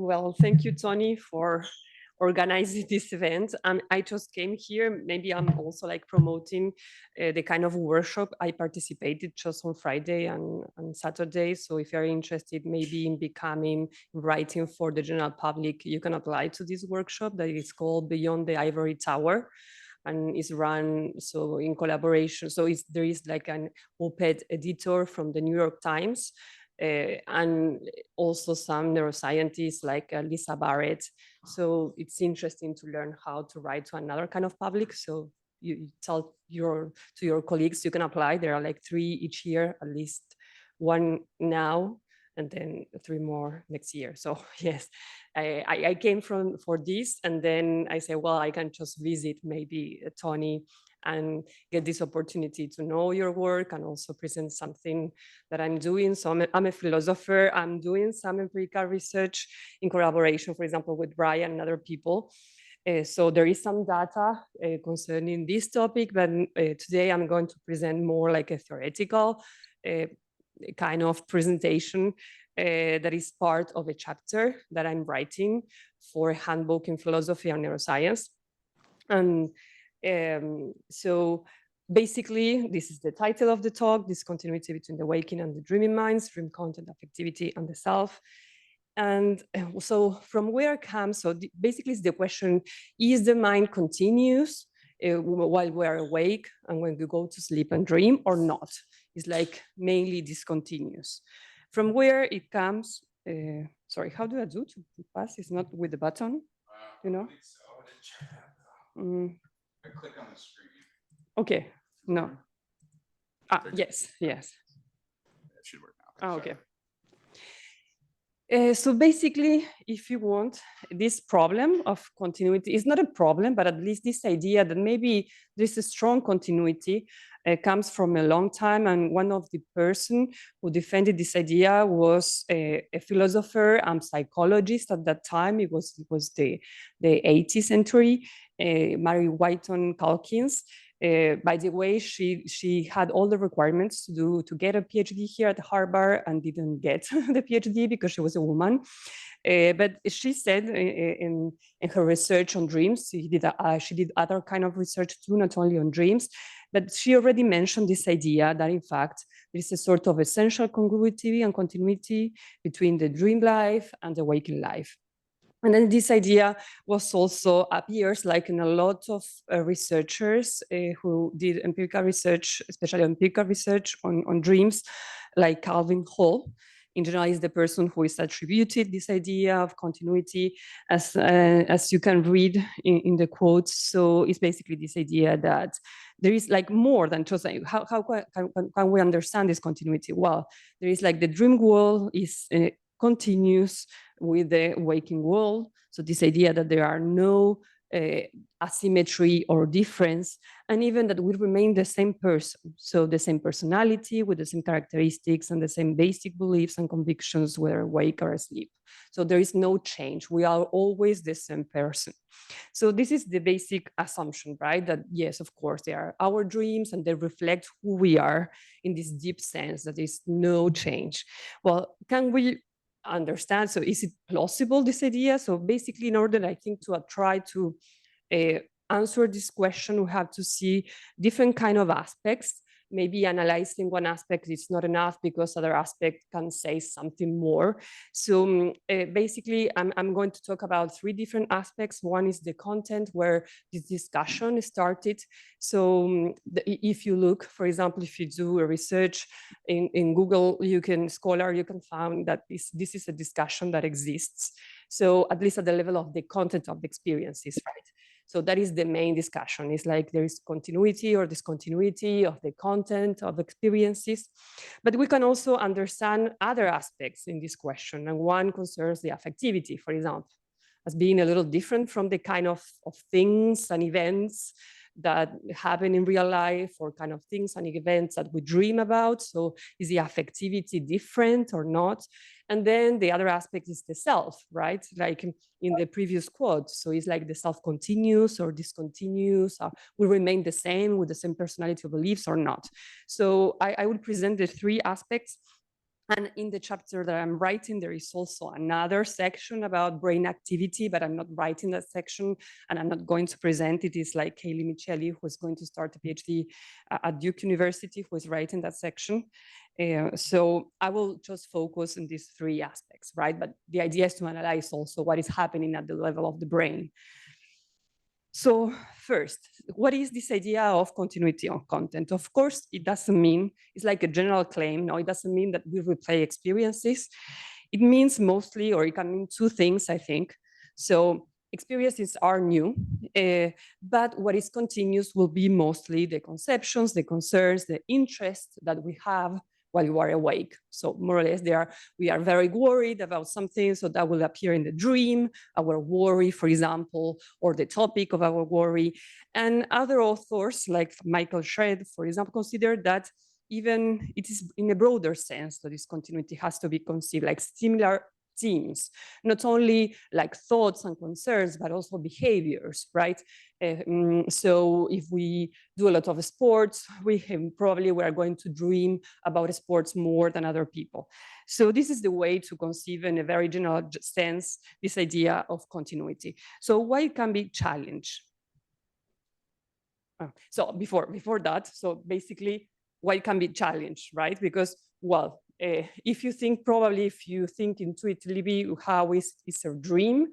Well, thank you, Tony, for organizing this event. I just came here. Maybe I'm also like promoting the kind of workshop I participated just on Friday and Saturday. So if you're interested maybe in becoming writing for the general public, you can apply to this workshop that is called Beyond the Ivory Tower, and is run so in collaboration. So there is like an op-ed editor from the New York Times, and also some neuroscientists like Lisa Barrett. So it's interesting to learn how to write to another kind of public. So you tell to your colleagues you can apply. There are like 3 each year, at least 1 now, and then 3 more next year. So yes, I came for this, and then I say, well, I can just visit maybe Tony and get this opportunity to know your work and also present something that I'm doing. So I'm a philosopher. I'm doing some empirical research in collaboration, for example, with Brian and other people. So there is some data concerning this topic, but today I'm going to present more like a theoretical kind of presentation that is part of a chapter that I'm writing for a handbook in philosophy and neuroscience. And so basically, this is the title of the talk, discontinuity between the waking and the dreaming minds, dream content, affectivity, and the self. And so from where comes, so basically it's the question, is the mind continuous while we're awake and when we go to sleep and dream or not? It's like mainly discontinuous. From where it comes, sorry, how do I do to pass? It's not with the button, you know? I click on the screen. Okay, no. Yes. It should work now. Okay. So basically, if you want, this problem of continuity is not a problem, but at least this idea that maybe there's a strong continuity comes from a long time. And one of the person who defended this idea was a philosopher and psychologist at that time. It was the 80th century, Mary Whiton Calkins. By the way, she had all the requirements to get a PhD here at Harvard and didn't get the PhD because she was a woman. But she said in her research on dreams, she did other kind of research too, not only on dreams, but she already mentioned this idea that in fact there is a sort of essential congruity and continuity between the dream life and the waking life. And then this idea was also appears like in a lot of researchers who did empirical research, especially empirical research on dreams, like Calvin Hall. In general, is the person who is attributed this idea of continuity, as you can read in the quotes. So it's basically this idea that there is like more than just like, how can we understand this continuity? Well, there is like the dream world is continuous with the waking world. So this idea that there are no asymmetry or difference, and even that we remain the same person. So the same personality with the same characteristics and the same basic beliefs and convictions, whether awake or asleep. So there is no change. We are always the same person. So this is the basic assumption, right? That yes, of course, they are our dreams and they reflect who we are in this deep sense that there is no change. Well, can we understand? So is it plausible, this idea? So basically, in order, I think, to try to answer this question, we have to see different kind of aspects. Maybe analyzing one aspect is not enough because other aspect can say something more. So basically, I'm going to talk about 3 different aspects. One is the content, where this discussion started. So if you look, for example, if you do a research in Google, you can find that this is a discussion that exists. So at least at the level of the content of the experiences, right? So that is the main discussion. It's like there is continuity or discontinuity of the content of experiences. But we can also understand other aspects in this question. And one concerns the affectivity, for example, as being a little different from the kind of things and events that happen in real life, or kind of things and events that we dream about. So is the affectivity different or not? And then the other aspect is the self, right? Like in the previous quote. So it's like the self continues or discontinuous, will remain the same with the same personality or beliefs or not. So I will present the 3 aspects And in the chapter that I'm writing, there is also another section about brain activity, but I'm not writing that section and I'm not going to present it. It's like Kaylee Micheli, who is going to start a PhD at Duke University, who is writing that section. So I will just focus on these three aspects, right? But the idea is to analyze also what is happening at the level of the brain. So first, what is this idea of continuity of content? Of course, it doesn't mean, it's like a general claim. No, it doesn't mean that we replay experiences. It means mostly, or it can mean two things, I think. So experiences are new, but what is continuous will be mostly the conceptions, the concerns, the interests that we have while you are awake. So more or less we are very worried about something, so that will appear in the dream, our worry, for example, or the topic of our worry. And other authors like Michael Shred, for example, consider that even it is in a broader sense that this continuity has to be conceived like similar themes, not only like thoughts and concerns, but also behaviors, right? So if we do a lot of sports, we are going to dream about sports more than other people. So this is the way to conceive in a very general sense, this idea of continuity. So why it can be challenged? So before that, so basically why it can be challenged, right? Because, well, if you think intuitively how is a dream,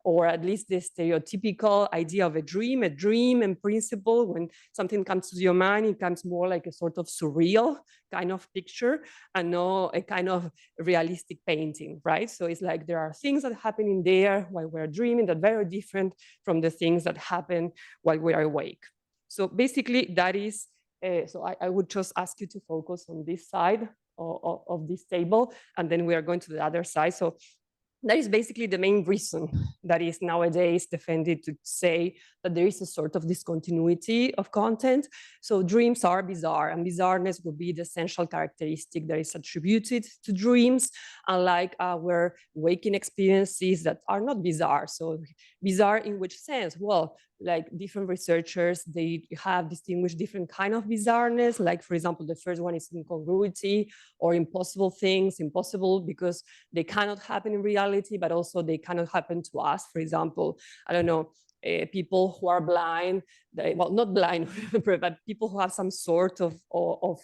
or at least the stereotypical idea of a dream in principle, when something comes to your mind, it comes more like a sort of surreal kind of picture and not a kind of realistic painting, right? So it's like there are things that happen in there while we're dreaming that are very different from the things that happen while we are awake. So basically that is, so I would just ask you to focus on this side of this table, and then we are going to the other side. So that is basically the main reason that is nowadays defended to say that there is a sort of discontinuity of content. So dreams are bizarre, and bizarreness would be the essential characteristic that is attributed to dreams, unlike our waking experiences that are not bizarre. So bizarre in which sense? Well, like different researchers, they have distinguished different kind of bizarreness. Like, for example, the first one is incongruity or impossible things, impossible because they cannot happen in reality, but also they cannot happen to us. For example, I don't know, people who are blind, well, not blind, but people who have some sort of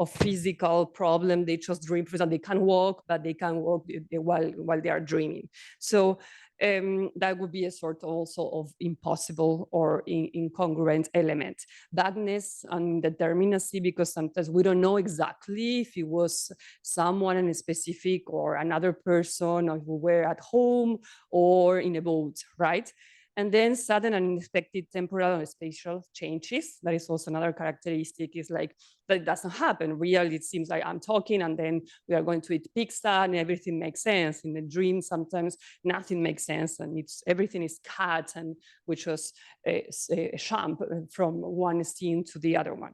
physical problem, they just dream. For example, they can walk, but they can walk while they are dreaming. So that would be a sort also of impossible or incongruent element. Vagueness and determinacy, because sometimes we don't know exactly if it was someone in a specific or another person, or if we were at home or in a boat, right? And then sudden and unexpected temporal and spatial changes. That is also another characteristic, is like that it doesn't happen. Really, it seems like I'm talking and then we are going to eat pizza and everything makes sense. In the dream, sometimes nothing makes sense and everything is cut and we just jump from one scene to the other one.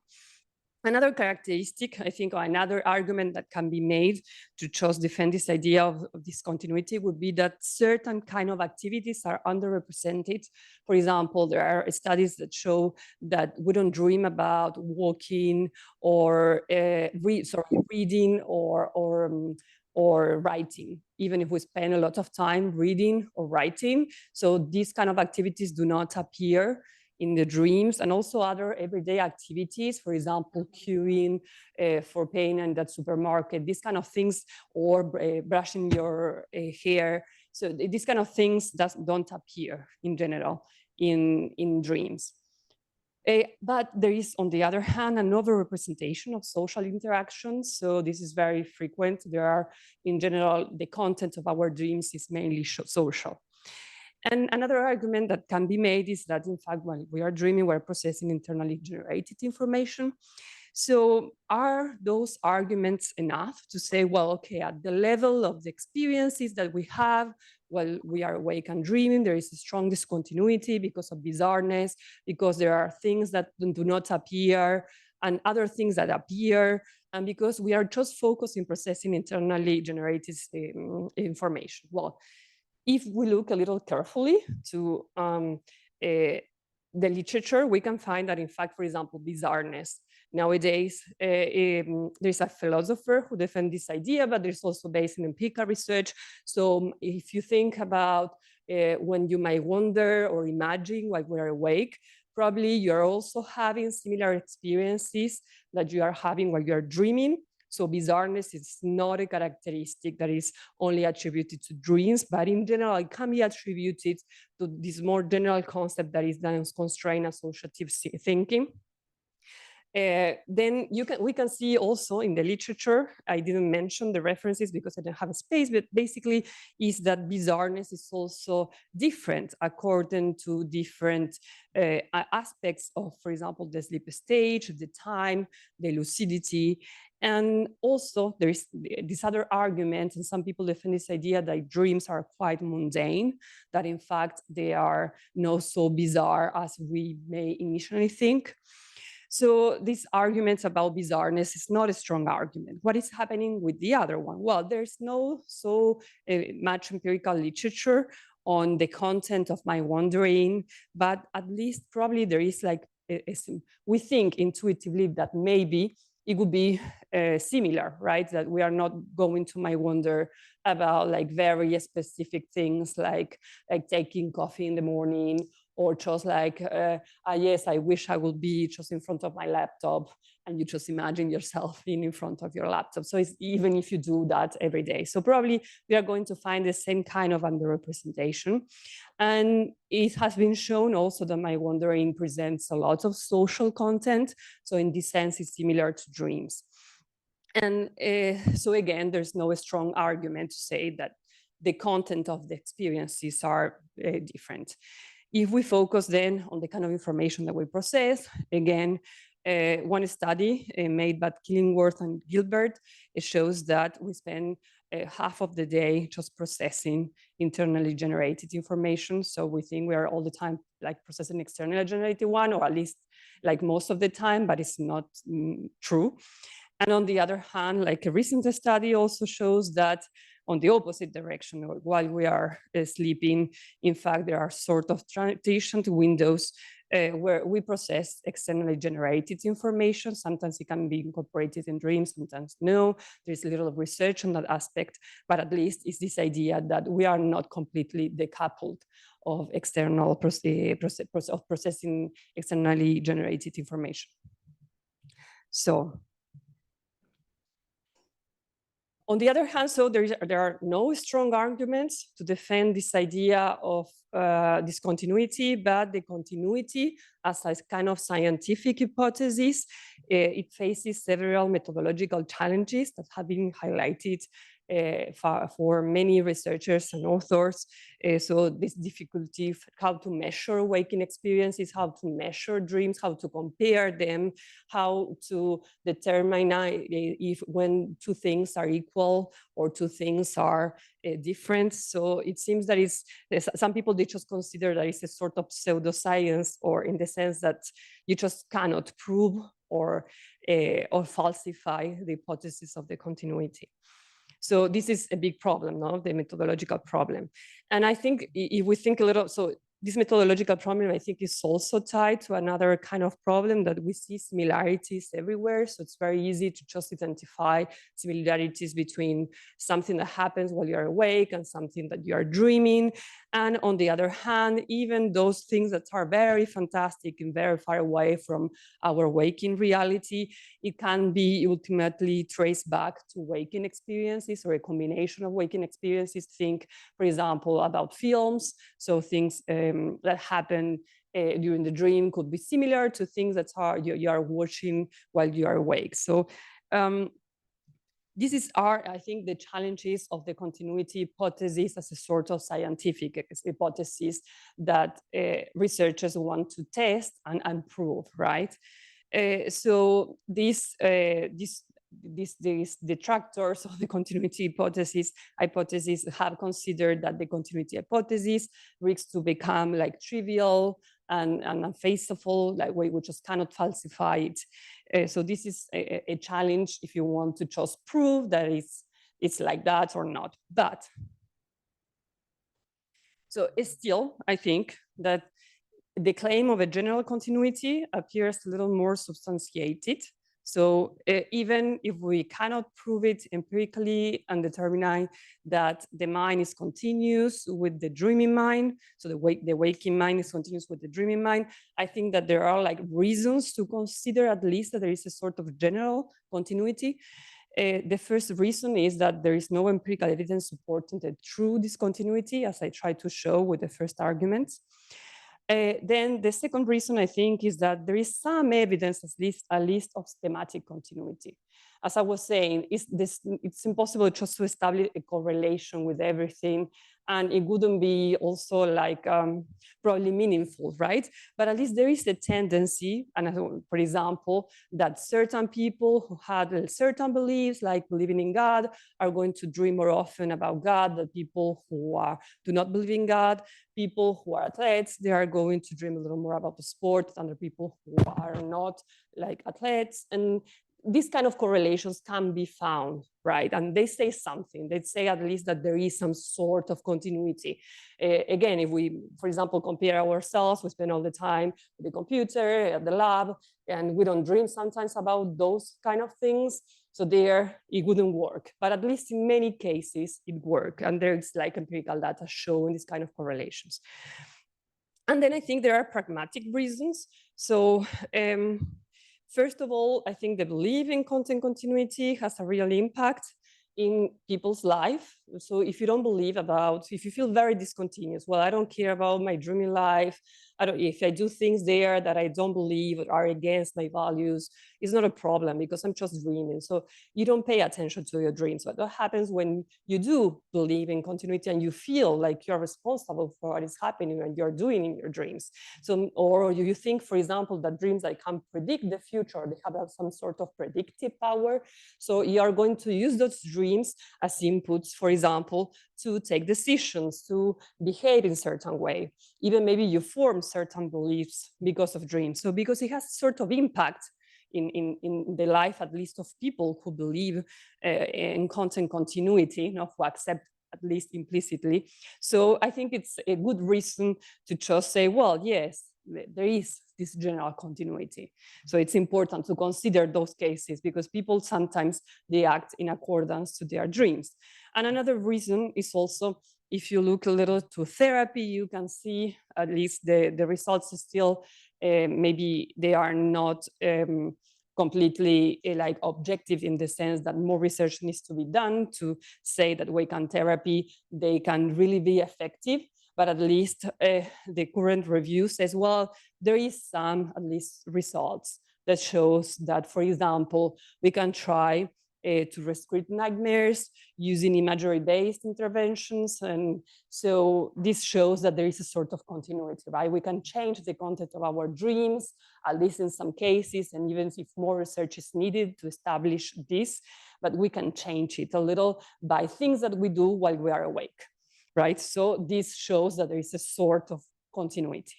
Another characteristic, I think, or another argument that can be made to just defend this idea of discontinuity would be that certain kind of activities are underrepresented. For example, there are studies that show that we don't dream about walking or reading or writing, even if we spend a lot of time reading or writing. So these kind of activities do not appear in the dreams, and also other everyday activities, for example, queuing for paying in that supermarket, these kind of things, or brushing your hair. So these kind of things don't appear in general in dreams. But there is, on the other hand, another representation of social interactions. So this is very frequent. There are, in general, the content of our dreams is mainly social. And another argument that can be made is that, in fact, when we are dreaming, we're processing internally generated information. So are those arguments enough to say, well, okay, at the level of the experiences that we have while we are awake and dreaming, there is a strong discontinuity because of bizarreness, because there are things that do not appear and other things that appear, and because we are just focused in processing internally generated information. Well, if we look a little carefully to the literature, we can find that, in fact, for example, bizarreness nowadays. There's a philosopher who defends this idea, but there's also based in empirical research. So if you think about when you might wonder or imagine while we're awake, probably you're also having similar experiences that you are having while you're dreaming. So bizarreness is not a characteristic that is only attributed to dreams, but in general, it can be attributed to this more general concept that is constrained associative thinking. Then we can see also in the literature, I didn't mention the references because I didn't have a space, but basically is that bizarreness is also different according to different aspects of, for example, the sleep stage, the time, the lucidity. And also there is this other argument, and some people defend this idea that dreams are quite mundane, that in fact they are not so bizarre as we may initially think. So these arguments about bizarreness is not a strong argument. What is happening with the other one? Well, there's no so much empirical literature on the content of my wandering, but at least probably there is like, we think intuitively that maybe it would be similar, right? That we are not going to my wonder about like very specific things like taking coffee in the morning, or just like, yes, I wish I would be just in front of my laptop, and you just imagine yourself being in front of your laptop. So it's even if you do that every day. So probably we are going to find the same kind of underrepresentation. And it has been shown also that my wandering presents a lot of social content. So in this sense, it's similar to dreams. And so again, there's no strong argument to say that the content of the experiences are different. If we focus then on the kind of information that we process, again, one study made by Killingworth and Gilbert, it shows that we spend half of the day just processing internally generated information. So we think we are all the time like processing externally generated one, or at least like most of the time, but it's not true. And on the other hand, like a recent study also shows that on the opposite direction, or while we are sleeping, in fact, there are sort of transition windows where we process externally generated information. Sometimes it can be incorporated in dreams, sometimes no. There's a little research on that aspect, but at least it's this idea that we are not completely decoupled of external of processing externally generated information. So, on the other hand, so there are no strong arguments to defend this idea of discontinuity, but the continuity as a kind of scientific hypothesis, it faces several methodological challenges that have been highlighted for many researchers and authors. So this difficulty, how to measure waking experiences, how to measure dreams, how to compare them, how to determine if when two things are equal or two things are different. So it seems that some people, they just consider that it's a sort of pseudoscience, or in the sense that you just cannot prove or falsify the hypothesis of the continuity. So this is a big problem, no? The methodological problem. And I think if we think a little, so this methodological problem, I think, is also tied to another kind of problem that we see similarities everywhere. So it's very easy to just identify similarities between something that happens while you're awake and something that you are dreaming. And on the other hand, even those things that are very fantastic and very far away from our waking reality, it can be ultimately traced back to waking experiences, or a combination of waking experiences. Think, for example, about films. So things that happen during the dream could be similar to things that you are watching while you are awake. So these are, I think, the challenges of the continuity hypothesis as a sort of scientific hypothesis that researchers want to test and prove, right? So these detractors of the continuity hypothesis have considered that the continuity hypothesis risks to become like trivial and unfaceable, like we just cannot falsify it. So this is a challenge if you want to just prove that it's like that or not. But so still, I think that the claim of a general continuity appears a little more substantiated So even if we cannot prove it empirically and determine that the mind is continuous with the dreaming mind, so the waking mind is continuous with the dreaming mind, I think that there are like reasons to consider at least that there is a sort of general continuity. The first reason is that there is no empirical evidence supporting the true discontinuity, as I tried to show with the first argument. Then the second reason, I think, is that there is some evidence, at least of schematic continuity. As I was saying, it's impossible just to establish a correlation with everything, and it wouldn't be also like probably meaningful, right? But at least there is a tendency, and for example, that certain people who had certain beliefs, like believing in God, are going to dream more often about God than people who do not believe in God. People who are athletes, they are going to dream a little more about the sport than the people who are not like athletes. And these kind of correlations can be found, right? And they say something. They say at least that there is some sort of continuity. Again, if we, for example, compare ourselves, we spend all the time with the computer, at the lab, and we don't dream sometimes about those kind of things. So there, it wouldn't work. But at least in many cases, it works. And there's like empirical data showing these kind of correlations. And then I think there are pragmatic reasons. So first of all, I think the belief in content continuity has a real impact in people's life. So if you don't believe if you feel very discontinuous, well, I don't care about my dreaming life. If I do things there that I don't believe are against my values, it's not a problem because I'm just dreaming. So you don't pay attention to your dreams. But what happens when you do believe in continuity and you feel like you're responsible for what is happening and you're doing in your dreams? So, or you think, for example, that dreams that can predict the future, they have some sort of predictive power. So you are going to use those dreams as inputs, for example, to take decisions, to behave in a certain way. Even maybe you form certain beliefs because of dreams. So because it has sort of impact in the life, at least of people who believe in content continuity, who accept at least implicitly. So I think it's a good reason to just say, well, yes, there is this general continuity. So it's important to consider those cases because people sometimes they act in accordance to their dreams. And another reason is also, if you look a little to therapy, you can see at least the results still, maybe they are not completely like objective in the sense that more research needs to be done to say that wake-up therapy, they can really be effective. But at least the current review says, well, there is some at least results that shows that, for example, we can try to rescue nightmares using imagery-based interventions. And so this shows that there is a sort of continuity, right? We can change the content of our dreams, at least in some cases, and even if more research is needed to establish this, but we can change it a little by things that we do while we are awake, right? So this shows that there is a sort of continuity.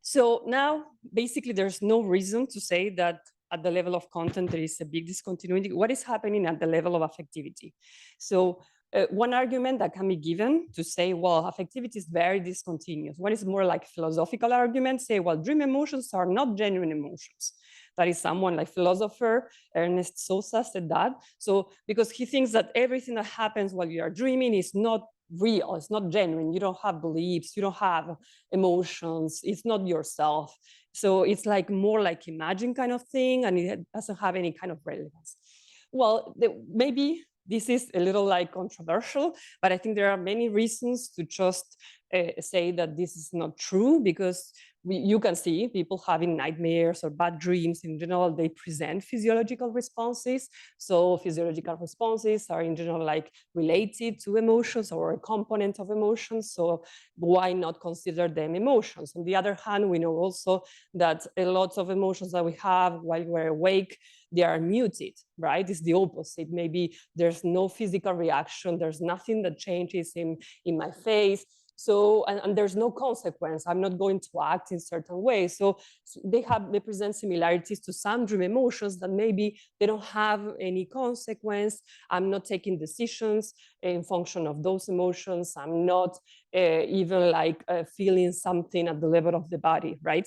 So now, basically, there's no reason to say that at the level of content, there is a big discontinuity. What is happening at the level of affectivity? So one argument that can be given to say, well, affectivity is very discontinuous. One is more like philosophical argument, say, well, dream emotions are not genuine emotions. That is someone like philosopher Ernest Sosa said that. So because he thinks that everything that happens while you are dreaming is not real, it's not genuine. You don't have beliefs, you don't have emotions, it's not yourself. So it's like more like imagined kind of thing, and it doesn't have any kind of relevance. Well, maybe this is a little like controversial, but I think there are many reasons to just say that this is not true, because you can see people having nightmares or bad dreams in general, they present physiological responses. So physiological responses are in general like related to emotions or a component of emotions. So why not consider them emotions? On the other hand, we know also that a lot of emotions that we have while we're awake, they are muted, right? It's the opposite. Maybe there's no physical reaction. There's nothing that changes in my face. So, and there's no consequence. I'm not going to act in certain ways. So they present similarities to some dream emotions that maybe they don't have any consequence. I'm not taking decisions in function of those emotions. I'm not even like feeling something at the level of the body, right?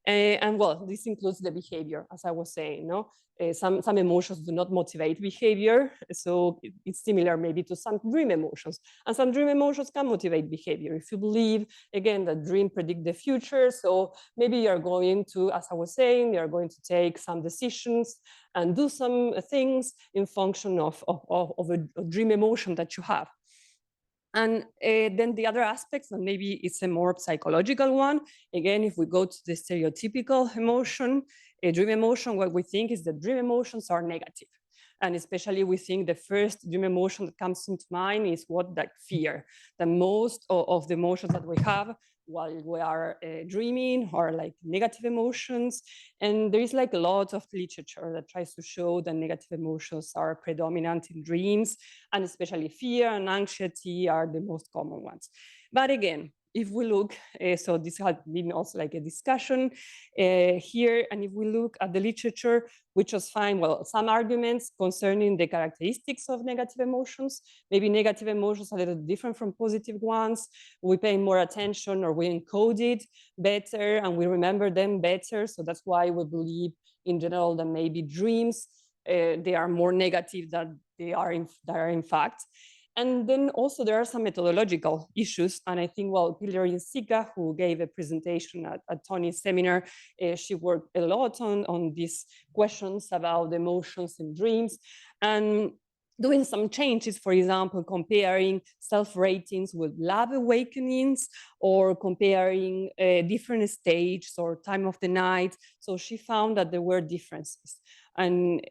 And well, this includes the behavior, as I was saying, no? Some emotions do not motivate behavior. So it's similar maybe to some dream emotions. And some dream emotions can motivate behavior. If you believe, again, that dream predict the future, so maybe you're going to, as I was saying, you're going to take some decisions and do some things in function of a dream emotion that you have. And then the other aspects, and maybe it's a more psychological one. Again, if we go to the stereotypical emotion, a dream emotion, what we think is that dream emotions are negative. And especially we think the first dream emotion that comes into mind is what, that fear. The most of the emotions that we have while we are dreaming are like negative emotions. And there is like a lot of literature that tries to show that negative emotions are predominant in dreams, and especially fear and anxiety are the most common ones. But again, if we look, so this has been also like a discussion here, and if we look at the literature, we just find, well, some arguments concerning the characteristics of negative emotions. Maybe negative emotions are a little different from positive ones. We pay more attention, or we encode it better, and we remember them better. So that's why we believe in general that maybe dreams, they are more negative than they are in fact. And then also there are some methodological issues. And I think, well, Pilar Insica, who gave a presentation at Tony's seminar, she worked a lot on these questions about emotions and dreams. And doing some changes, for example, comparing self-ratings with lab awakenings, or comparing different stages or time of the night. So she found that there were differences. And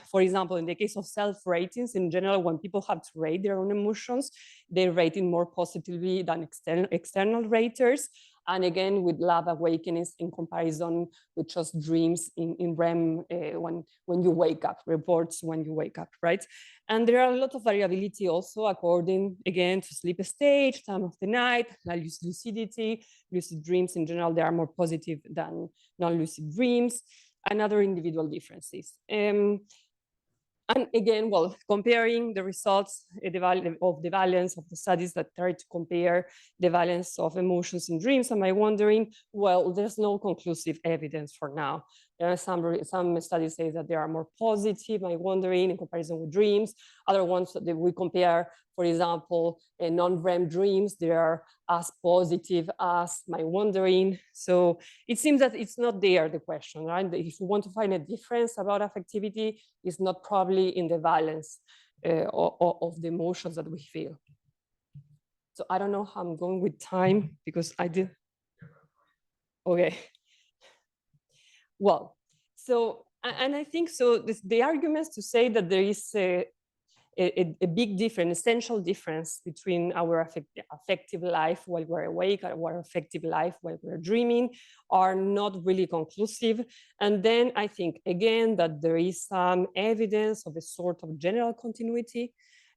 for example, in the case of self-ratings, in general, when people have to rate their own emotions, they rate it more positively than external raters. And again, with lab awakenings in comparison with just dreams in REM when you wake up, reports when you wake up, right? And there are a lot of variability also according, again, to sleep stage, time of the night, lucidity. Lucid dreams in general, they are more positive than non-lucid dreams, and other individual differences. And again, well, comparing the results of the valence of the studies that try to compare the valence of emotions in dreams, am I wondering, well, there's no conclusive evidence for now. There are some studies say that they are more positive, I'm wondering, in comparison with dreams. Other ones that we compare, for example, non-REM dreams, they are as positive as my wondering. So it seems that it's not there, the question, right? If you want to find a difference about affectivity, it's not probably in the valence of the emotions that we feel. So I don't know how I'm going with time, because I did. Okay. Well, so, and I think so the arguments to say that there is a big difference, essential difference between our affective life while we're awake and our affective life while we're dreaming are not really conclusive. And then I think, again, that there is some evidence of a sort of general continuity.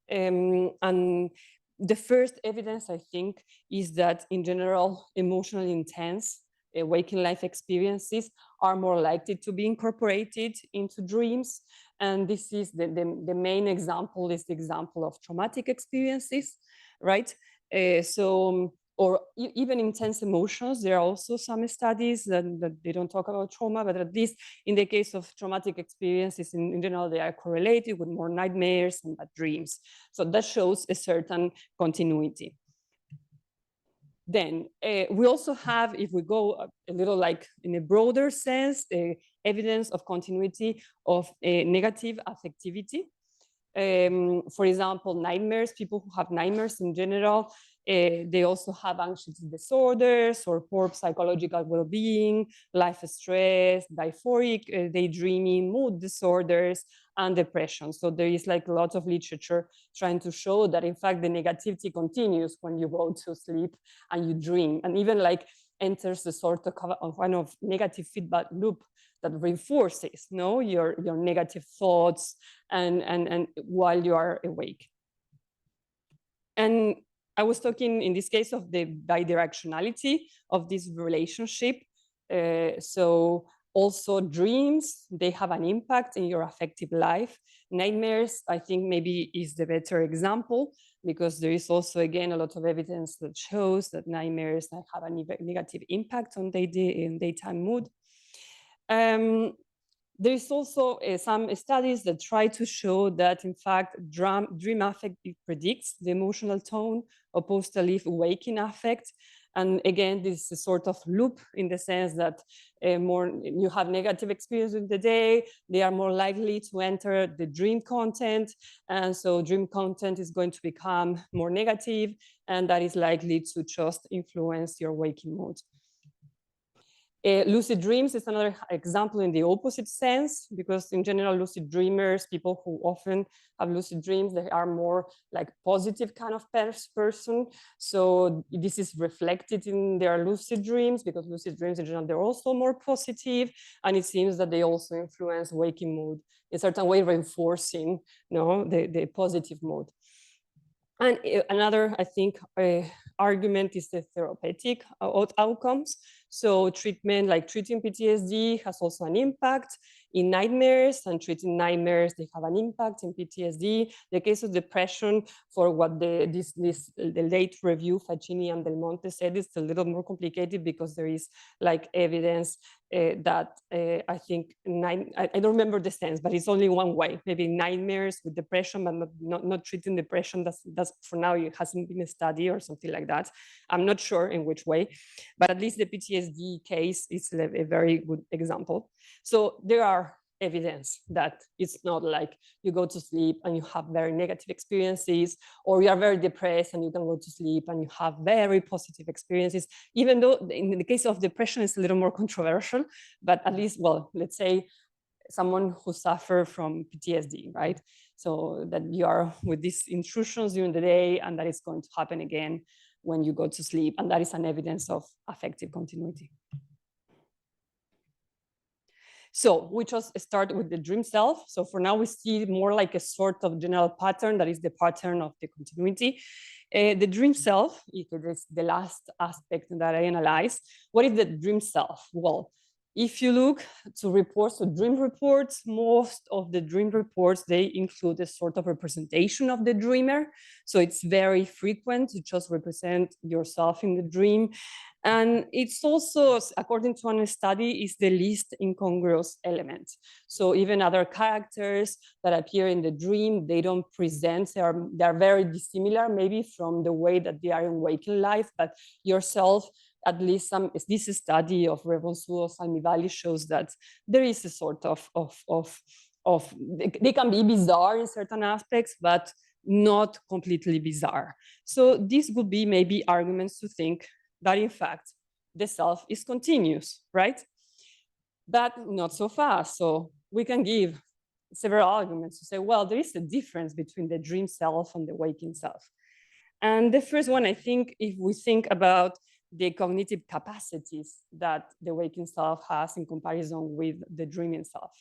And the first evidence, I think, is that in general, emotionally intense waking life experiences are more likely to be incorporated into dreams. And this is the main example is the example of traumatic experiences, right? Or even intense emotions. There are also some studies that they don't talk about trauma, but at least in the case of traumatic experiences, in general, they are correlated with more nightmares and bad dreams. So that shows a certain continuity. Then we also have, if we go a little like in a broader sense, evidence of continuity of negative affectivity. For example, nightmares, people who have nightmares in general, they also have anxiety disorders or poor psychological well-being, life stress, dysphoric daydreaming, mood disorders, and depression. So there is like a lot of literature trying to show that in fact the negativity continues when you go to sleep and you dream, and even like enters a sort of kind of negative feedback loop that reinforces your negative thoughts and while you are awake. And I was talking in this case of the bidirectionality of this relationship. So also dreams, they have an impact in your affective life. Nightmares, I think maybe is the better example, because there is also, again, a lot of evidence that shows that nightmares have a negative impact on daytime mood. There is also some studies that try to show that, in fact, dream affect predicts the emotional tone of post-sleep waking affect. And again, this is a sort of loop in the sense that more you have negative experience in the day, they are more likely to enter the dream content. And so dream content is going to become more negative, and that is likely to just influence your waking mood. Lucid dreams is another example in the opposite sense, because in general, lucid dreamers, people who often have lucid dreams, they are more like positive kind of person. So this is reflected in their lucid dreams, because lucid dreams in general, they're also more positive, and it seems that they also influence waking mood in a certain way, reinforcing the positive mood. And another, I think, argument is the therapeutic outcomes. So treatment, like treating PTSD, has also an impact in nightmares, and treating nightmares, they have an impact in PTSD. The case of depression, for what the late review, Faccini and Del Monte said, is a little more complicated, because there is like evidence that I think, I don't remember the sense, but it's only one way, maybe nightmares with depression, but not treating depression. That's for now, it hasn't been a study or something like that. I'm not sure in which way, but at least the PTSD case is a very good example. So there are evidence that it's not like you go to sleep and you have very negative experiences, or you are very depressed and you can go to sleep and you have very positive experiences, even though in the case of depression it's a little more controversial, but at least, well, let's say someone who suffers from PTSD, right? So that you are with these intrusions during the day, and that is going to happen again when you go to sleep, and that is an evidence of affective continuity. So we just start with the dream self. So for now, we see more like a sort of general pattern that is the pattern of the continuity. The dream self, it is the last aspect that I analyze. What is the dream self? Well, if you look to reports, so dream reports, most of the dream reports, they include a sort of representation of the dreamer. So it's very frequent to just represent yourself in the dream. And it's also, according to a study, is the least incongruous element. So even other characters that appear in the dream, they don't present, they're very dissimilar maybe from the way that they are in waking life, but yourself, at least this study of Revonsuo Salmivali shows that there is a sort of they can be bizarre in certain aspects, but not completely bizarre. So this would be maybe arguments to think that in fact the self is continuous, right? But not so fast. So we can give several arguments to say, well, there is a difference between the dream self and the waking self. And the first one, I think, if we think about the cognitive capacities that the waking self has in comparison with the dreaming self.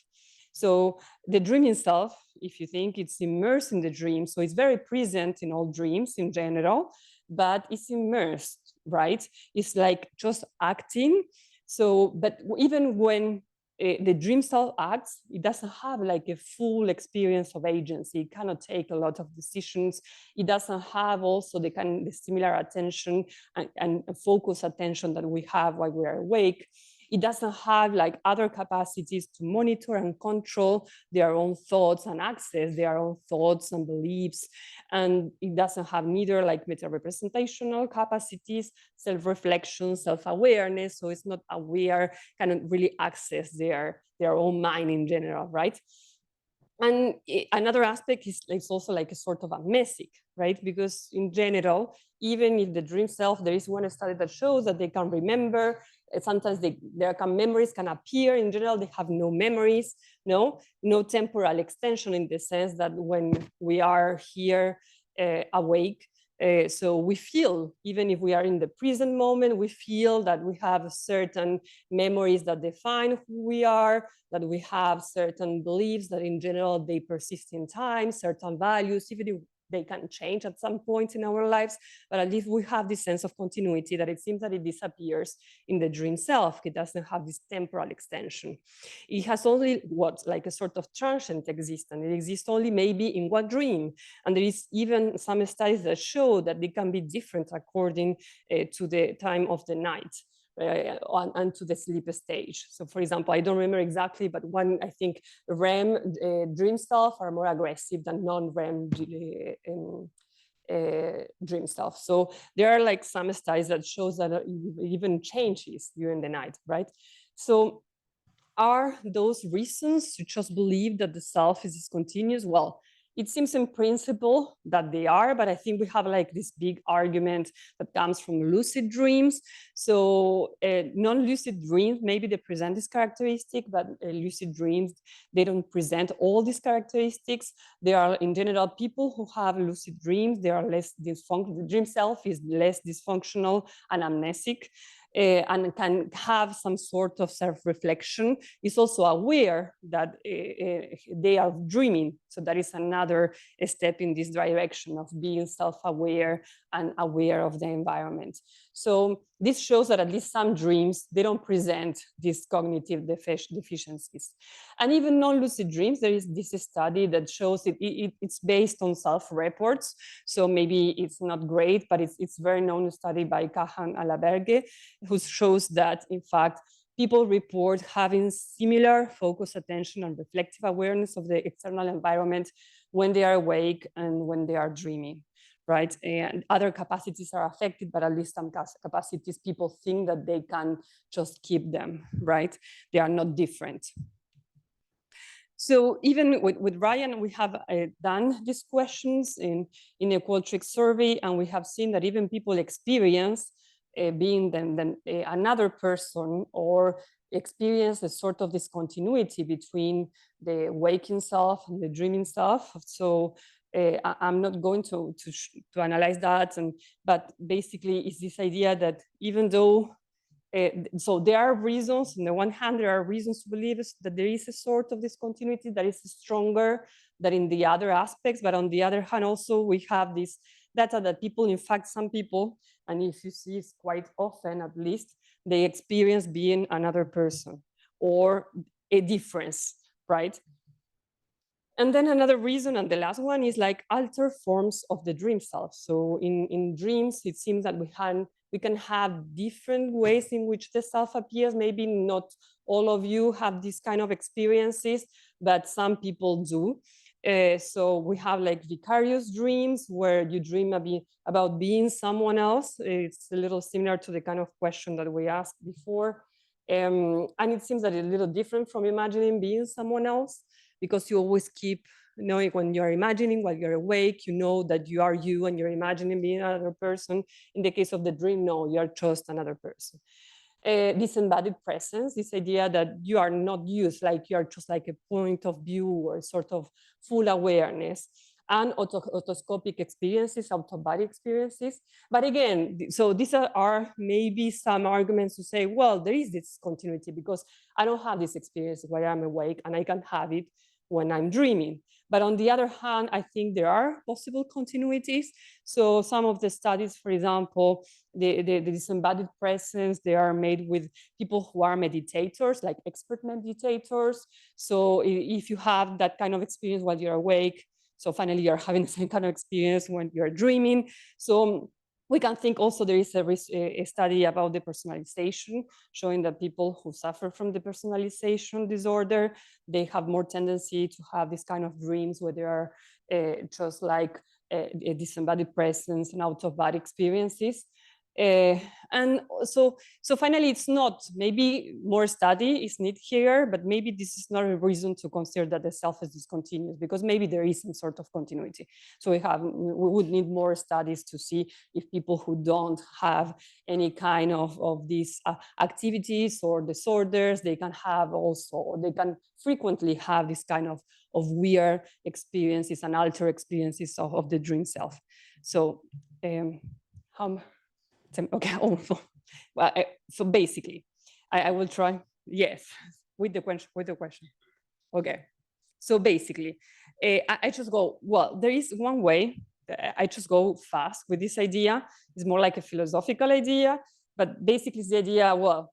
So the dreaming self, if you think, it's immersed in the dream, so it's very present in all dreams in general, but it's immersed, right? It's like just acting. So, but even when the dream self acts, it doesn't have like a full experience of agency. It cannot take a lot of decisions. It doesn't have also the similar attention and focus attention that we have while we are awake. It doesn't have like other capacities to monitor and control their own thoughts and access their own thoughts and beliefs. And it doesn't have neither like meta-representational capacities, self-reflection, self-awareness. So it's not aware, cannot really access their own mind in general, right? And another aspect is it's also like a sort of amnesic, right? Because in general, even in the dream self, there is one study that shows that they can remember. Sometimes memories can appear. In general, they have no memories, no temporal extension, in the sense that when we are here awake, so we feel, even if we are in the present moment, we feel that we have certain memories that define who we are, that we have certain beliefs that in general, they persist in time, certain values, even if they can change at some point in our lives, but at least we have this sense of continuity that it seems that it disappears in the dream self. It doesn't have this temporal extension. It has only like a sort of transient existence. It exists only maybe in one dream. And there is even some studies that show that they can be different according to the time of the night, onto the sleep stage. So for example, I don't remember exactly, but one, I think REM dream self are more aggressive than non-REM dream self. So there are like some studies that shows that even changes during the night, right? So are those reasons to just believe that the self is discontinuous? Well, it seems in principle that they are, but I think we have like this big argument that comes from lucid dreams. So non-lucid dreams, maybe they present this characteristic, but lucid dreams, they don't present all these characteristics. There are in general people who have lucid dreams, they are less dysfunctional, the dream self is less dysfunctional and amnesic. And can have some sort of self-reflection, is also aware that they are dreaming. So that is another step in this direction of being self-aware and aware of the environment. So this shows that at least some dreams, they don't present these cognitive deficiencies. And even non-lucid dreams, there is this study that shows it's based on self-reports. So maybe it's not great, but it's very known study by Cahan Alaberge, who shows that, in fact, people report having similar focus, attention, and reflective awareness of the external environment when they are awake and when they are dreaming, right? And other capacities are affected, but at least some capacities, people think that they can just keep them, right? They are not different. So even with Ryan, we have done these questions in a Qualtrics survey, and we have seen that even people experience being another person, or experience a sort of discontinuity between the waking self and the dreaming self. So I'm not going to analyze that, but basically it's this idea that even though so there are reasons, on the one hand, there are reasons to believe that there is a sort of discontinuity that is stronger than in the other aspects, but on the other hand, also we have this data that people, in fact, some people, and if you see it's quite often at least, they experience being another person or a difference, right? And then another reason, and the last one, is like altered forms of the dream self. So in dreams, it seems that we can have different ways in which the self appears. Maybe not all of you have these kind of experiences, but some people do. So we have like vicarious dreams where you dream about being someone else. It's a little similar to the kind of question that we asked before. And it seems that it's a little different from imagining being someone else, because you always keep knowing when you're imagining while you're awake, you know that you are you and you're imagining being another person. In the case of the dream, no, you're just another person. Disembodied presence, this idea that you are not used, like you're just like a point of view or sort of full awareness. And autoscopic experiences, out-of-body experiences. But again, so these are maybe some arguments to say, well, there is this continuity because I don't have this experience while I'm awake and I can have it when I'm dreaming. But on the other hand, I think there are possible continuities. So some of the studies, for example, the disembodied presence, they are made with people who are meditators, like expert meditators. So if you have that kind of experience while you're awake, so finally you're having the same kind of experience when you're dreaming. So we can think also there is a study about the personalization, showing that people who suffer from the personalization disorder, they have more tendency to have this kind of dreams where they are just like a disembodied presence and out-of-body experiences. And so finally, it's not, maybe more study is needed here, but maybe this is not a reason to consider that the self is discontinuous, because maybe there is some sort of continuity. So we would need more studies to see if people who don't have any kind of these activities or disorders, they can have also, or they can frequently have this kind of weird experiences and altered experiences of the dream self. So okay, well, so basically, I will try, yes, with the question. Okay, so basically, I just go, well, there is one way, I just go fast with this idea. It's more like a philosophical idea, but basically it's the idea, well,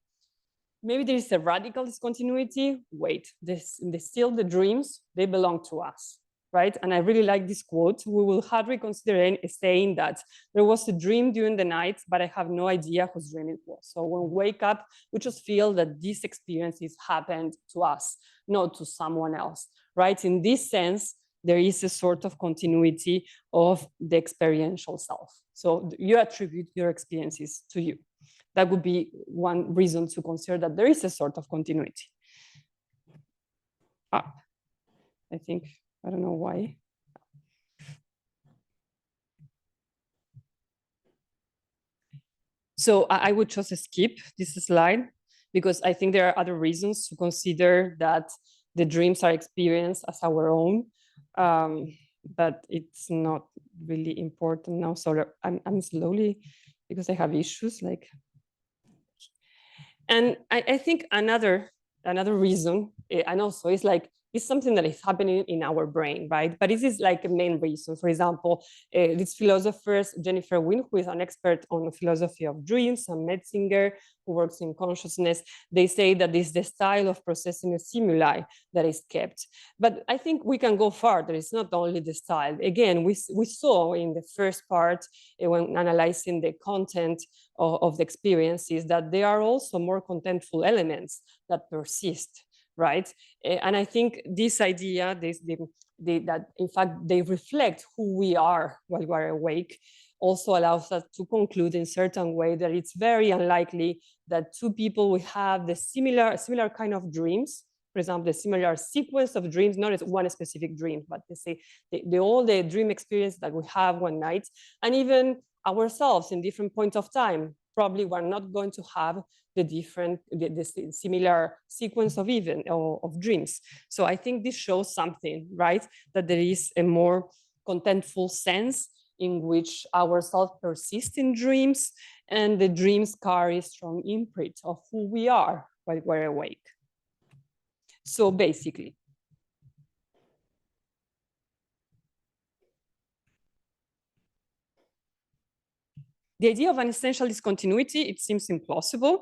maybe there is a radical discontinuity. Wait, still the dreams, they belong to us, right? And I really like this quote: we will hardly consider saying that there was a dream during the night, but I have no idea whose dream it was. So when we wake up, we just feel that these experiences happened to us, not to someone else, right? In this sense, there is a sort of continuity of the experiential self. So you attribute your experiences to you. That would be one reason to consider that there is a sort of continuity. I think, I don't know why. So I would just skip this slide because I think there are other reasons to consider that the dreams are experienced as our own, but it's not really important now. So I'm slowly, because I have issues like, and I think another reason, and also it's like, it's something that is happening in our brain, right? But this is like a main reason. For example, these philosophers, Jennifer Wynne, who is an expert on the philosophy of dreams, and Metzinger, who works in consciousness, they say that it's the style of processing a stimuli that is kept. But I think we can go further. It's not only the style. Again, we saw in the first part, when analyzing the content of the experiences, that there are also more contentful elements that persist, right? And I think this idea, that in fact they reflect who we are while we're awake, also allows us to conclude in certain way that it's very unlikely that two people will have the similar kind of dreams. For example, the similar sequence of dreams, not as one specific dream, but they say all the dream experience that we have one night, and even ourselves in different points of time, probably we're not going to have the similar sequence of of dreams. So I think this shows something, right? That there is a more contentful sense in which ourselves persist in dreams, and the dreams carry strong imprint of who we are while we're awake. So basically, the idea of an essential discontinuity, it seems implausible.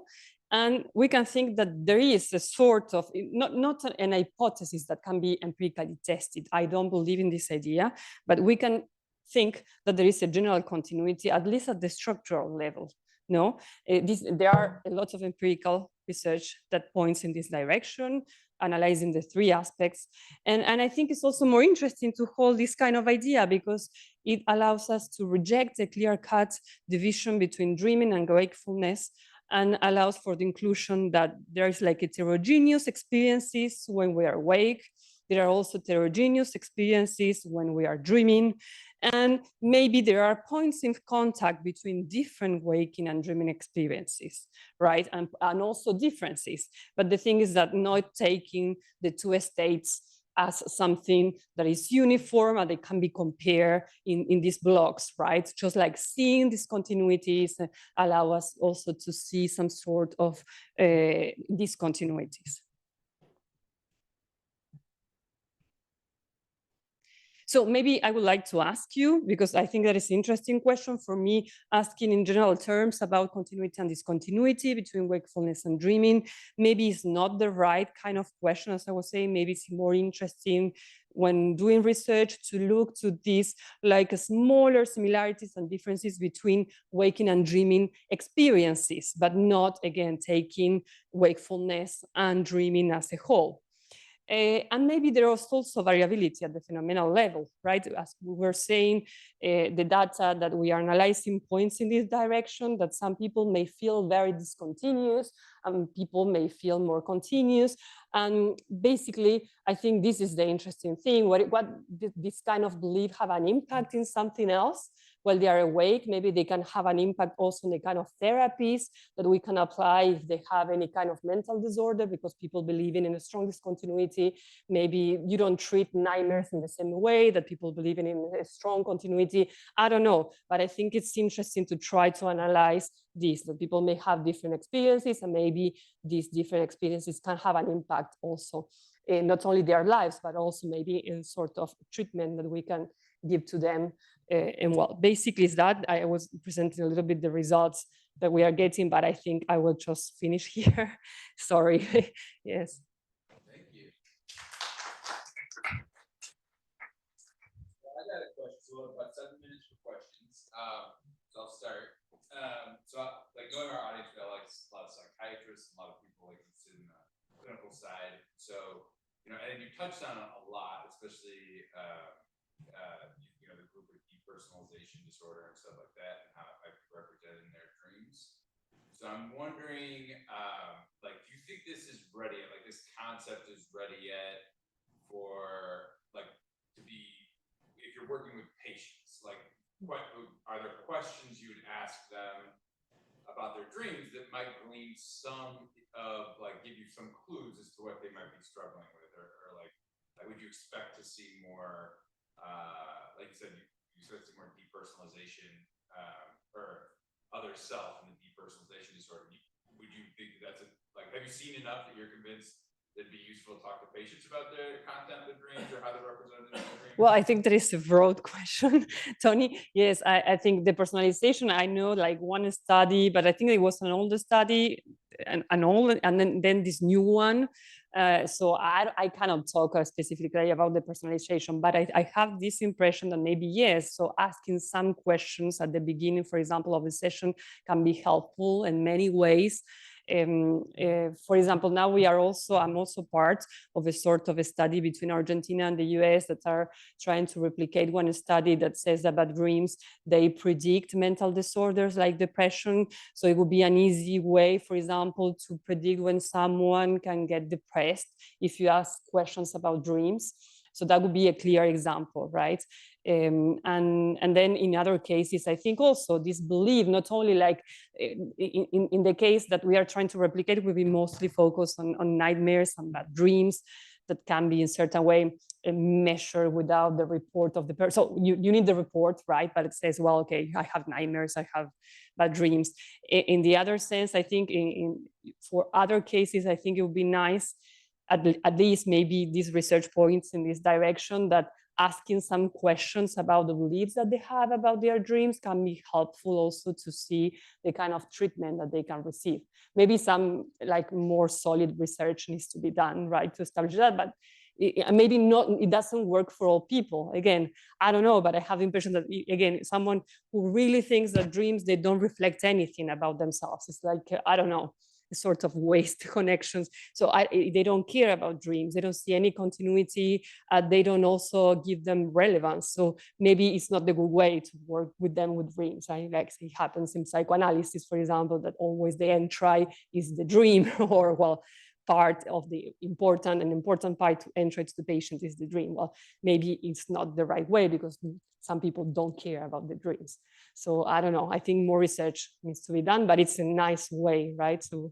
And we can think that there is a sort of, not an hypothesis that can be empirically tested. I don't believe in this idea, but we can think that there is a general continuity, at least at the structural level. No, there are a lot of empirical research that points in this direction, analyzing the three aspects. And I think it's also more interesting to hold this kind of idea because it allows us to reject a clear-cut division between dreaming and wakefulness, and allows for the inclusion that there is like heterogeneous experiences when we are awake. There are also heterogeneous experiences when we are dreaming. And maybe there are points of contact between different waking and dreaming experiences, right? And also differences. But the thing is that not taking the two states as something that is uniform and they can be compared in these blocks, right? Just like seeing these continuities allow us also to see some sort of discontinuities. So maybe I would like to ask you, because I think that is an interesting question for me, asking in general terms about continuity and discontinuity between wakefulness and dreaming. Maybe it's not the right kind of question, as I was saying. Maybe it's more interesting when doing research to look to these like smaller similarities and differences between waking and dreaming experiences, but not, again, taking wakefulness and dreaming as a whole. And maybe there is also variability at the phenomenal level, right? As we were saying, the data that we are analyzing points in this direction, that some people may feel very discontinuous, and people may feel more continuous. And basically, I think this is the interesting thing. What this kind of belief have an impact in something else while they are awake? Maybe they can have an impact also in the kind of therapies that we can apply if they have any kind of mental disorder, because people believe in a strong discontinuity. Maybe you don't treat nightmares in the same way that people believe in a strong continuity. I don't know, but I think it's interesting to try to analyze this, that people may have different experiences, and maybe these different experiences can have an impact also in not only their lives, but also maybe in sort of treatment that we can give to them. And well, basically is that. I was presenting a little bit the results that we are getting, but I think I will just finish here. Sorry. Yes. Thank you. So I'll start. Like knowing our audience, we have like a lot of psychiatrists, a lot of people like interested in the clinical side. So, and you touched on a lot, especially the group with depersonalization disorder and stuff like that, and how it might be represented in their dreams. So I'm wondering, do you think this is ready? Like this concept is ready yet for to be, if you're working with patients, what are there questions you would ask them about their dreams that might glean some of give you some clues as to what they might be struggling with, or would you expect to see more, like you said, you expect to see more depersonalization or other self in the depersonalization disorder? Would you think that's have you seen enough that you're convinced it'd be useful to talk to patients about the content of the dreams or how they're represented in the dreams? Well, I think that is a broad question, Tony. Yes, I think the personalization, I know one study, but I think it was an older study and then this new one. So I cannot talk specifically about the personalization, but I have this impression that maybe yes. So asking some questions at the beginning, for example, of a session can be helpful in many ways. For example, now I'm also part of a sort of a study between Argentina and the US that are trying to replicate one study that says about dreams, they predict mental disorders like depression. So it would be an easy way, for example, to predict when someone can get depressed if you ask questions about dreams. So that would be a clear example, right? And then in other cases, I think also this belief, not only in the case that we are trying to replicate, will be mostly focused on nightmares and bad dreams that can be in certain way measured without the report of the person. So you need the report, right? But it says, well, okay, I have nightmares, I have bad dreams. In the other sense, I think for other cases, I think it would be nice, at least maybe these research points in this direction, that asking some questions about the beliefs that they have about their dreams can be helpful also to see the kind of treatment that they can receive. Maybe some more solid research needs to be done, right, to establish that, but maybe not, it doesn't work for all people. Again, I don't know, but I have the impression that, again, someone who really thinks that dreams, they don't reflect anything about themselves. It's I don't know, sort of waste connections. So they don't care about dreams. They don't see any continuity. They don't also give them relevance. So maybe it's not the good way to work with them with dreams. It happens in psychoanalysis, for example, that always the entry is the dream, or well, part of the important part to entry to the patient is the dream. Well, maybe it's not the right way because some people don't care about the dreams. So I don't know. I think more research needs to be done, but it's a nice way, right? So.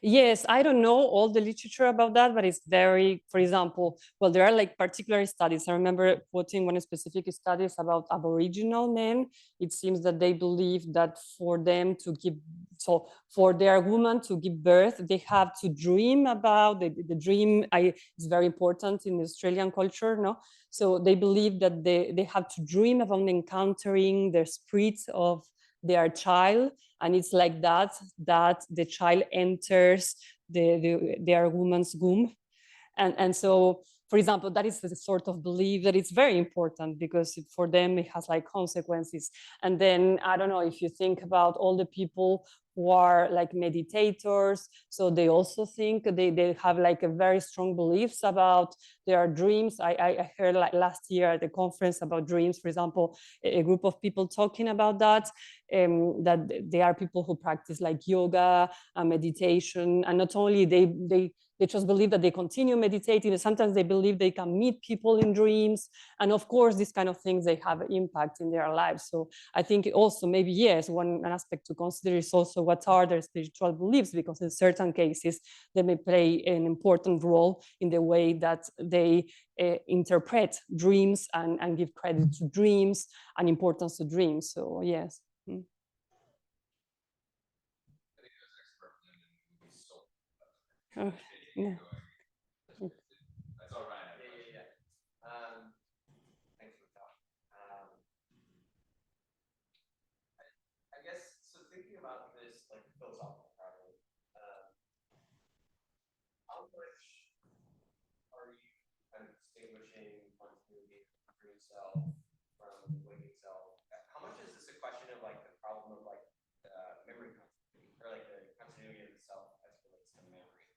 Yes, I don't know all the literature about that, but it's very, for example, well, there are particular studies. I remember quoting one specific studies about Aboriginal men. It seems that they believe that for them to give, so for their woman to give birth, they have to dream about the dream. It's very important in the Australian culture, no? So they believe that they have to dream about encountering the spirit of their child, and it's like that the child enters their woman's womb, and so, for example, that is the sort of belief that it's very important because for them it has consequences. And then I don't know if you think about all the people who are meditators, so they also think they have a very strong beliefs about their dreams. I heard last year at the conference about dreams, for example, a group of people talking about that there are people who practice yoga and meditation, and not only they they just believe that they continue meditating, and sometimes they believe they can meet people in dreams, and of course these kind of things, they have an impact in their lives. So I think also maybe, yes, one aspect to consider is also what are their spiritual beliefs, because in certain cases they may play an important role in the way that they interpret dreams and give credit to dreams and importance to dreams. So yes. Oh, yeah. That's all right. Thanks for the talk. I guess, so thinking about this like philosophical problem, how much are you kind of distinguishing continuity of dream self from waking self? How much is this a question of like the problem of like memory continuity, or like the continuity of the self as it relates to memory,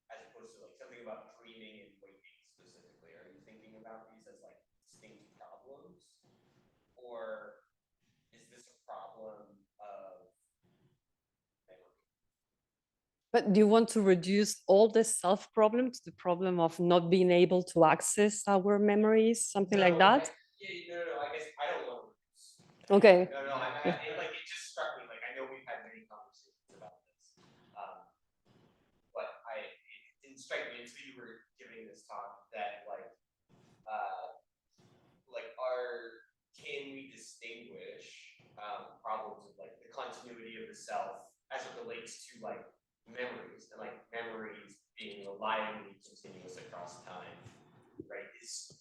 as opposed to like something about dreaming and waking specifically? Are you thinking about these as like distinct problems, or is this a problem of memory? But do you want to reduce all the self problem to the problem of not being able to access our memories, something like that? No, I guess I don't want to reduce. Okay. No, like it just struck me. Like I know we've had many conversations about this, but it didn't strike me until you were giving this talk that can we distinguish problems of like the continuity of the self as it relates to like memories, and like memories being reliably continuous across time, right? Is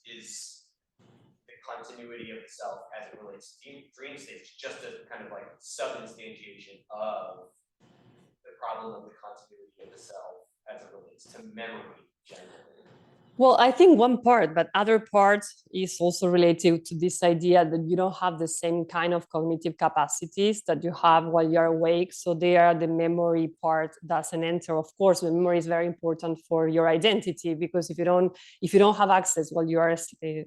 the continuity of the self as it relates to dream states just a kind of like sub-instantiation of the problem of the continuity of the self as it relates to memory generally? Well, I think one part, but other part is also related to this idea that you don't have the same kind of cognitive capacities that you have while you're awake. So there, the memory part doesn't enter. Of course, the memory is very important for your identity, because if you don't have access while you are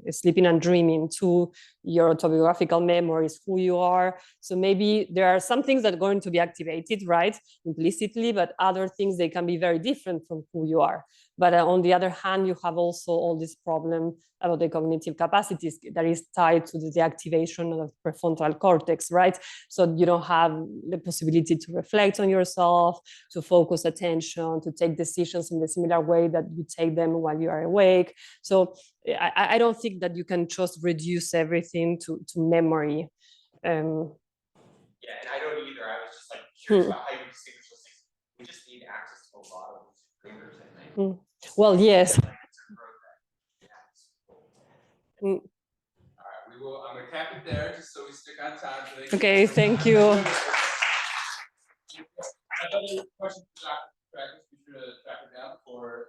sleeping and dreaming to your autobiographical memories, who you are. So maybe there are some things that are going to be activated, right, implicitly, but other things, they can be very different from who you are. But on the other hand, you have also all this problem about the cognitive capacities that is tied to the deactivation of the prefrontal cortex, right? So you don't have the possibility to reflect on yourself, to focus attention, to take decisions in the similar way that you take them while you are awake. So I don't think that you can just reduce everything to memory. Yeah, and I don't either. I was just like curious about how you distinguish those things. We just need access to a lot of dreamers, I think. Well, yes. All right, I'm gonna cap it there just so we stick on time. Okay, thank you. Another question for Dr. Trakas. Be sure to track it down before we're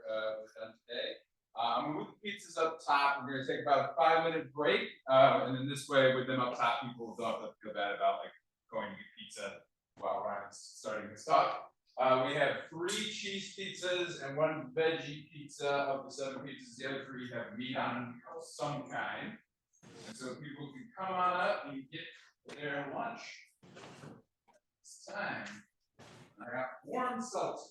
done today. I'm gonna move the pizzas up top. We're gonna take about a 5-minute break, and then this way, with them up top, people don't have to feel bad about like going to get pizza while Ryan's starting this talk. We have 3 cheese pizzas and 1 veggie pizza of the 7 pizzas. The other 3 have meat on them of some kind. And so people can come on up and get their lunch. It's time. I got warm seltzers.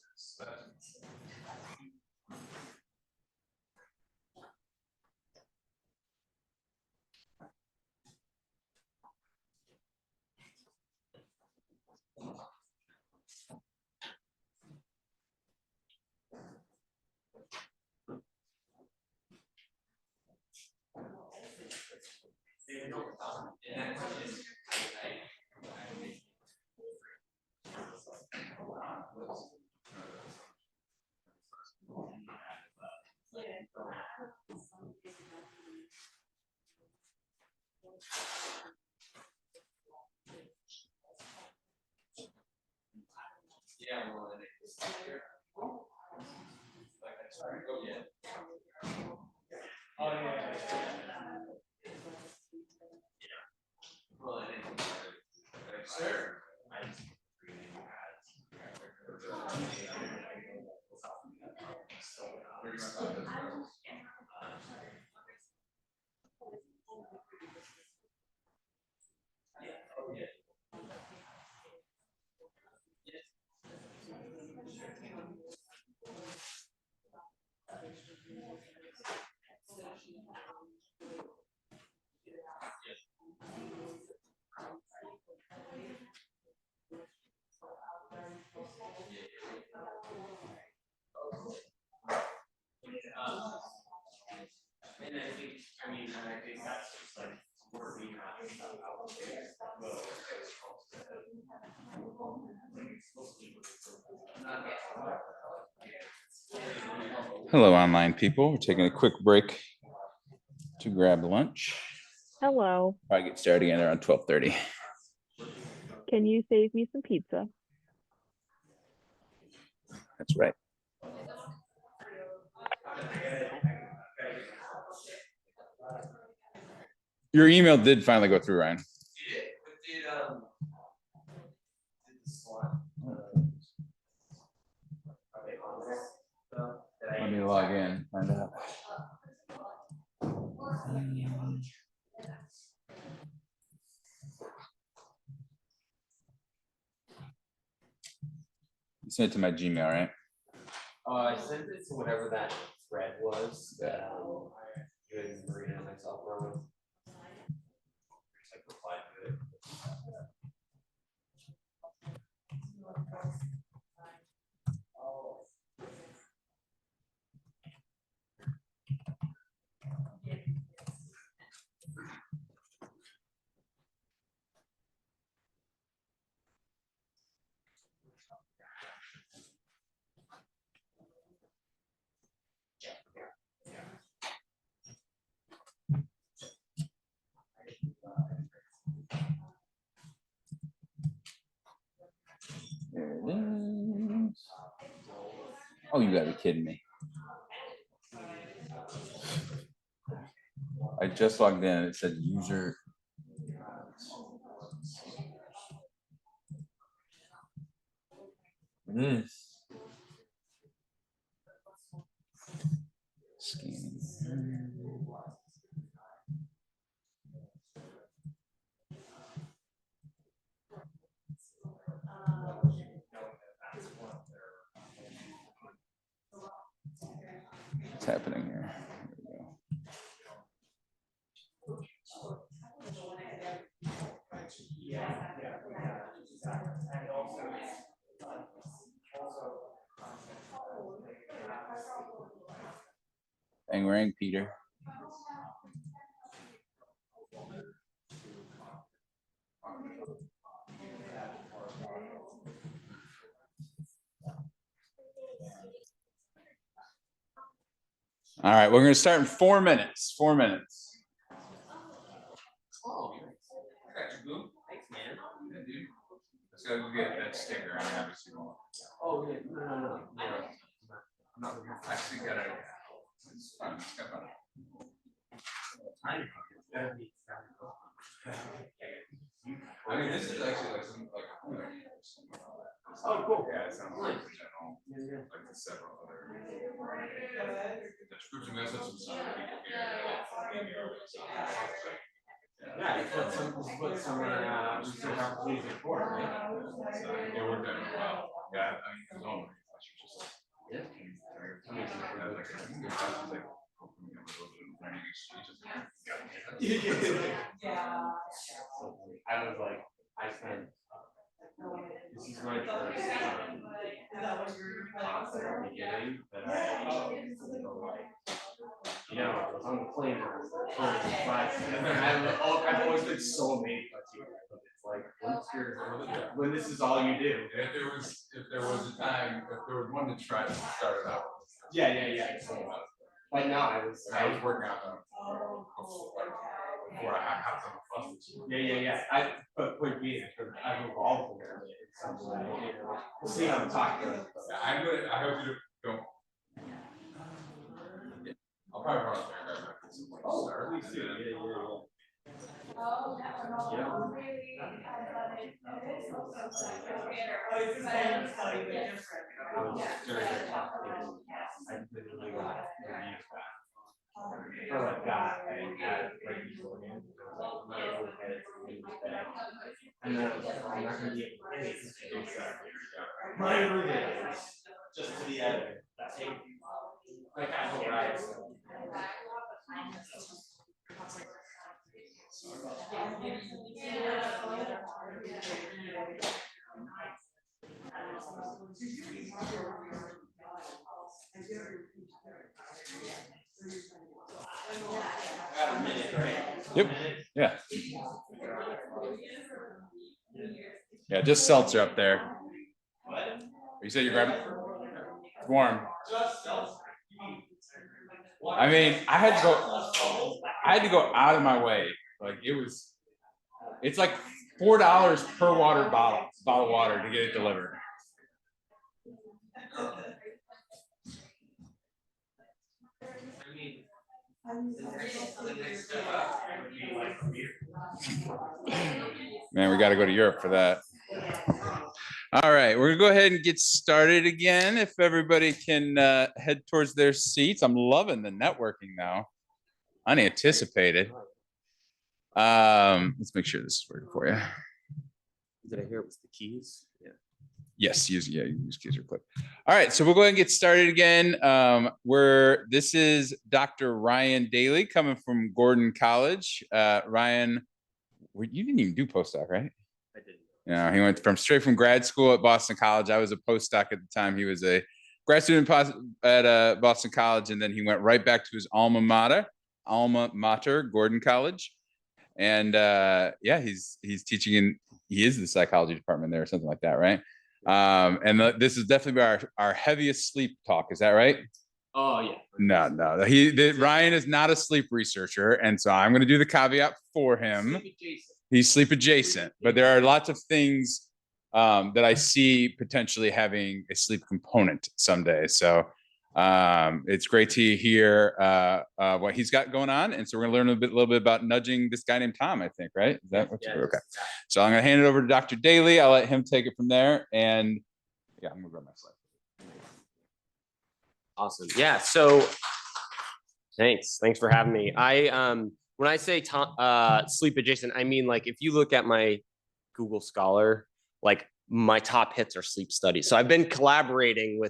Yeah, well, it's here. Like I started to go yet. Oh, yeah. Well, it is. Sure. Hello, online people. We're taking a quick break to grab lunch. Hello. Probably get started again around 12:30. Can you save me some pizza? That's right. Your email did finally go through, Ryan. Let me log in, find out. You sent it to my Gmail, right? I sent it to whatever that thread was that you and Marina and myself were with. Just like replied to it. There it is. Oh, you gotta be kidding me. I just logged in and it said user. It is. Scanning. What's happening here? Here we go. Bang rang, Peter. All right, we're going to start in 4 minutes. 4 minutes. Oh, I got you, Boom. Thanks, man. Yeah, dude. Let's go get that sticker. I mean, obviously, won't. Oh, yeah. No. I'm not actually got it. It's fun. It's got fun. I mean, this is actually like some like. Oh, cool. Yeah, it sounds like the general. Like the several other. Groups and we also have some people here. Yeah, put some research opportunities for it, right? It worked out well. Yeah, I mean, it was all just. Yeah. I was like, I spent. This is my first beginning that I was on the plane. I've always been so amazed by you. It's like when this is all you do. If there was a time, if there was one to try to start it out. Yeah. But no, I was working out before I hopped on the bus. Yeah. But point being, I've evolved there in some way. We'll see how the talk goes. I hope you don't. I'll probably run up there and grab my start. Please do. Yeah. And then I'm not going to get any my roommate just to the end. My casual rides. Yep. Yeah. Yeah, just seltzer up there. You said you're grabbing? It's warm. I mean, I had to go out of my way. Like it's like $4 per bottle of water to get it delivered. Man, we got to go to Europe for that. All right, we're gonna go ahead and get started again. If everybody can head towards their seats. I'm loving the networking now. Unanticipated. Let's make sure this is working for you. Did I hear it was the keys? Yeah. Yes, use keys or clip. All right, so we'll go ahead and get started again. This is Dr. Ryan Daley coming from Gordon College. Ryan, you didn't even do postdoc, right? I didn't. Yeah, he went straight from grad school at Boston College. I was a postdoc at the time. He was a grad student at Boston College, and then he went right back to his alma mater, Gordon College. And yeah, he's teaching he is the psychology department there or something like that, right? And this is definitely our heaviest sleep talk. Is that right? Oh yeah. No. Ryan is not a sleep researcher, and so I'm going to do the caveat for him. He's sleep adjacent, but there are lots of things that I see potentially having a sleep component someday. So it's great to hear what he's got going on, and so we're going to learn a little bit about nudging this guy named Tom. I think, right? Is that what you're okay? So I'm going to hand it over to Dr. Daley. I'll let him take it from there, and yeah, I'm going to grab my slide. Awesome. Yeah. So thanks for having me. When I say sleep adjacent, I mean, like, if you look at my Google Scholar, like, my top hits are sleep studies. So I've been collaborating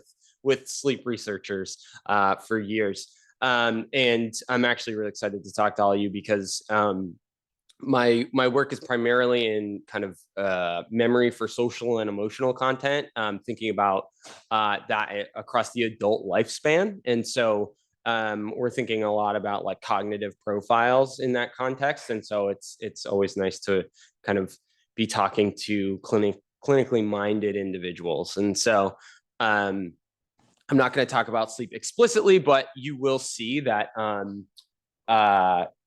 with sleep researchers for years. And I'm actually really excited to talk to all of you because my work is primarily in kind of memory for social and emotional content, thinking about that across the adult lifespan. And so we're thinking a lot about like cognitive profiles in that context. And so it's always nice to kind of be talking to clinically minded individuals. And so I'm not going to talk about sleep explicitly, but you will see that,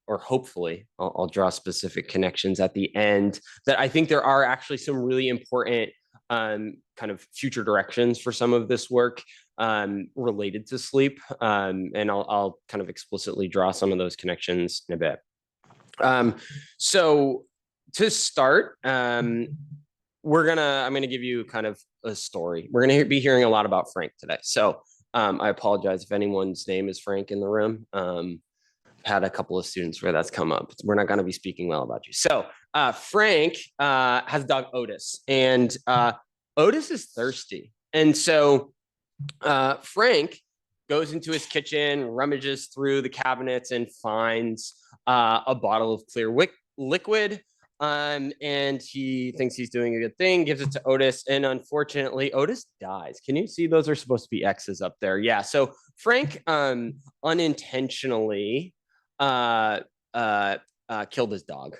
or hopefully I'll draw specific connections at the end, that I think there are actually some really important kind of future directions for some of this work related to sleep. And I'll kind of explicitly draw some of those connections in a bit. So to start, I'm gonna give you kind of a story. We're gonna be hearing a lot about Frank today. So I apologize if anyone's name is Frank in the room. Had a couple of students where that's come up. We're not gonna be speaking well about you. So Frank has a dog, Otis, and Otis is thirsty. And so Frank goes into his kitchen, rummages through the cabinets, and finds a bottle of clear liquid. And he thinks he's doing a good thing, gives it to Otis, and unfortunately, Otis dies. Can you see those are supposed to be X's up there? Yeah. So Frank unintentionally killed his dog.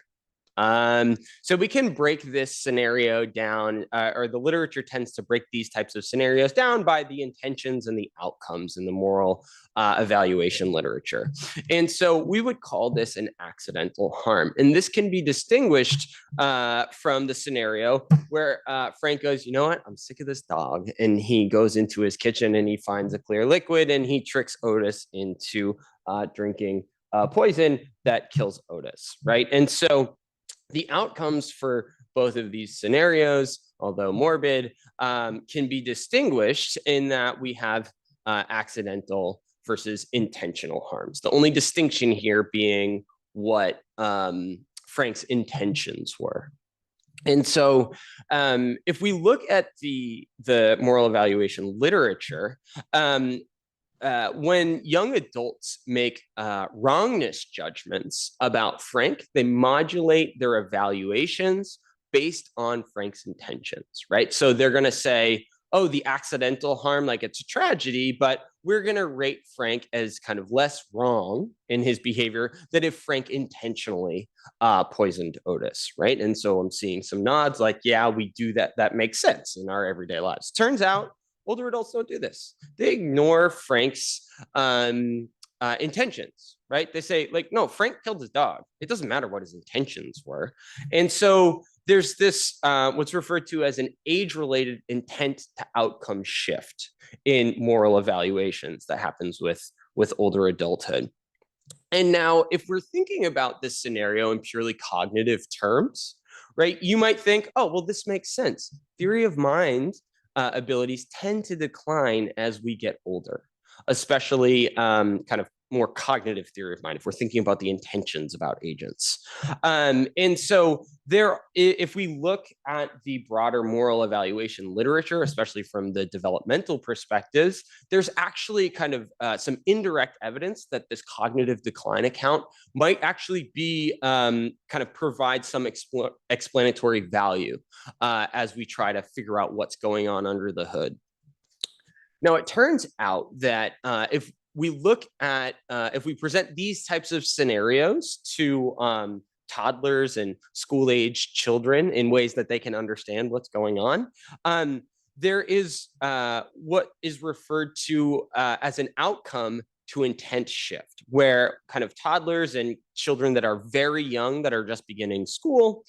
So we can break this scenario down, or the literature tends to break these types of scenarios down by the intentions and the outcomes in the moral evaluation literature. And so we would call this an accidental harm. And this can be distinguished from the scenario where Frank goes, you know what, I'm sick of this dog. And he goes into his kitchen and he finds a clear liquid and he tricks Otis into drinking poison that kills Otis, right? And so the outcomes for both of these scenarios, although morbid, can be distinguished in that we have accidental versus intentional harms. The only distinction here being what Frank's intentions were. And so if we look at the moral evaluation literature, when young adults make wrongness judgments about Frank, they modulate their evaluations based on Frank's intentions, right? So they're going to say, oh, the accidental harm, like it's a tragedy, but we're going to rate Frank as kind of less wrong in his behavior than if Frank intentionally poisoned Otis, right? And so I'm seeing some nods like, yeah, we do that. That makes sense in our everyday lives. Turns out older adults don't do this. They ignore Frank's intentions, right? They say like, no, Frank killed his dog. It doesn't matter what his intentions were. And so there's this, what's referred to as an age-related intent to outcome shift in moral evaluations that happens with older adulthood. And now, if we're thinking about this scenario in purely cognitive terms, right, you might think, oh, well, this makes sense. Theory of mind abilities tend to decline as we get older, especially kind of more cognitive theory of mind, if we're thinking about the intentions about agents. And so if we look at the broader moral evaluation literature, especially from the developmental perspectives, there's actually kind of some indirect evidence that this cognitive decline account might actually be kind of provide some explanatory value as we try to figure out what's going on under the hood. Now, it turns out that if we look at, if we present these types of scenarios to toddlers and school-age children in ways that they can understand what's going on, there is what is referred to as an outcome to intent shift, where kind of toddlers and children that are very young, that are just beginning school,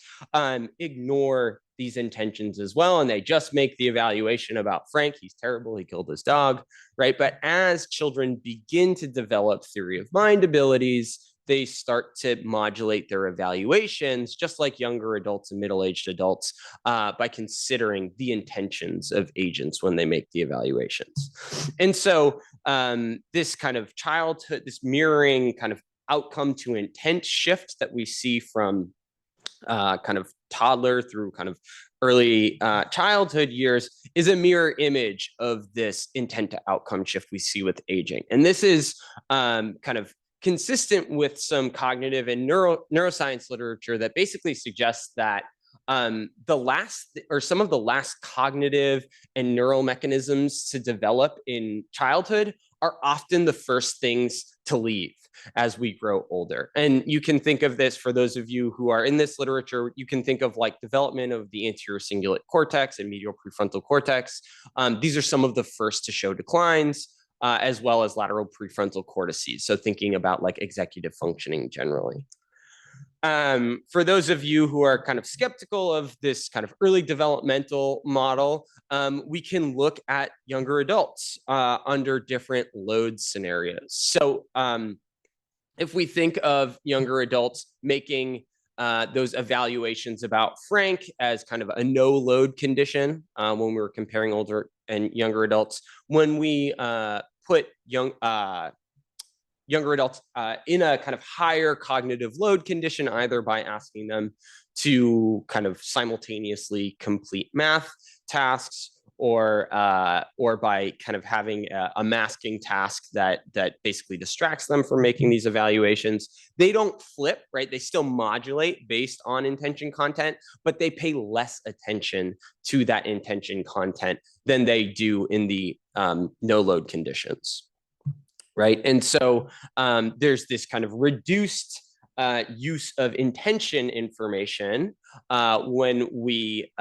ignore these intentions as well. And they just make the evaluation about Frank, he's terrible, he killed his dog, right? But as children begin to develop theory of mind abilities, they start to modulate their evaluations, just like younger adults and middle-aged adults, by considering the intentions of agents when they make the evaluations. And so this kind of childhood, this mirroring kind of outcome to intent shift that we see from kind of toddler through kind of early childhood years is a mirror image of this intent to outcome shift we see with aging. And this is kind of consistent with some cognitive and neuroscience literature that basically suggests that some of the last cognitive and neural mechanisms to develop in childhood are often the first things to leave as we grow older. And you can think of this, for those of you who are in this literature, you can think of like development of the anterior cingulate cortex and medial prefrontal cortex. These are some of the first to show declines, as well as lateral prefrontal cortices. So thinking about like executive functioning generally. For those of you who are kind of skeptical of this kind of early developmental model, we can look at younger adults under different load scenarios. So if we think of younger adults making those evaluations about Frank as kind of a no load condition when we were comparing older and younger adults, when we put younger adults in a kind of higher cognitive load condition, either by asking them to kind of simultaneously complete math tasks or by kind of having a masking task that basically distracts them from making these evaluations. They don't flip, right? They still modulate based on intention content, but they pay less attention to that intention content than they do in the no load conditions, right? And so there's this kind of reduced use of intention information when we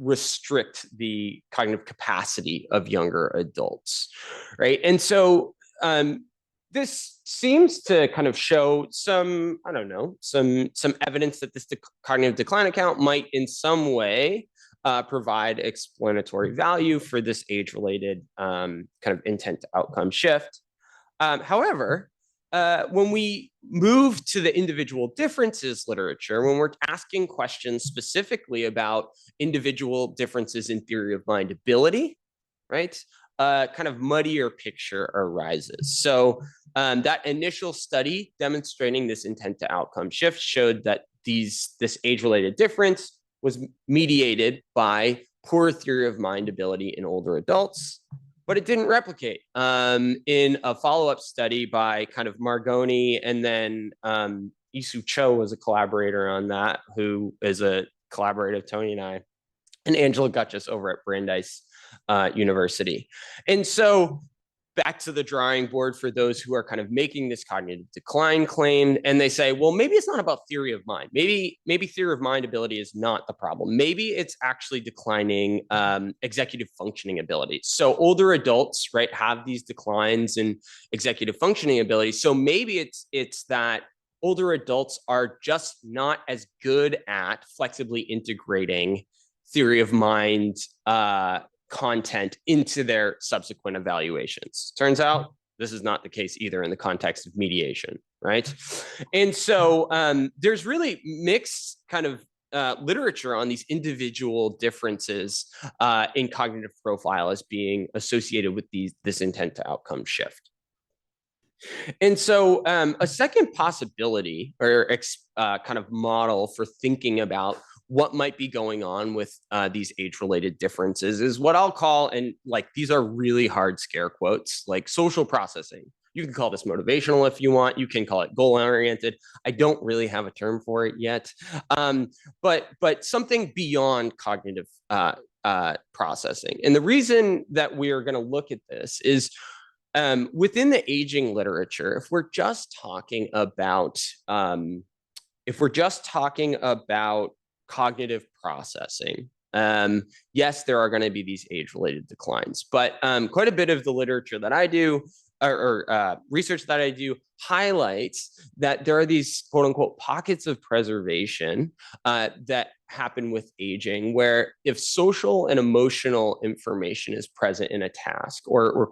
restrict the cognitive capacity of younger adults, right? And so this seems to kind of show some, I don't know, some evidence that this cognitive decline account might in some way provide explanatory value for this age-related kind of intent to outcome shift. However, when we move to the individual differences literature, when we're asking questions specifically about individual differences in theory of mind ability, right, kind of muddier picture arises. So that initial study demonstrating this intent to outcome shift showed that this age-related difference was mediated by poor theory of mind ability in older adults, but it didn't replicate in a follow-up study by kind of Margoni, and then Isu Cho was a collaborator on that, who is a collaborator of Tony and I, and Angela Gutchess over at Brandeis University. And so back to the drawing board for those who are kind of making this cognitive decline claim. And they say, well, maybe it's not about theory of mind. Maybe theory of mind ability is not the problem. Maybe it's actually declining executive functioning ability. So older adults, right, have these declines in executive functioning ability. So maybe it's that older adults are just not as good at flexibly integrating theory of mind content into their subsequent evaluations. Turns out this is not the case either in the context of mediation, right? And so there's really mixed kind of literature on these individual differences in cognitive profile as being associated with this intent to outcome shift. And so a second possibility or kind of model for thinking about what might be going on with these age-related differences is what I'll call, and like these are really hard scare quotes, like social processing. You can call this motivational if you want. You can call it goal-oriented. I don't really have a term for it yet, but something beyond cognitive processing. And the reason that we are going to look at this is within the aging literature, if we're just talking about cognitive processing, yes, there are going to be these age-related declines, but quite a bit of the literature that I do or research that I do highlights that there are these quote unquote pockets of preservation that happen with aging, where if social and emotional information is present in a task or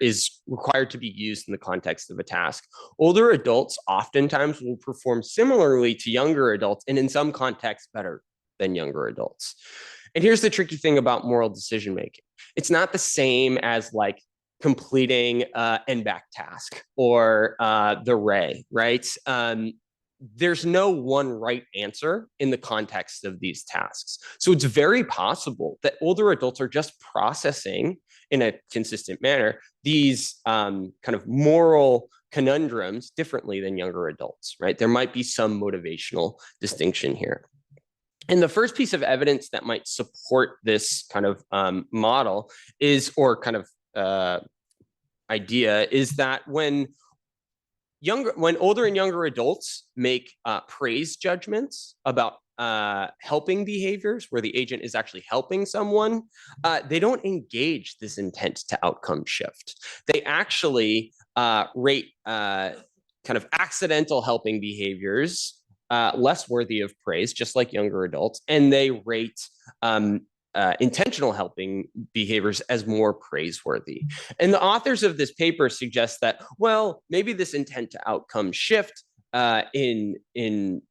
is required to be used in the context of a task, older adults oftentimes will perform similarly to younger adults, and in some contexts better than younger adults. And here's the tricky thing about moral decision making. It's not the same as like completing an NBAC task or the RAE, right? There's no one right answer in the context of these tasks. So it's very possible that older adults are just processing in a consistent manner these kind of moral conundrums differently than younger adults, right? There might be some motivational distinction here. And the first piece of evidence that might support this kind of model is, or kind of idea, is that when older and younger adults make praise judgments about helping behaviors where the agent is actually helping someone, they don't engage this intent to outcome shift. They actually rate kind of accidental helping behaviors less worthy of praise, just like younger adults, and they rate intentional helping behaviors as more praiseworthy. And the authors of this paper suggest that, well, maybe this intent to outcome shift in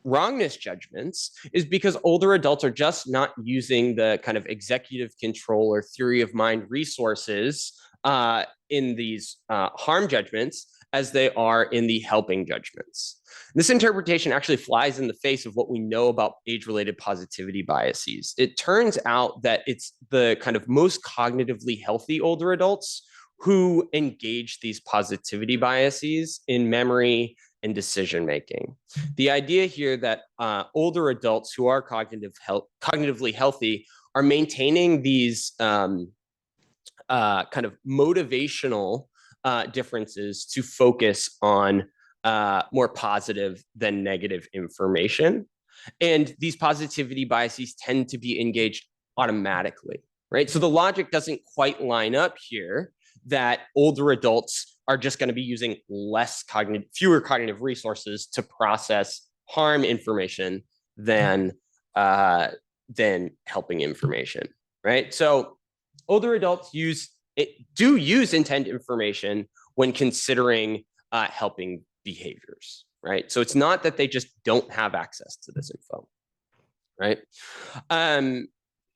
wrongness judgments is because older adults are just not using the kind of executive control or theory of mind resources in these harm judgments as they are in the helping judgments. This interpretation actually flies in the face of what we know about age-related positivity biases. It turns out that it's the kind of most cognitively healthy older adults who engage these positivity biases in memory and decision-making. The idea here that older adults who are cognitively healthy are maintaining these kind of motivational differences to focus on more positive than negative information. And these positivity biases tend to be engaged automatically, right? So the logic doesn't quite line up here that older adults are just going to be using fewer cognitive resources to process harm information than helping information, right? So older adults do use intent information when considering helping behaviors, right? So it's not that they just don't have access to this info, right?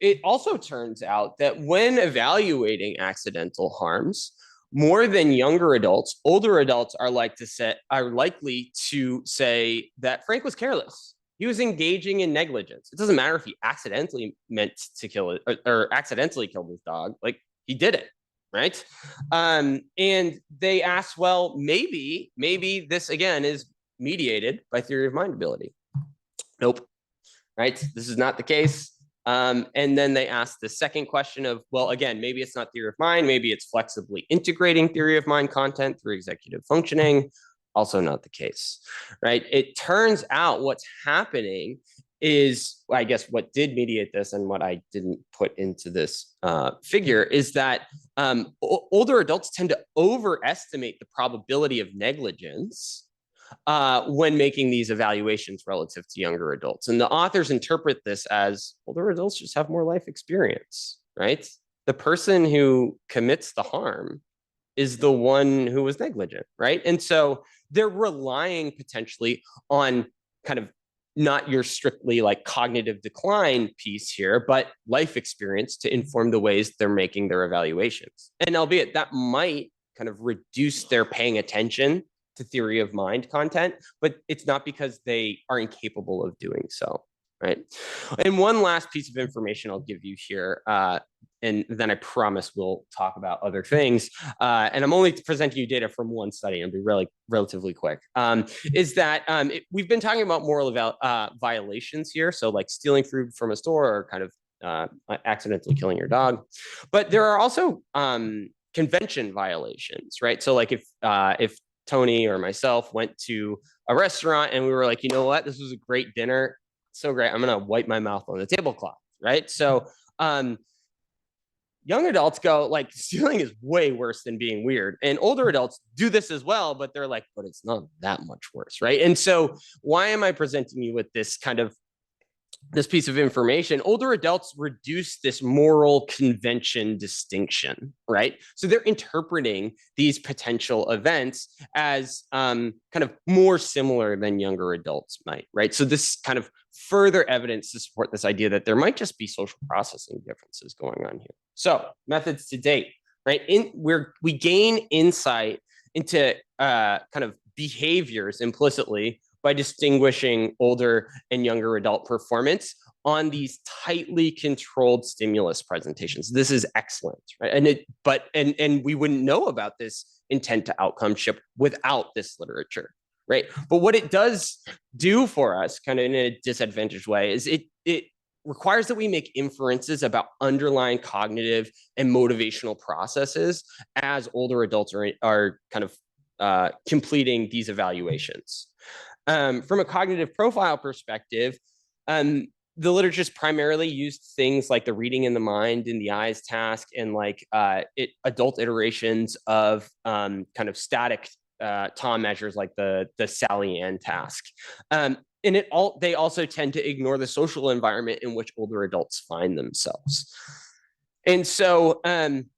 It also turns out that when evaluating accidental harms, more than younger adults, older adults are likely to say that Frank was careless. He was engaging in negligence. It doesn't matter if he accidentally meant to kill it or accidentally killed his dog, like he did it. Right. And they ask, well, maybe this again is mediated by theory of mind ability. Nope. Right. This is not the case. And then they asked the second question of, well, again, maybe it's not theory of mind, maybe it's flexibly integrating theory of mind content through executive functioning. Also not the case, right? It turns out what's happening is, I guess, what did mediate this and what I didn't put into this figure is that older adults tend to overestimate the probability of negligence when making these evaluations relative to younger adults. And the authors interpret this as older adults just have more life experience, right? The person who commits the harm is the one who was negligent, right? And so they're relying potentially on kind of not your strictly like cognitive decline piece here, but life experience to inform the ways they're making their evaluations. And albeit that might kind of reduce their paying attention to theory of mind content, but it's not because they are incapable of doing so, right? And one last piece of information I'll give you here, and then I promise we'll talk about other things. And I'm only presenting you data from one study, and be relatively quick, is that we've been talking about moral violations here. So like stealing food from a store or kind of accidentally killing your dog. But there are also convention violations, right? So like if Tony or myself went to a restaurant and we were like, you know what, this was a great dinner, so great, I'm gonna wipe my mouth on the tablecloth, right? So young adults go like, stealing is way worse than being weird. And older adults do this as well, but they're like, but it's not that much worse, right? And so why am I presenting you with this kind of this piece of information? Older adults reduce this moral convention distinction, right? So they're interpreting these potential events as kind of more similar than younger adults might, right? So this kind of further evidence to support this idea that there might just be social processing differences going on here. So methods to date, right? We gain insight into kind of behaviors implicitly by distinguishing older and younger adult performance on these tightly controlled stimulus presentations. This is excellent, right? And we wouldn't know about this intent to outcome shift without this literature, right? But what it does do for us, kind of in a disadvantaged way, is it requires that we make inferences about underlying cognitive and motivational processes as older adults are kind of completing these evaluations. From a cognitive profile perspective, the literature's primarily used things like the reading in the mind in the eyes task and like adult iterations of kind of static Tom measures like the Sally Ann task. And they also tend to ignore the social environment in which older adults find themselves. And so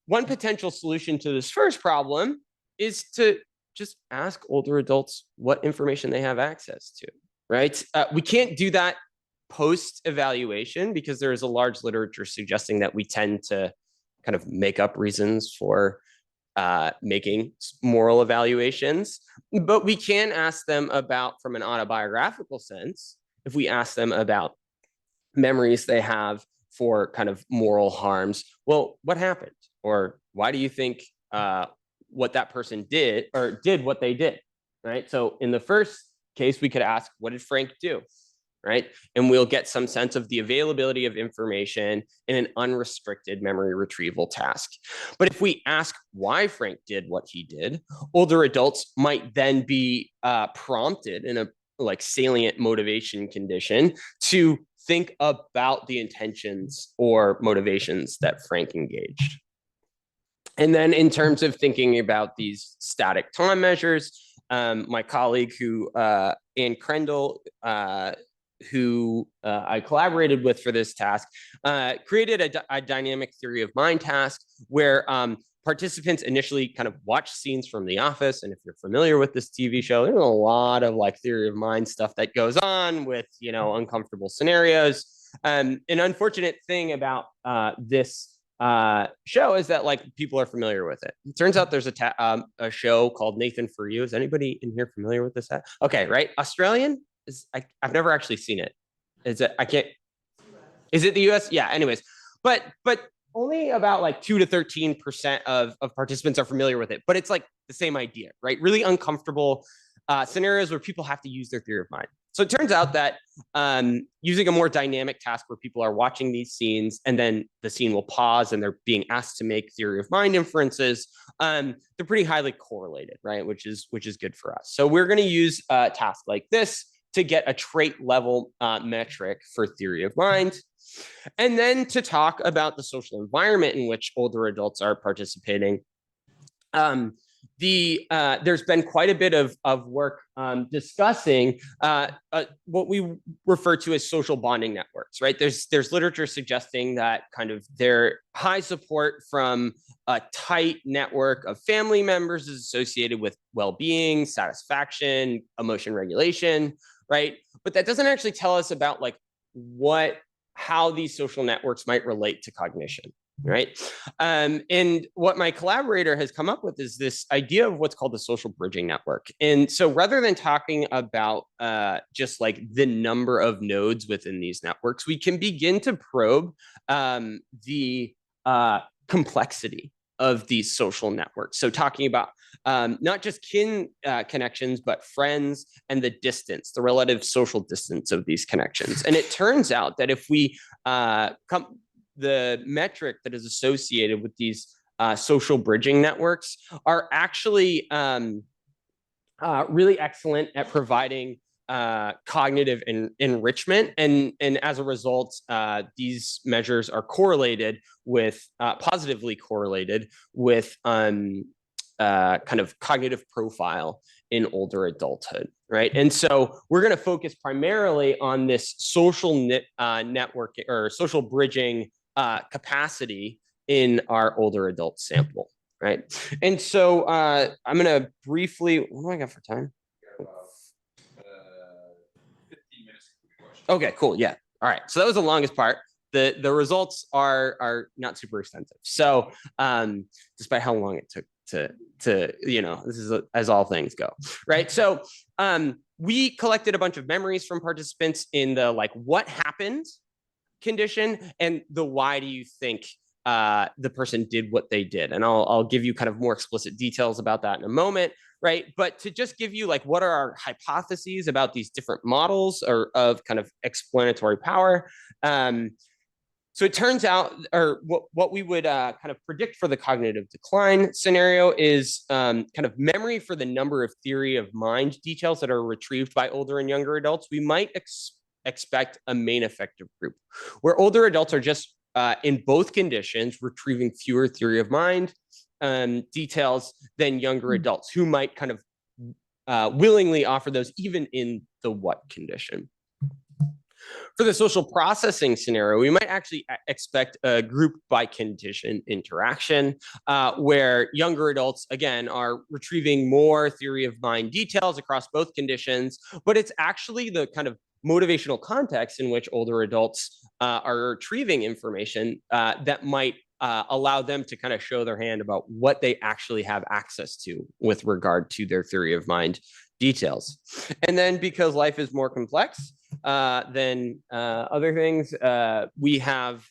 one potential solution to this first problem is to just ask older adults what information they have access to, right? We can't do that post-evaluation because there is a large literature suggesting that we tend to kind of make up reasons for making moral evaluations. But we can ask them about, from an autobiographical sense, if we ask them about memories they have for kind of moral harms, well, what happened? Or why do you think what that person did or did what they did, right? So in the first case, we could ask, what did Frank do, right? And we'll get some sense of the availability of information in an unrestricted memory retrieval task. But if we ask why Frank did what he did, older adults might then be prompted in a like salient motivation condition to think about the intentions or motivations that Frank engaged. And then in terms of thinking about these static time measures, my colleague Ann Crendel, who I collaborated with for this task, created a dynamic theory of mind task where participants initially kind of watch scenes from The Office. And if you're familiar with this TV show, there's a lot of like theory of mind stuff that goes on with, you know, uncomfortable scenarios. An unfortunate thing about this show is that like people are familiar with it. It turns out there's a show called Nathan For You. Is anybody in here familiar with this? Okay, right? Australian? I've never actually seen it. Is it? I can't. Is it the US? Yeah. Anyways, but only about like 2 to 13% of participants are familiar with it. But it's like the same idea, right? Really uncomfortable scenarios where people have to use their theory of mind. So it turns out that using a more dynamic task where people are watching these scenes and then the scene will pause and they're being asked to make theory of mind inferences, they're pretty highly correlated, right? Which is good for us. So we're going to use a task like this to get a trait level metric for theory of mind. And then to talk about the social environment in which older adults are participating. There's been quite a bit of work discussing what we refer to as social bonding networks, right? There's literature suggesting that kind of their high support from a tight network of family members is associated with well-being, satisfaction, emotion regulation, right? But that doesn't actually tell us about like how these social networks might relate to cognition. Right. And what my collaborator has come up with is this idea of what's called the social bridging network. And so rather than talking about just like the number of nodes within these networks, we can begin to probe the complexity of these social networks. So talking about not just kin connections, but friends and the distance, the relative social distance of these connections. And it turns out that if we the metric that is associated with these social bridging networks are actually really excellent at providing cognitive enrichment. And as a result, these measures are correlated with, positively correlated with kind of cognitive profile in older adulthood, right? And so we're going to focus primarily on this social network or social bridging capacity in our older adult sample, right? And so I'm going to briefly, what do I got for time? 15 minutes. Okay, cool. Yeah. All right. So that was the longest part. The results are not super extensive. So despite how long it took to this is as all things go, right? So we collected a bunch of memories from participants in the like what happened condition and the why do you think the person did what they did. And I'll give you kind of more explicit details about that in a moment, right? But to just give you like what are our hypotheses about these different models or of kind of explanatory power. So it turns out, or what we would kind of predict for the cognitive decline scenario is kind of memory for the number of theory of mind details that are retrieved by older and younger adults. We might expect a main effective group where older adults are just in both conditions retrieving fewer theory of mind details than younger adults who might kind of willingly offer those even in the what condition. For the social processing scenario, we might actually expect a group by condition interaction where younger adults, again, are retrieving more theory of mind details across both conditions, but it's actually the kind of motivational context in which older adults are retrieving information that might allow them to kind of show their hand about what they actually have access to with regard to their theory of mind details. And then because life is more complex than other things, we have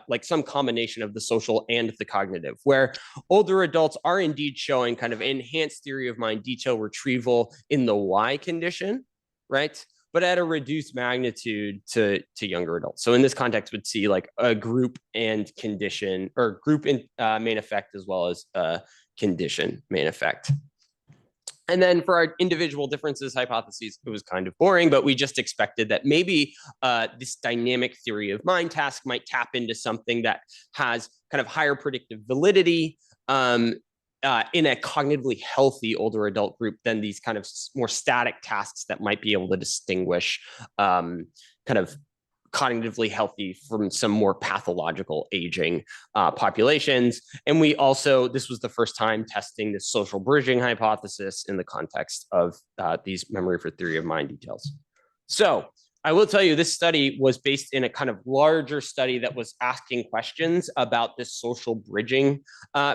like some combination of the social and the cognitive, where older adults are indeed showing kind of enhanced theory of mind detail retrieval in the Y condition, right? But at a reduced magnitude to younger adults. So in this context, we'd see like a group and condition, or group in main effect as well as condition main effect. And then for our individual differences hypotheses, it was kind of boring, but we just expected that maybe this dynamic theory of mind task might tap into something that has kind of higher predictive validity in a cognitively healthy older adult group than these kind of more static tasks that might be able to distinguish kind of cognitively healthy from some more pathological aging populations. And we also, this was the first time testing the social bridging hypothesis in the context of these memory for theory of mind details. So I will tell you, this study was based in a kind of larger study that was asking questions about this social bridging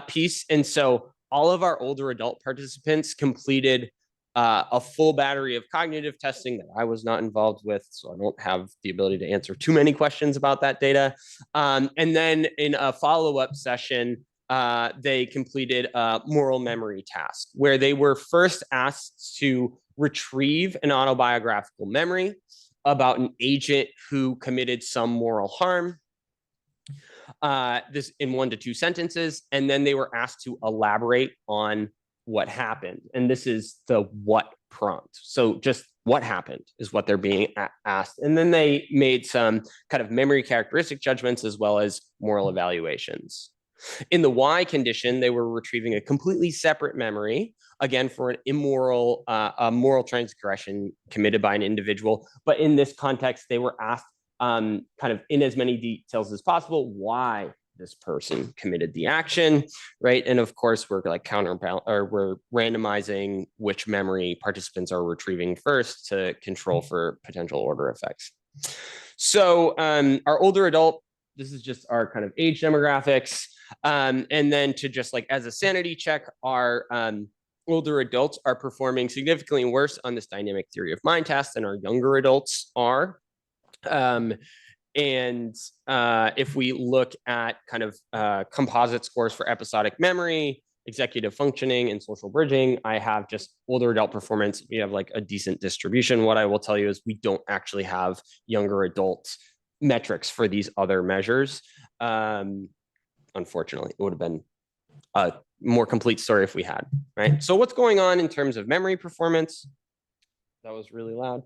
piece. And so all of our older adult participants completed a full battery of cognitive testing that I was not involved with, so I don't have the ability to answer too many questions about that data. And then in a follow-up session, they completed a moral memory task where they were first asked to retrieve an autobiographical memory about an agent who committed some moral harm, this in 1 to 2 sentences, and then they were asked to elaborate on what happened. And this is the what prompt. So just what happened is what they're being asked. And then they made some kind of memory characteristic judgments as well as moral evaluations. In the why condition, they were retrieving a completely separate memory, again, for an immoral, a moral transgression committed by an individual. But in this context, they were asked kind of in as many details as possible why this person committed the action, right? And of course, we're like we're randomizing which memory participants are retrieving first to control for potential order effects. So our older adult, this is just our kind of age demographics. And then to just like as a sanity check, our older adults are performing significantly worse on this dynamic theory of mind test than our younger adults are. If we look at kind of composite scores for episodic memory, executive functioning, and social bridging, I have just older adult performance. We have like a decent distribution. What I will tell you is we don't actually have younger adult metrics for these other measures. Unfortunately, it would have been a more complete story if we had, right? So what's going on in terms of memory performance? That was really loud.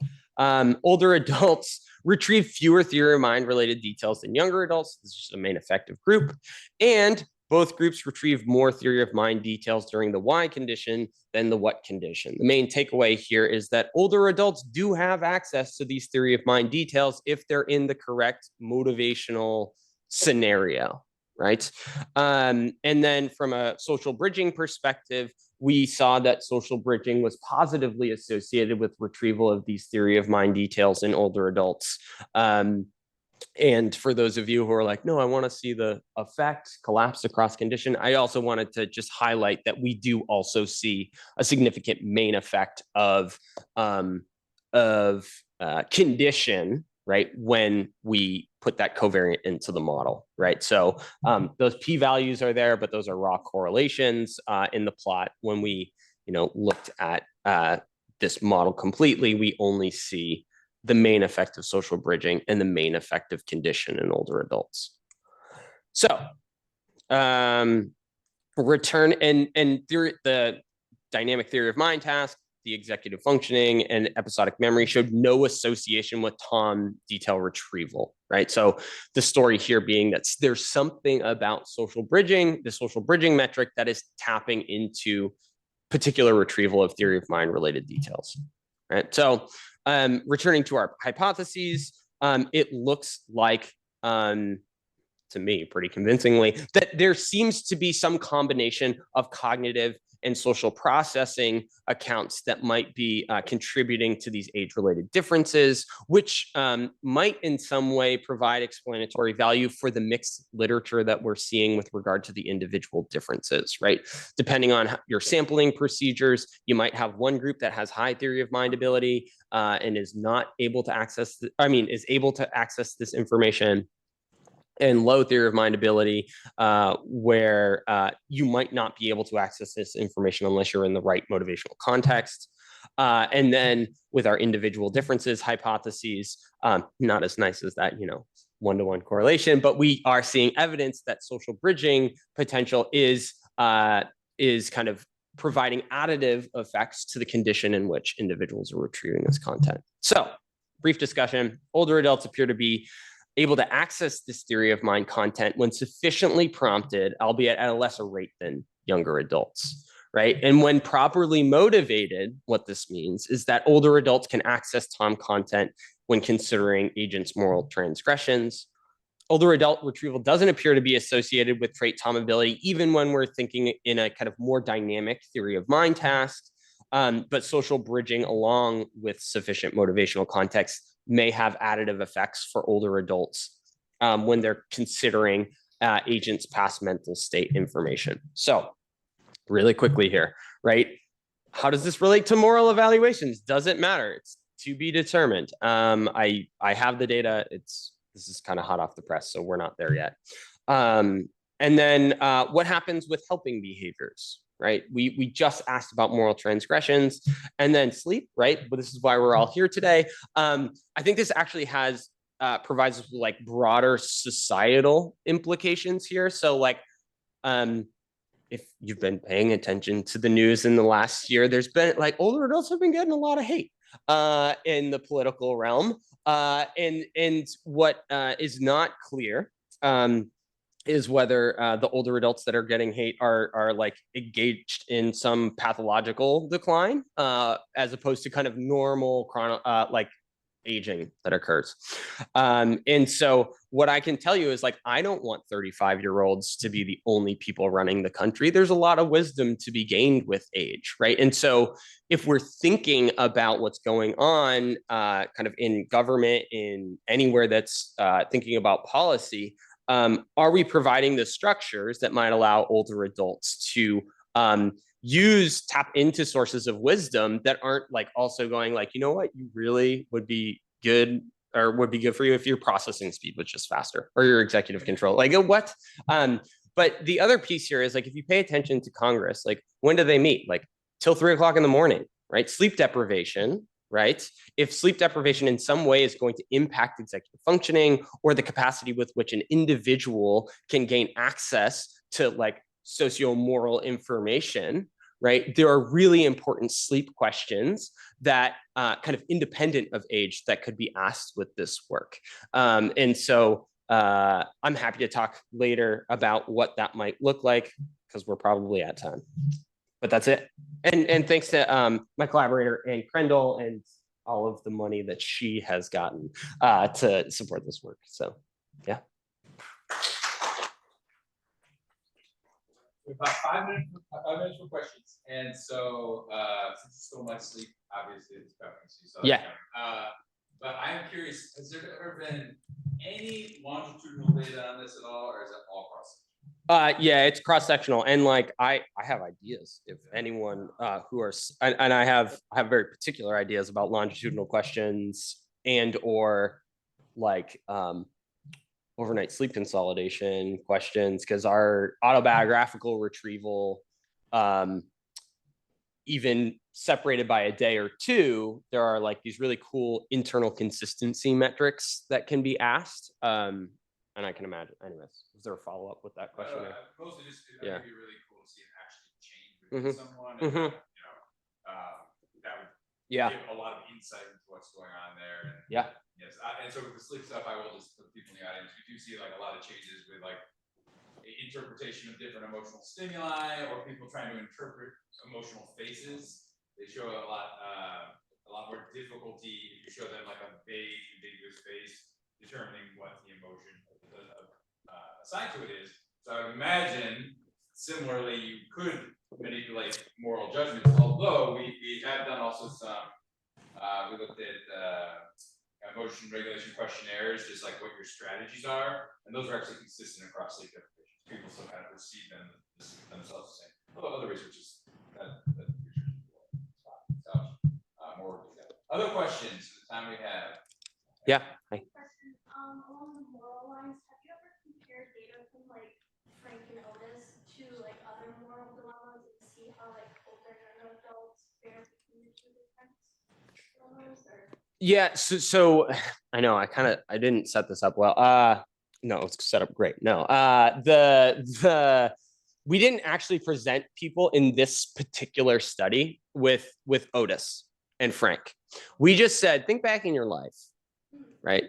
Older adults retrieve fewer theory of mind related details than younger adults. This is a main effective group. And both groups retrieve more theory of mind details during the why condition than the what condition. The main takeaway here is that older adults do have access to these theory of mind details if they're in the correct motivational scenario, right? And then from a social bridging perspective, we saw that social bridging was positively associated with retrieval of these theory of mind details in older adults. And for those of you who are like, no, I want to see the effect collapse across condition, I also wanted to just highlight that we do also see a significant main effect of condition, right, when we put that covariant into the model, right? So those p-values are there, but those are raw correlations in the plot. When we, looked at this model completely, we only see the main effect of social bridging and the main effect of condition in older adults. So return and theory, the dynamic theory of mind task, the executive functioning, and episodic memory showed no association with Tom detail retrieval, right? So the story here being that there's something about social bridging, the social bridging metric, that is tapping into particular retrieval of theory of mind related details, right? So returning to our hypotheses, it looks like, to me, pretty convincingly, that there seems to be some combination of cognitive and social processing accounts that might be contributing to these age-related differences, which might in some way provide explanatory value for the mixed literature that we're seeing with regard to the individual differences, right? Depending on your sampling procedures, you might have one group that has high theory of mind ability and is not able to access, is able to access this information, and low theory of mind ability, where you might not be able to access this information unless you're in the right motivational context. And then with our individual differences hypotheses, not as nice as that, one-to-one correlation, but we are seeing evidence that social bridging potential is kind of providing additive effects to the condition in which individuals are retrieving this content. So, brief discussion. Older adults appear to be able to access this theory of mind content when sufficiently prompted, albeit at a lesser rate than younger adults, right? And when properly motivated, what this means is that older adults can access Tom content when considering agents' moral transgressions. Older adult retrieval doesn't appear to be associated with trait Tom ability, even when we're thinking in a kind of more dynamic theory of mind task. But social bridging along with sufficient motivational context may have additive effects for older adults when they're considering agents' past mental state information. So really quickly here, right? How does this relate to moral evaluations? Does it matter? It's to be determined. I have the data. This is kind of hot off the press, so we're not there yet. And then what happens with helping behaviors, right? We just asked about moral transgressions and then sleep, right? But this is why we're all here today. I think this actually has provides us with like broader societal implications here. So like, if you've been paying attention to the news in the last year, there's been like older adults have been getting a lot of hate in the political realm. And what is not clear is whether the older adults that are getting hate are like engaged in some pathological decline as opposed to kind of normal like aging that occurs. And so what I can tell you is like, I don't want 35-year-olds to be the only people running the country. There's a lot of wisdom to be gained with age, right? And so if we're thinking about what's going on kind of in government, in anywhere that's thinking about policy, are we providing the structures that might allow older adults to tap into sources of wisdom that aren't like also going like, you know what, you really would be good or would be good for you if your processing speed was just faster or your executive control, like what? But the other piece here is like, if you pay attention to Congress, like when do they meet? Like till 3 o'clock in the morning, right? Sleep deprivation, right? If sleep deprivation in some way is going to impact executive functioning or the capacity with which an individual can gain access to like socio-moral information, right? There are really important sleep questions that kind of independent of age that could be asked with this work. And so I'm happy to talk later about what that might look like because we're probably at time. But that's it. And thanks to my collaborator, Anne Crendel, and all of the money that she has gotten to support this work. So, yeah. About 5 minutes for questions. And so, since you still might sleep, obviously it's preference. So yeah. But I'm curious, has there ever been any longitudinal data on this at all, or is it all cross? Yeah, it's cross-sectional, and like I have ideas if anyone who are and I have very particular ideas about longitudinal questions and or like overnight sleep consolidation questions, because our autobiographical retrieval, even separated by a day or two, there are like these really cool internal consistency metrics that can be asked. And I can imagine, anyways, is there a follow-up with that question? Mostly just, yeah. It'd be really cool to see it actually change with someone. And that would give a lot of insight into what's going on there. And, yeah. Yes, and so with the sleep stuff, I will just, for the people in the audience, we do see like a lot of changes with like interpretation of different emotional stimuli or people trying to interpret emotional faces. They show a lot more difficulty if you show them like a vague, ambiguous face, determining what the emotion assigned to it is. So I would imagine, similarly, you could manipulate moral judgments, although we have done also some, we looked at emotion regulation questionnaires, just like what your strategies are, and those are actually consistent across sleep deprivation. People still kind of perceive themselves the same. Although other research is that research is so more work to go. Other questions for the time we have? Yeah. Hi. Question, along the moral lines, have you ever compared data from like Frank and Otis to like other moral dilemmas and see how like older adults fare between the two different dilemmas? Or? Yeah, so I know I didn't set this up well. No, it's set up great. No, we didn't actually present people in this particular study with Otis and Frank. We just said, think back in your life, right?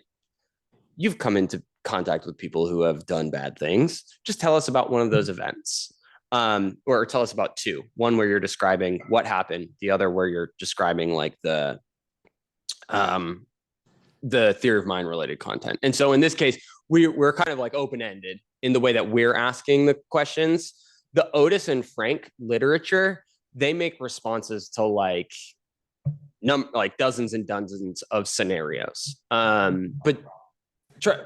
You've come into contact with people who have done bad things. Just tell us about one of those events, or tell us about two. One where you're describing what happened, the other where you're describing like the theory of mind related content. And so in this case, we're kind of like open-ended in the way that we're asking the questions. The Otis and Frank literature, they make responses to like dozens and dozens of scenarios. But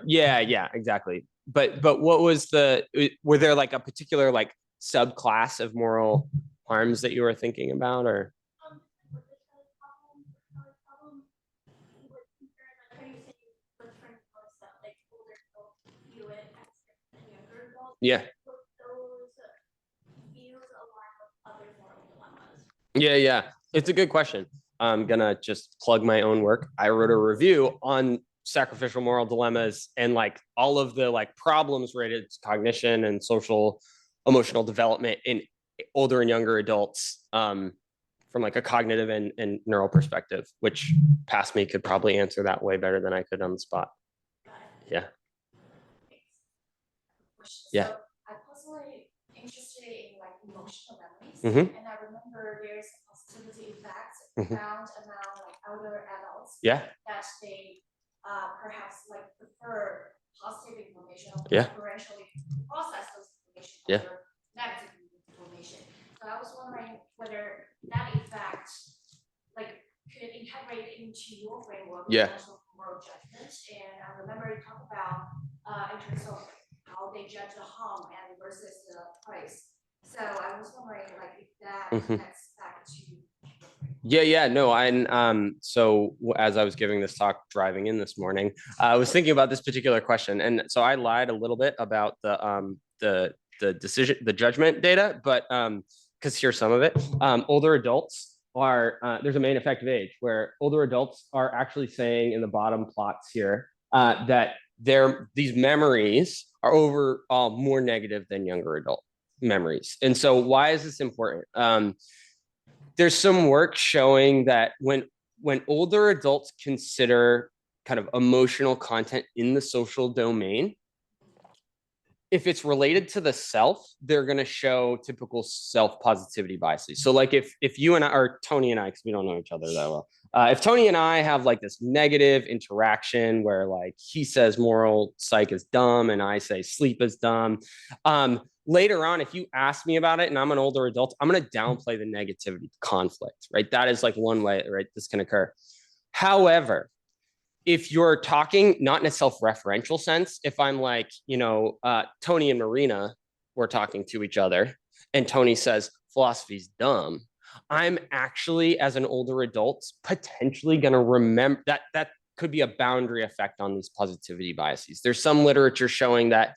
yeah, exactly. But what was were there like a particular like subclass of moral harms that you were thinking about, or? Yeah. Yeah. It's a good question. I'm gonna just plug my own work. I wrote a review on sacrificial moral dilemmas and like all of the like problems related to cognition and social emotional development in older and younger adults from like a cognitive and neural perspective, which past me could probably answer that way better than I could on the spot. Yeah. Yeah. So I'm personally interested in like emotional memories, Mhm. and I remember there's a positivity effect Mhm. found among like older adults Yeah. that they perhaps like prefer positive information or Yeah. preferentially process those information Yeah. over negative information. So I was wondering whether that effect like could integrate into your framework of Yeah. emotional moral judgment. And I remember you talked about in terms of how they judge the harm and versus the price. So I was wondering like if that connects back to Yeah, no, so as I was giving this talk driving in this morning, I was thinking about this particular question, and so I lied a little bit about the decision, the judgment data, but because here's some of it. Older adults are there's a main effective age where older adults are actually saying in the bottom plots here that these memories are overall more negative than younger adult memories, and so why is this important? There's some work showing that when older adults consider kind of emotional content in the social domain, if it's related to the self, they're going to show typical self positivity biases. So like if you and I, or Tony and I, because we don't know each other that well, if Tony and I have like this negative interaction where like he says moral psych is dumb and I say sleep is dumb, later on, if you ask me about it and I'm an older adult, I'm going to downplay the negativity, conflict, right? That is like one way, right? This can occur. However, if you're talking not in a self-referential sense, if I'm like, Tony and Marina were talking to each other and Tony says philosophy's dumb, I'm actually, as an older adult, potentially going to remember that could be a boundary effect on these positivity biases. There's some literature showing that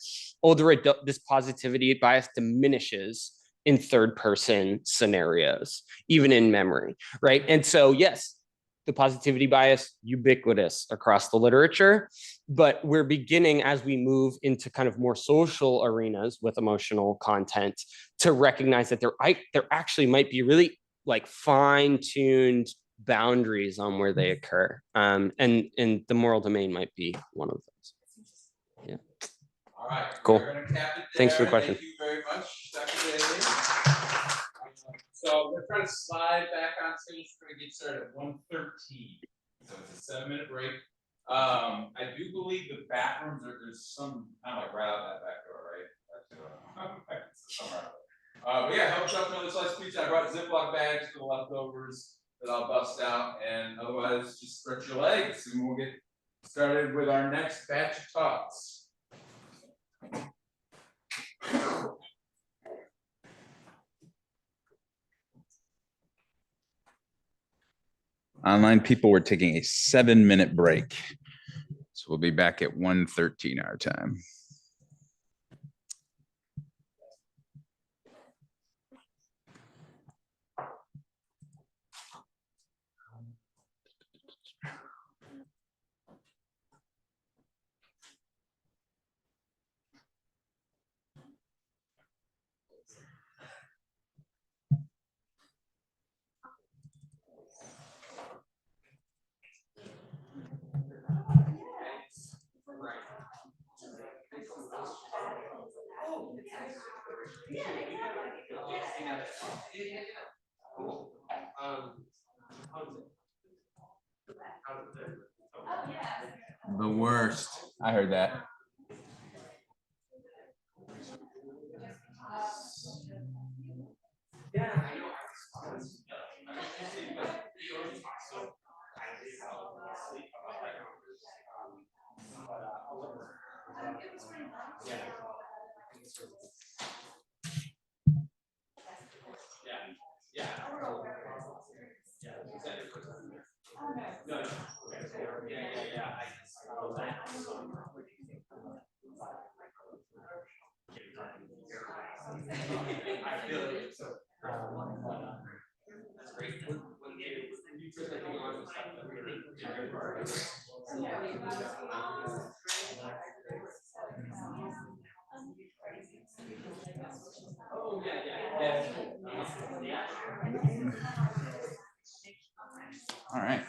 this positivity bias diminishes in third person scenarios, even in memory, right? And so, yes, the positivity bias ubiquitous across the literature, but we're beginning as we move into kind of more social arenas with emotional content to recognize that there actually might be really like fine-tuned boundaries on where they occur. And the moral domain might be one of those. Yeah. All right. Cool. We're gonna cap it there. Thanks for the question. Thank you very much, Dr. Daley. So we're trying to slide back on stage. We're gonna get started at 1:13. So it's a 7-minute break. I do believe the bathrooms there's some kind of like right out that back door, right? Somewhere. But yeah, help us up another slice of pizza. I brought Ziploc bags for the leftovers that I'll bust out, and otherwise just stretch your legs and we'll get started with our next batch of talks. Online people, were taking a 7-minute break. So we'll be back at 1:13 our time. The worst. I heard that. All right.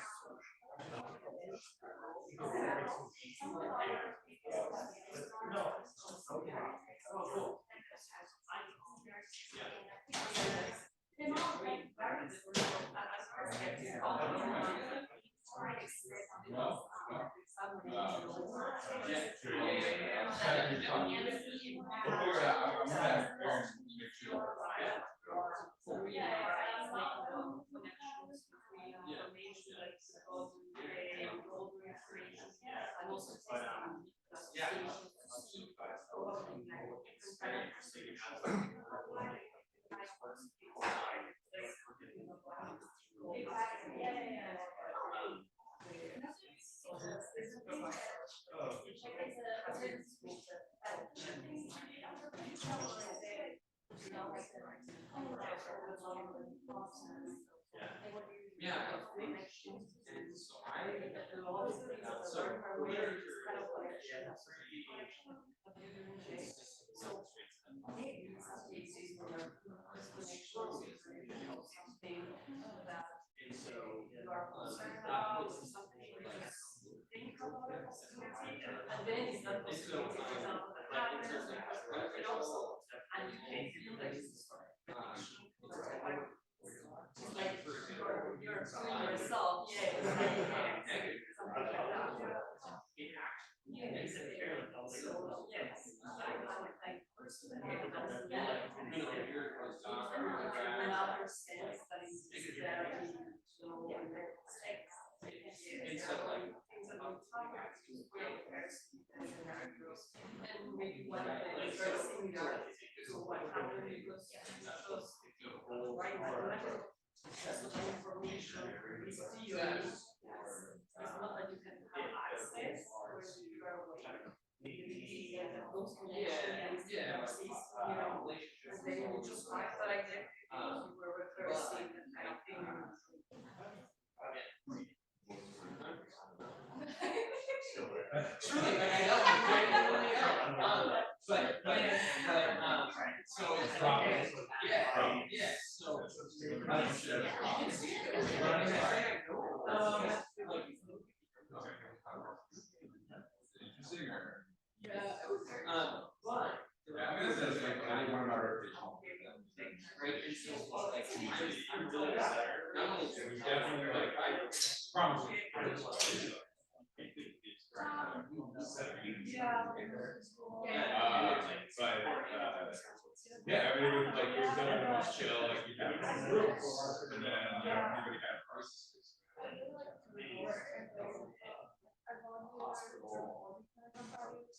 Yeah, I mean, it was like, it was done in a chill, like, you have groups, and then, everybody had processes.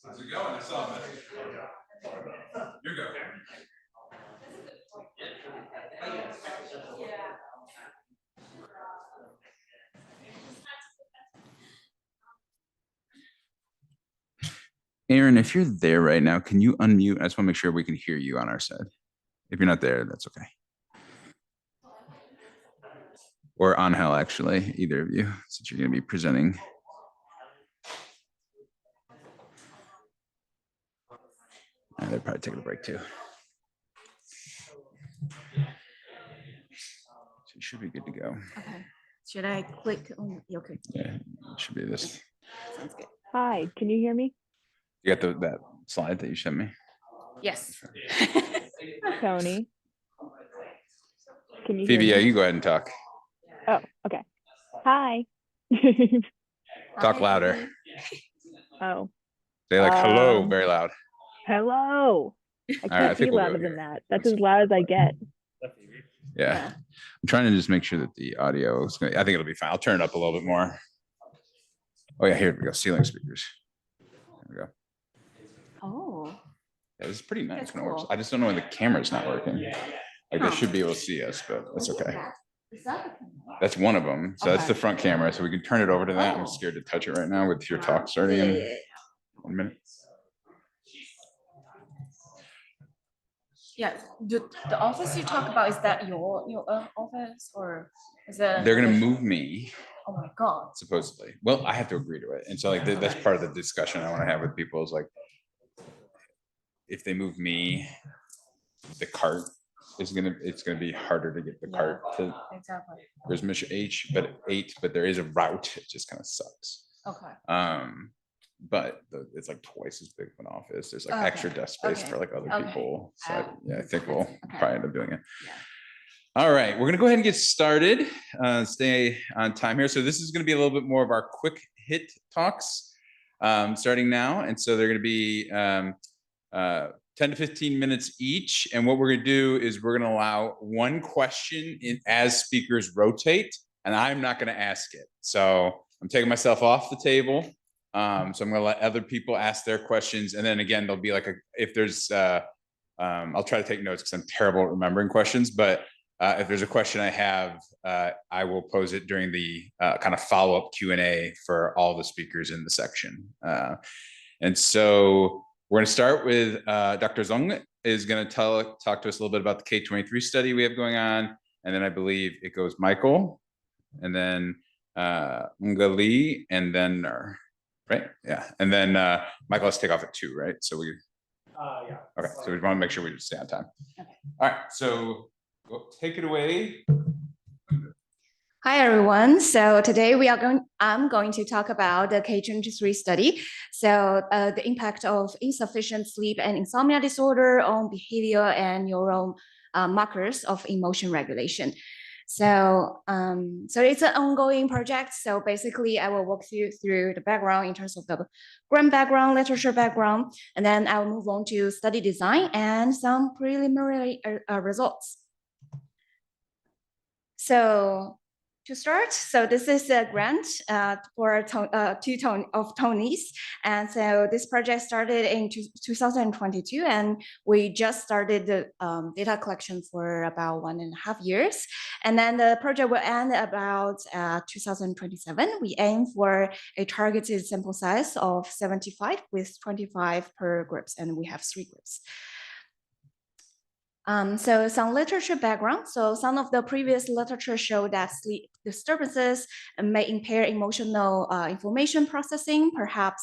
How's it going? I saw a message. You're good. Aaron, if you're there right now, can you unmute? I just want to make sure we can hear you on our side. If you're not there, that's okay. Or Angel, actually, either of you, since you're going to be presenting. They're probably taking a break too. So you should be good to go. Okay. Should I click on? Okay. Yeah, it should be this. Sounds good. Hi, can you hear me? You got that slide that you sent me? Yes. Tony? Can you Phoebe, hear yeah, me? you go ahead and talk. Oh, okay. Hi. Talk louder. Oh, Say like hello, Um, very loud. hello. I right, I can't think be we'll go louder here. than that. That's as loud as I get. Yeah. I'm trying to just make sure that the audio is I think it'll be fine. I'll turn it up a little bit more. Oh yeah, here we go. Ceiling speakers. There we go. Oh. Yeah, this is pretty nice That's when it works. cool. I just don't know when the camera's not working. Like they should be able to see us, but that's okay. Is that That's one of them. So that's Okay. the front camera. So we can turn it over to that. I'm Oh. scared to touch it right now with your talk starting in 1 minute. Yeah. The office you talk about, is that your office or is that? They're gonna move me, Oh my God. supposedly. Well, I have to agree to it. And so like that's part of the discussion I want to have with people is like, if they move me, the cart it's gonna be harder to get the cart to. Exactly. There's mission eight, but there is a route. It just kind of sucks. Okay. But it's like twice as big of an office. There's like Okay, extra desk space okay, for like other okay. people. So I think Okay. we'll probably end up doing it. Yeah. All right, we're gonna go ahead and get started. Stay on time here. So this is gonna be a little bit more of our quick hit talks, starting now. And so they're gonna be 10 to 15 minutes each. And what we're gonna do is we're gonna allow one question as speakers rotate, and I'm not gonna ask it. So I'm taking myself off the table. So I'm gonna let other people ask their questions. And then again, there'll be like if there's, I'll try to take notes because I'm terrible at remembering questions, but if there's a question I have, I will pose it during the kind of follow-up Q&A for all the speakers in the section. And so we're going to start with Dr. Zong is going to talk to us a little bit about the K23 study we have going on. And then I believe it goes Michael, and then Ngali, and then right? Yeah. And then Michael has to take off at 2, right? So we yeah. Okay. So we want to make sure we stay on time. Okay. All right. So take it away. Hi everyone. So today I'm going to talk about the K23 study. So the impact of insufficient sleep and insomnia disorder on behavior and neural markers of emotion regulation. So it's an ongoing project. So basically I will walk you through the background in terms of the grant background, literature background, and then I will move on to study design and some preliminary results. So to start, so this is a grant for two Tonys. And so this project started in 2022, and we just started the data collection for about 1.5 years. And then the project will end about 2027. We aim for a targeted sample size of 75 with 25 per groups, and we have 3 groups. So some literature background. So some of the previous literature show that sleep disturbances may impair emotional information processing, perhaps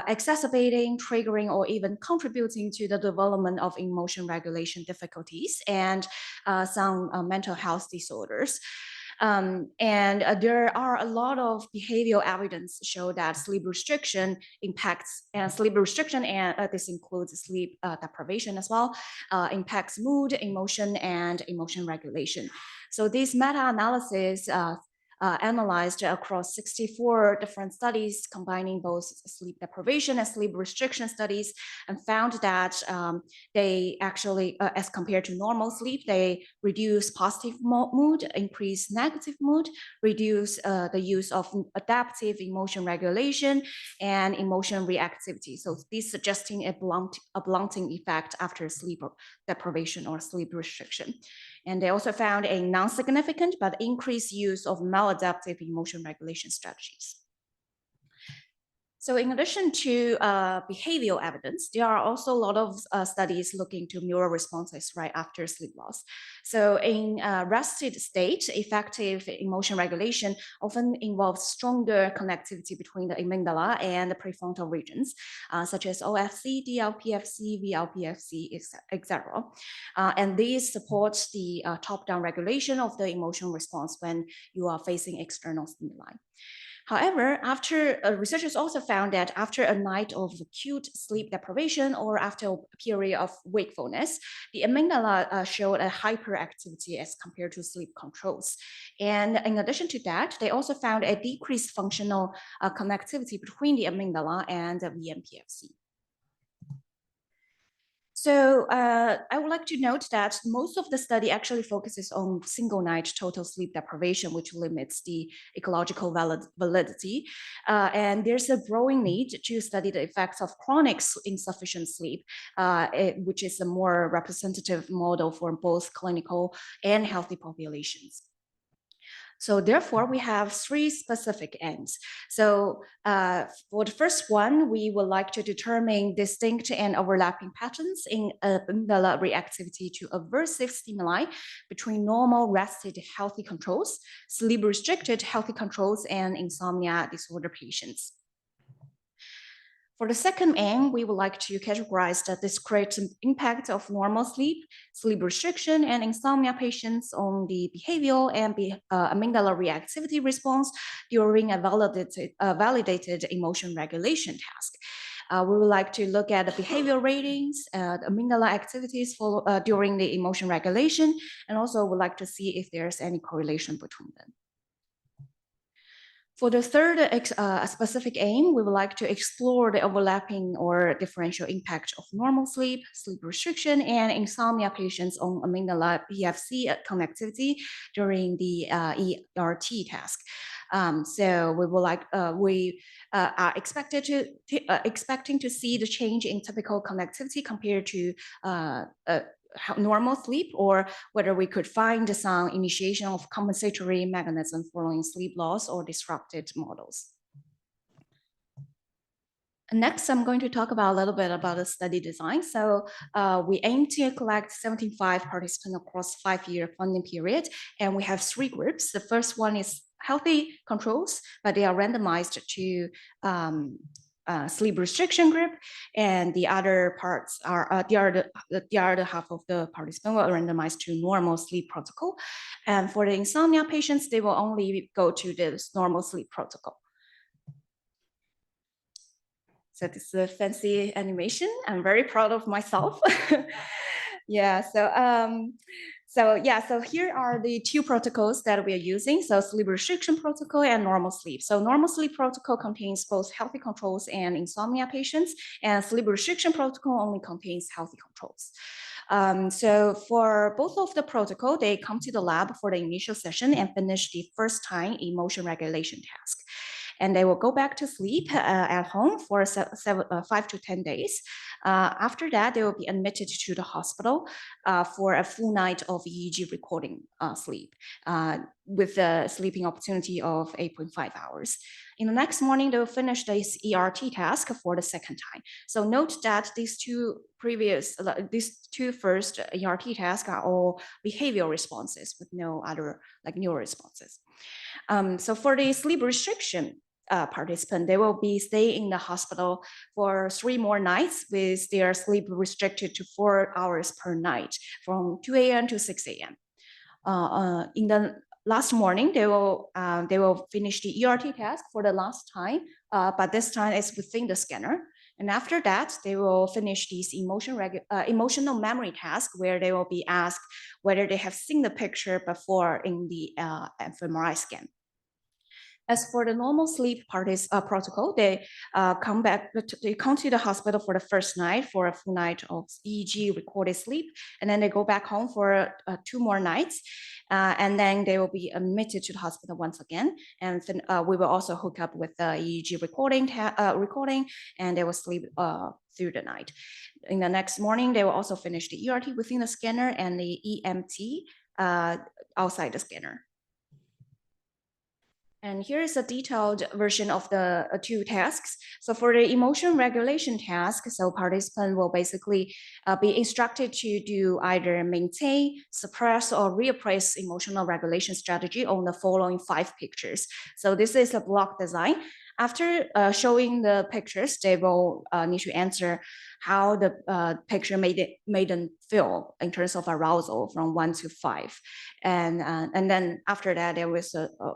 exacerbating, triggering, or even contributing to the development of emotion regulation difficulties and some mental health disorders. There are a lot of behavioral evidence show that sleep restriction impacts, and sleep restriction, and this includes sleep deprivation as well, impacts mood, emotion, and emotion regulation. So this meta-analysis analyzed across 64 different studies combining both sleep deprivation and sleep restriction studies, and found that they actually, as compared to normal sleep, they reduce positive mood, increase negative mood, reduce the use of adaptive emotion regulation and emotion reactivity. So this suggesting a blunting effect after sleep deprivation or sleep restriction. And they also found a non-significant but increased use of maladaptive emotion regulation strategies. So in addition to behavioral evidence, there are also a lot of studies looking to neural responses right after sleep loss. So in rested state, effective emotion regulation often involves stronger connectivity between the amygdala and the prefrontal regions, such as OFC, DLPFC, VLPFC, etc. And these support the top-down regulation of the emotion response when you are facing external stimuli. However, researchers also found that after a night of acute sleep deprivation or after a period of wakefulness, the amygdala showed a hyperactivity as compared to sleep controls. And in addition to that, they also found a decreased functional connectivity between the amygdala and the VMPFC. So I would like to note that most of the study actually focuses on single night total sleep deprivation, which limits the ecological validity. And there's a growing need to study the effects of chronic insufficient sleep, which is a more representative model for both clinical and healthy populations. So therefore, we have 3 specific aims. So for the first one, we would like to determine distinct and overlapping patterns in amygdala reactivity to aversive stimuli between normal rested healthy controls, sleep restricted healthy controls, and insomnia disorder patients. For the second aim, we would like to categorize the discrete impact of normal sleep, sleep restriction, and insomnia patients on the behavioral and amygdala reactivity response during a validated emotion regulation task. We would like to look at the behavioral ratings, the amygdala activities during the emotion regulation, and also would like to see if there's any correlation between them. For the third specific aim, we would like to explore the overlapping or differential impact of normal sleep, sleep restriction, and insomnia patients on amygdala PFC connectivity during the ERT task. So we will are expecting to see the change in typical connectivity compared to normal sleep, or whether we could find some initiation of compensatory mechanism following sleep loss or disrupted models. Next, I'm going to talk about a little bit about the study design. So we aim to collect 75 participants across 5-year funding period, and we have 3 groups. The first one is healthy controls, but they are randomized to sleep restriction group, and the other parts are the other half of the participants were randomized to normal sleep protocol. And for the insomnia patients, they will only go to this normal sleep protocol. So this is a fancy animation. I'm very proud of myself. Yeah, so here are the 2 protocols that we are using. So sleep restriction protocol and normal sleep. So normal sleep protocol contains both healthy controls and insomnia patients, and sleep restriction protocol only contains healthy controls. So for both of the protocol, they come to the lab for the initial session and finish the first time emotion regulation task. And they will go back to sleep at home for 5 to 10 days. After that, they will be admitted to the hospital for a full night of EEG recording sleep with a sleeping opportunity of 8.5 hours. In the next morning, they will finish this ERT task for the second time. So note that these two first ERT tasks are all behavioral responses with no other neural responses. So for the sleep restriction participant, they will be staying in the hospital for 3 more nights with their sleep restricted to 4 hours per night from 2 a.m. to 6 a.m. In the last morning, they will finish the ERT task for the last time, but this time it's within the scanner. And after that, they will finish this emotional memory task where they will be asked whether they have seen the picture before in the fMRI scan. As for the normal sleep protocol, they come to the hospital for the first night for a full night of EEG recorded sleep, and then they go back home for 2 more nights, and then they will be admitted to the hospital once again. And then we will also hook up with the EEG recording, and they will sleep through the night. In the next morning, they will also finish the ERT within the scanner and the EMT outside the scanner. And here is a detailed version of the 2 tasks. So for the emotion regulation task, so participants will basically be instructed to do either maintain, suppress, or reappraise emotional regulation strategy on the following 5 pictures. So this is a block design. After showing the pictures, they will need to answer how the picture made them feel in terms of arousal from 1 to 5. And then after that, there was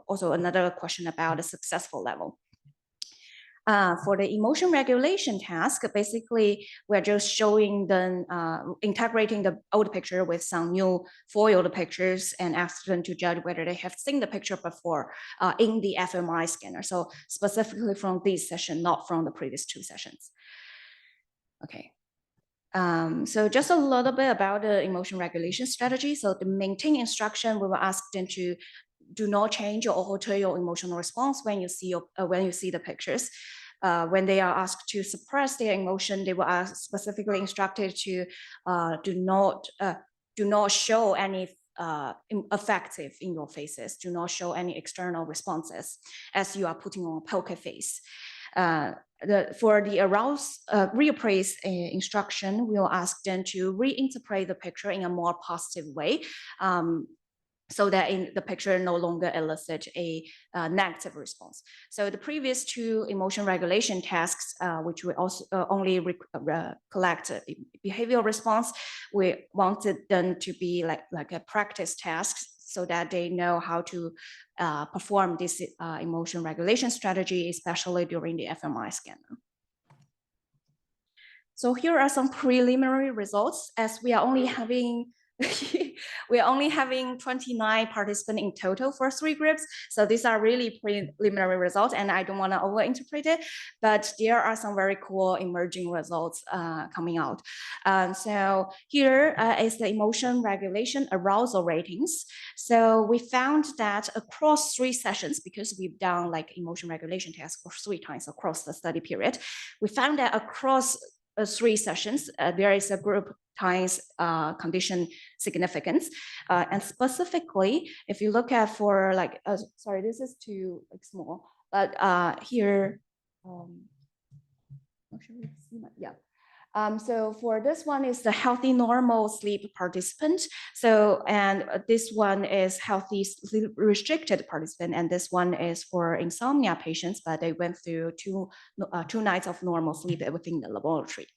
also another question about the successful level. For the emotion regulation task, basically, we're just showing them, integrating the old picture with some new foiled pictures and ask them to judge whether they have seen the picture before in the fMRI scanner. So specifically from this session, not from the previous 2 sessions. Okay. So just a little bit about the emotion regulation strategy. So the maintain instruction, we will ask them to do not change or alter your emotional response when you see the pictures. When they are asked to suppress their emotion, they will are specifically instructed to do not show any affective in your faces. Do not show any external responses as you are putting on a poker face. For the reappraise instruction, we will ask them to reinterpret the picture in a more positive way. so that in the picture no longer elicit a negative response. So the previous two emotion regulation tasks, which we also only collect a behavioral response, we wanted them to be like a practice task so that they know how to perform this emotion regulation strategy, especially during the fMRI scanner. So here are some preliminary results, as we are only having 29 participants in total for 3 groups. So these are really preliminary results, and I don't want to overinterpret it, but there are some very cool emerging results coming out. So here is the emotion regulation arousal ratings. So we found that across 3 sessions, because we've done like emotion regulation tests for 3 times across the study period, we found that across 3 sessions, there is a group times condition significance. And specifically, if you look at for like, sorry, this is too like small, but here, yeah. So for this one is the healthy normal sleep participant. So, and this one is healthy sleep restricted participant, and this one is for insomnia patients, but they went through two nights of normal sleep within the laboratory.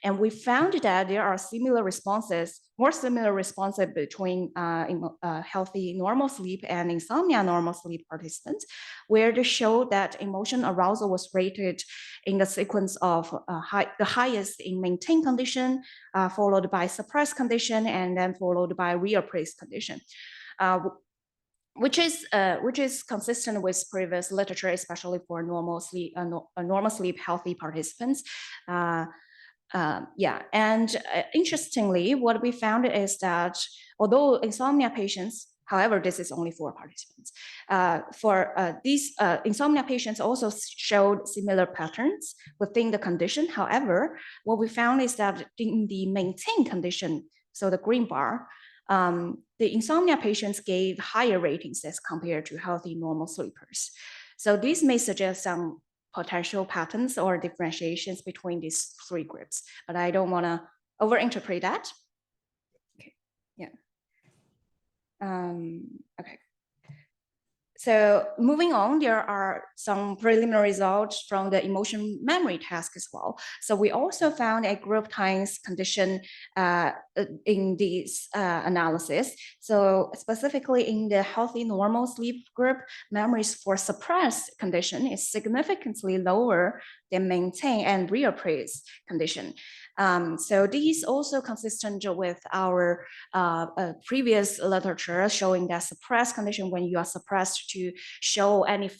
And we found that there are similar responses, more similar responses between healthy normal sleep and insomnia normal sleep participants, where they showed that emotion arousal was rated in the sequence of the highest in maintained condition, followed by suppressed condition, and then followed by reappraised condition. Which is consistent with previous literature, especially for normal sleep healthy participants. Yeah, and interestingly, what we found is that although insomnia patients, however, this is only 4 participants, these insomnia patients also showed similar patterns within the condition. However, what we found is that in the maintained condition, so the green bar, the insomnia patients gave higher ratings as compared to healthy normal sleepers. So this may suggest some potential patterns or differentiations between these 3 groups, but I don't want to overinterpret that. Okay, yeah. Okay. So moving on, there are some preliminary results from the emotion memory task as well. So we also found a group times condition in this analysis. So specifically in the healthy normal sleep group, memories for suppressed condition is significantly lower than maintained and reappraised condition. So this is also consistent with our previous literature showing that suppressed condition, when you are suppressed to show any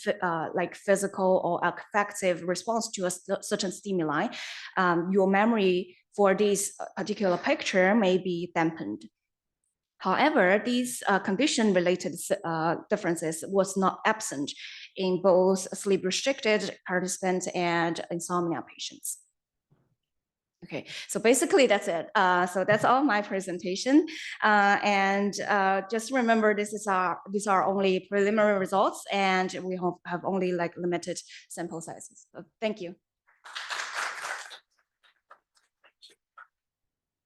like physical or affective response to a certain stimuli, your memory for this particular picture may be dampened. However, these condition-related differences was not absent in both sleep-restricted participants and insomnia patients. Okay, so basically that's it. So that's all my presentation. And just remember, these are only preliminary results, and we have only like limited sample sizes. So thank you.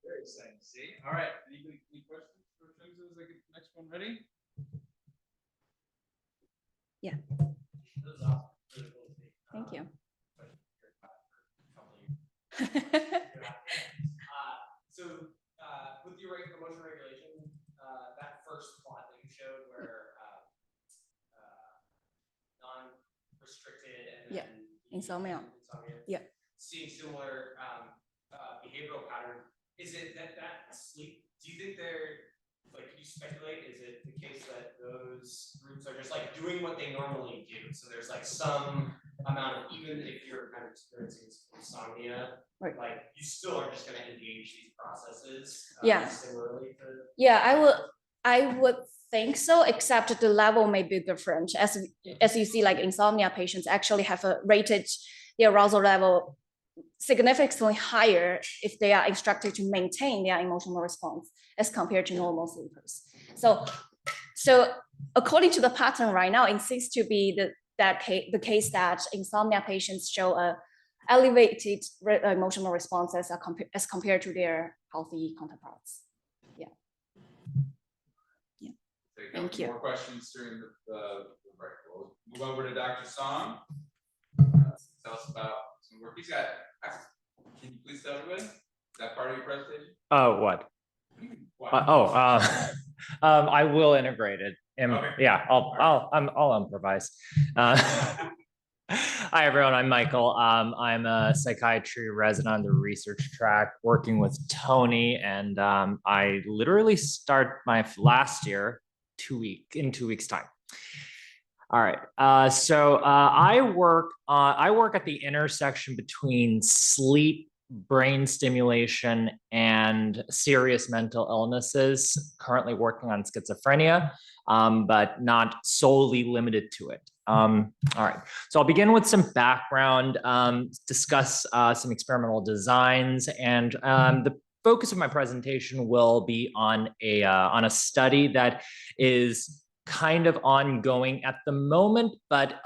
Very exciting to see. All right, any questions for Chung's as I get the next one ready? Yeah. Thank you. So with your emotion regulation, that first plot that you showed where non-restricted and then insomnia. Yeah. Seeing similar behavioral pattern, is it that sleep? Do you think they're like? Can you speculate? Is it the case that those groups are just like doing what they normally do? So there's like some amount of, even if you're kind of experiencing insomnia, right, like you still are just going to engage these processes. Yeah. Similarly to. Yeah, I would think so, except the level may be different. As you see, like insomnia patients actually have rated their arousal level significantly higher if they are instructed to maintain their emotional response as compared to normal sleepers. So according to the pattern right now, it seems to be the case that insomnia patients show a elevated emotional responses as compared to their healthy counterparts. Yeah. There you go. Thank you. More questions during the break. We'll move over to Dr. Song. Tell us about some work he's got. Can you please tell everybody? Is that part of your presentation? Oh, what? Wow. I will integrate it. Okay. Yeah, I'll improvise. Hi everyone, I'm Michael. I'm a psychiatry resident on the research track working with Tony, and I literally start my last year in 2 weeks' time. All right, I work at the intersection between sleep, brain stimulation, and serious mental illnesses, currently working on schizophrenia, but not solely limited to it. All right, so I'll begin with some background, discuss some experimental designs, and the focus of my presentation will be on a study that is kind of ongoing at the moment, but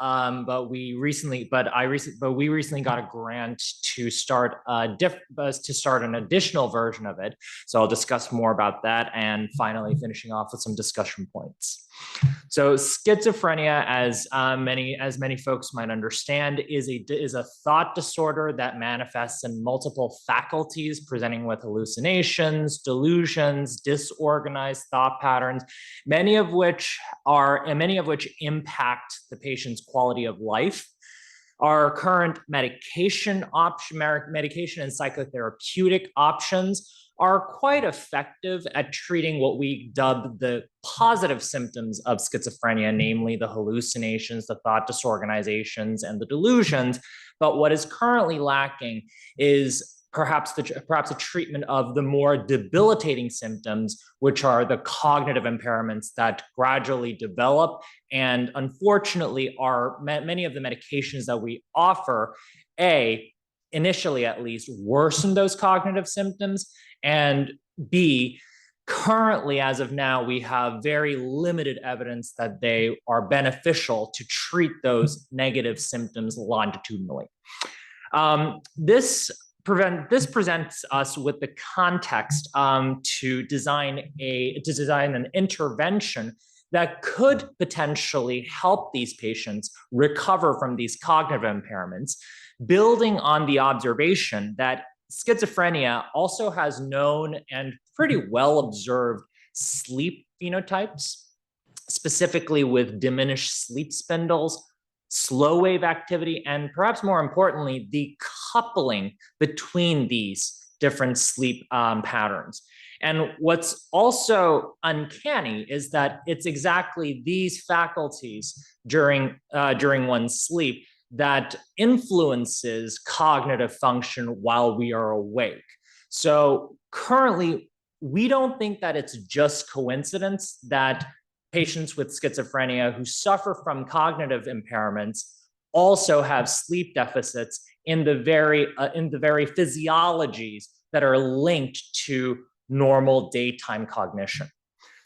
we recently got a grant to start an additional version of it. So I'll discuss more about that, and finally finishing off with some discussion points. So schizophrenia, as many folks might understand, is a thought disorder that manifests in multiple faculties, presenting with hallucinations, delusions, disorganized thought patterns, many of which impact the patient's quality of life. Our current medication and psychotherapeutic options are quite effective at treating what we dub the positive symptoms of schizophrenia, namely the hallucinations, the thought disorganizations, and the delusions. But what is currently lacking is perhaps a treatment of the more debilitating symptoms, which are the cognitive impairments that gradually develop. And unfortunately, many of the medications that we offer, initially at least, worsen those cognitive symptoms, and B, currently, as of now, we have very limited evidence that they are beneficial to treat those negative symptoms longitudinally. This presents us with the context to design an intervention that could potentially help these patients recover from these cognitive impairments, building on the observation that schizophrenia also has known and pretty well observed sleep phenotypes, specifically with diminished sleep spindles, slow wave activity, and perhaps more importantly, the coupling between these different sleep patterns. And what's also uncanny is that it's exactly these faculties during one's sleep that influences cognitive function while we are awake. So currently, we don't think that it's just coincidence that patients with schizophrenia who suffer from cognitive impairments also have sleep deficits in the very physiologies that are linked to normal daytime cognition.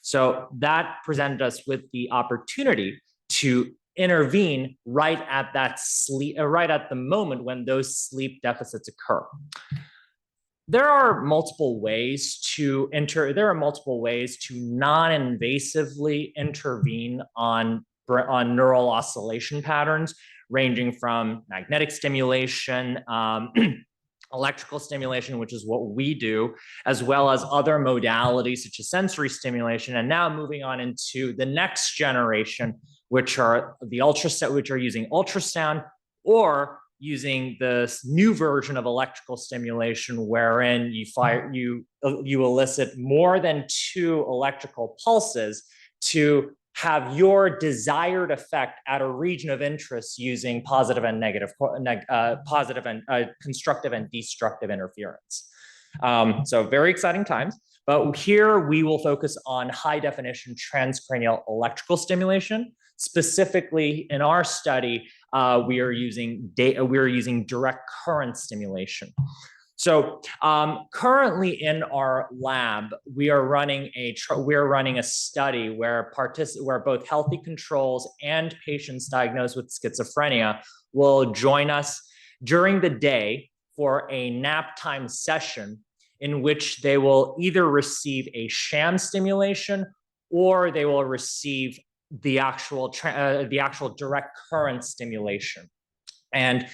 So that presented us with the opportunity to intervene right at the moment when those sleep deficits occur. There are multiple ways to non-invasively intervene on neural oscillation patterns, ranging from magnetic stimulation, electrical stimulation, which is what we do, as well as other modalities such as sensory stimulation, and now moving on into the next generation, which are using ultrasound, or using this new version of electrical stimulation, wherein you elicit more than 2 electrical pulses to have your desired effect at a region of interest using positive and constructive and destructive interference. So very exciting times. But here we will focus on high definition transcranial electrical stimulation. Specifically, in our study, we are using direct current stimulation. So currently in our lab, we are running a study where both healthy controls and patients diagnosed with schizophrenia will join us during the day for a nap time session, in which they will either receive a sham stimulation or they will receive the actual direct current stimulation. And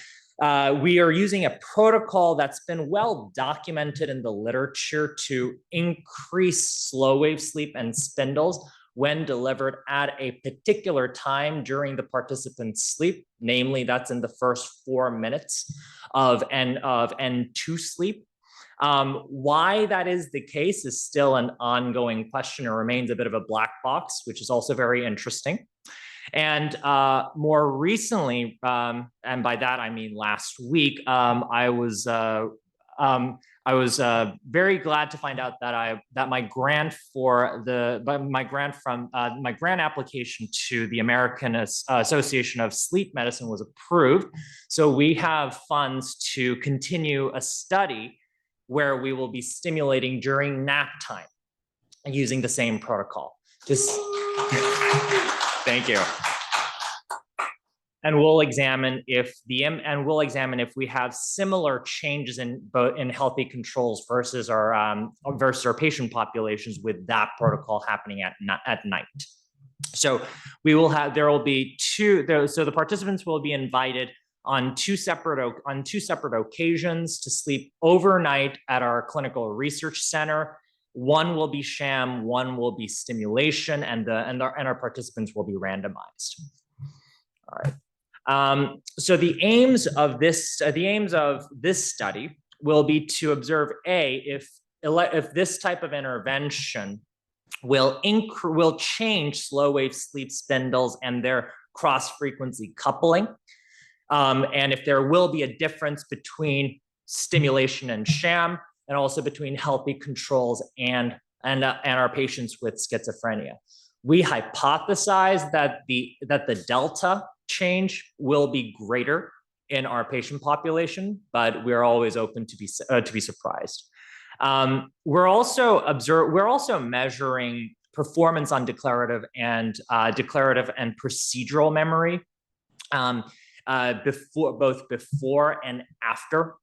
we are using a protocol that's been well documented in the literature to increase slow wave sleep and spindles when delivered at a particular time during the participant's sleep. Namely, that's in the first 4 minutes of N2 sleep. Why that is the case is still an ongoing question. It remains a bit of a black box, which is also very interesting. And more recently, and by that I mean last week, I was very glad to find out that my grant application to the American Association of Sleep Medicine was approved. So we have funds to continue a study where we will be stimulating during nap time using the same protocol. Thank you. And we'll examine if we have similar changes in healthy controls versus our patient populations with that protocol happening at night. So there will be so the participants will be invited on two separate occasions to sleep overnight at our clinical research center. One will be sham, one will be stimulation, and our participants will be randomized. All right. So the aims of this study will be to observe if this type of intervention will change slow wave sleep spindles and their cross frequency coupling, and if there will be a difference between stimulation and sham, and also between healthy controls and our patients with schizophrenia. We hypothesize that the delta change will be greater in our patient population, but we're always open to be surprised. We're also measuring performance on declarative and procedural memory before and after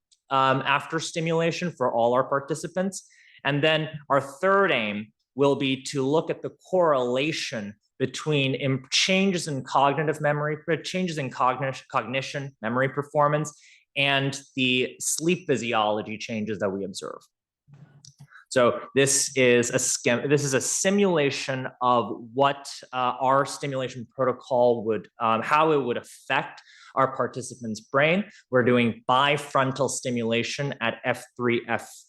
stimulation for all our participants. And then our third aim will be to look at the correlation between changes in cognitive memory, changes in cognition, memory performance, and the sleep physiology changes that we observe. So this is a simulation of what our stimulation protocol would, how it would affect our participants' brain. We're doing bifrontal stimulation at F3,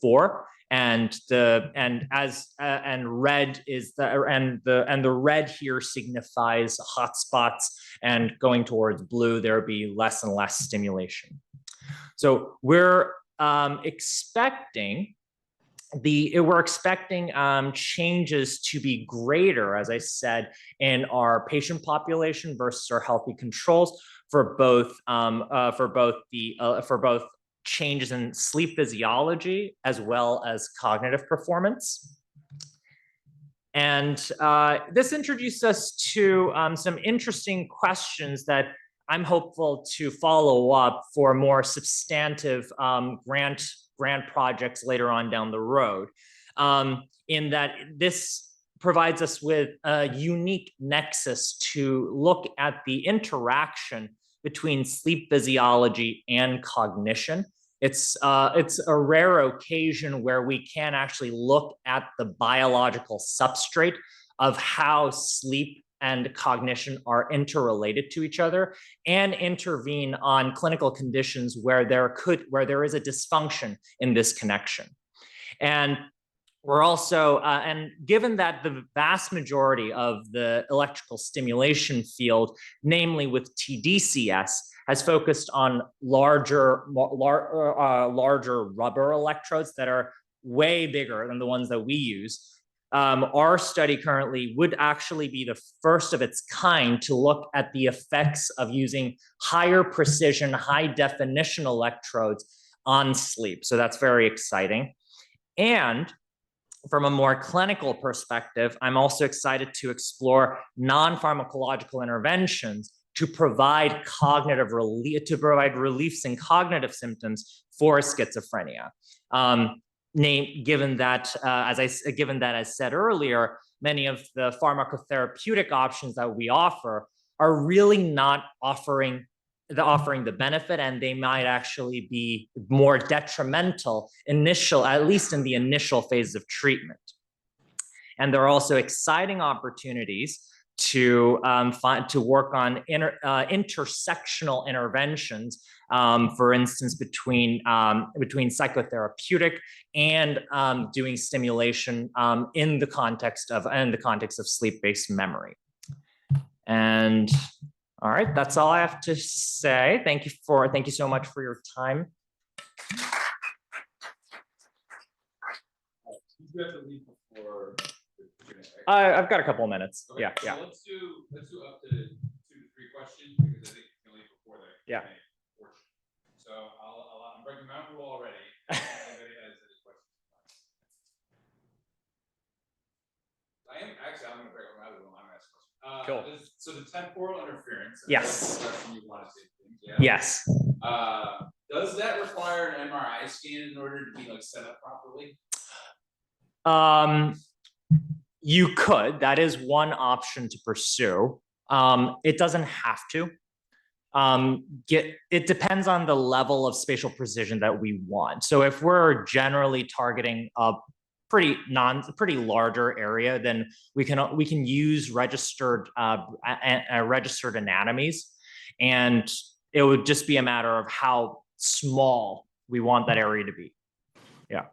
F4, and the red here signifies hotspots, and going towards blue, there will be less and less stimulation. So we're expecting changes to be greater, as I said, in our patient population versus our healthy controls for both changes in sleep physiology as well as cognitive performance. And this introduced us to some interesting questions that I'm hopeful to follow up for more substantive grant projects later on down the road, in that this provides us with a unique nexus to look at the interaction between sleep physiology and cognition. It's a rare occasion where we can actually look at the biological substrate of how sleep and cognition are interrelated to each other, and intervene on clinical conditions where there is a dysfunction in this connection. And we're also, and given that the vast majority of the electrical stimulation field, namely with TDCS, has focused on larger rubber electrodes that are way bigger than the ones that we use, our study currently would actually be the first of its kind to look at the effects of using higher precision, high definition electrodes on sleep. So that's very exciting. And from a more clinical perspective, I'm also excited to explore non-pharmacological interventions to provide reliefs in cognitive symptoms for schizophrenia. given that as I said earlier, many of the pharmacotherapeutic options that we offer are really not offering the benefit, and they might actually be more detrimental at least in the initial phase of treatment. And there are also exciting opportunities to work on intersectional interventions, for instance, between psychotherapeutic and doing stimulation in the context of sleep-based memory. And all right, that's all I have to say. Thank you so much for your time. You have to leave before. I've got a couple of minutes. Okay, Yeah, so yeah. let's do up to 2 to 3 questions because I think you can leave before the Yeah. Q&A portion. So I'm breaking my own rule already. If anybody has any questions? I'm going to break my rule. I'm going to ask a question. Cool. So the temporal interference. Yes. You want to say things, yeah? Yes. Does that require an MRI scan in order to be like set up properly? You could. That is one option to pursue. It doesn't have to. It depends on the level of spatial precision that we want. So if we're generally targeting a pretty larger area, then we can use registered anatomies, and it would just be a matter of how small we want that area to be. Yeah.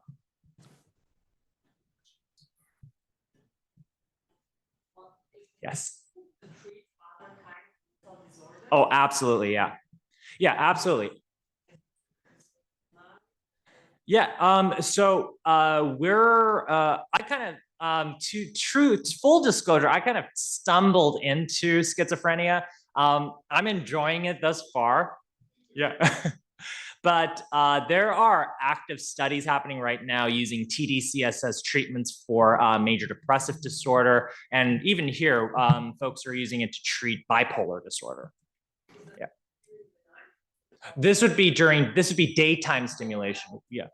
Yes. Oh, absolutely. Yeah. Yeah, absolutely. Yeah. So I kind of, full disclosure, I kind of stumbled into schizophrenia. I'm enjoying it thus far. Yeah. But there are active studies happening right now using TDCSS treatments for major depressive disorder. And even here, folks are using it to treat bipolar disorder. Yeah. This would be daytime stimulation. Yeah.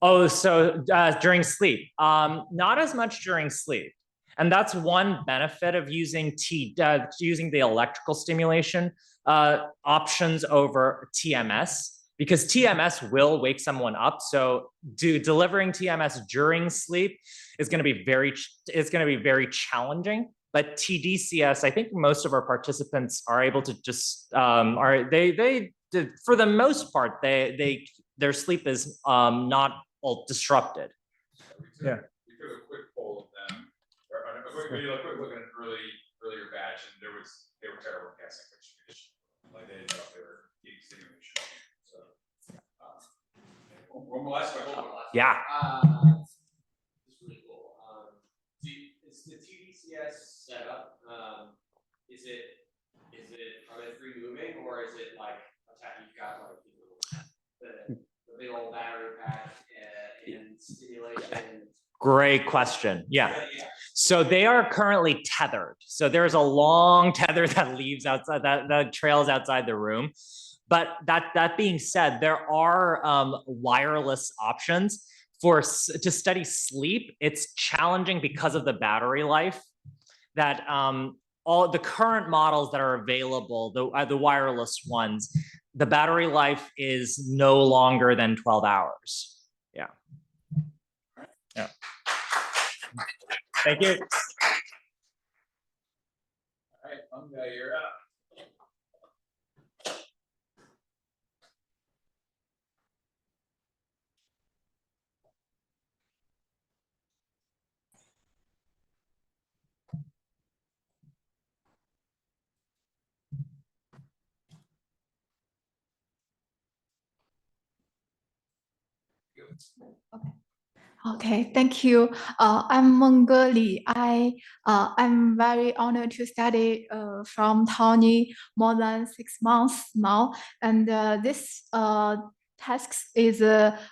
Oh, so during sleep. Not as much during sleep. And that's one benefit of using the electrical stimulation options over TMS, because TMS will wake someone up. So delivering TMS during sleep is going to be very challenging. But TDCS, I think most of our participants are able to just for the most part, their sleep is not all disrupted. Yeah. We took a quick poll of them. We did a quick look at an earlier batch, and they were terrible guessing which like they didn't know if they were getting stimulation. So one last question. Yeah. It's really cool. Is the TDCS setup? Are they free moving, or is it like you've got like the big old battery pack and stimulation? Great question. Yeah. So they are currently tethered. So there's a long tether that leaves outside, that trails outside the room. But that being said, there are wireless options to study sleep. It's challenging because of the battery life. That all the current models that are available, the wireless ones, the battery life is no longer than 12 hours. Yeah. Yeah. Thank you. All right, Fungi, you're up. Okay, thank you. I'm Mengge Li. I'm very honored to study from Tony more than 6 months now, and this task is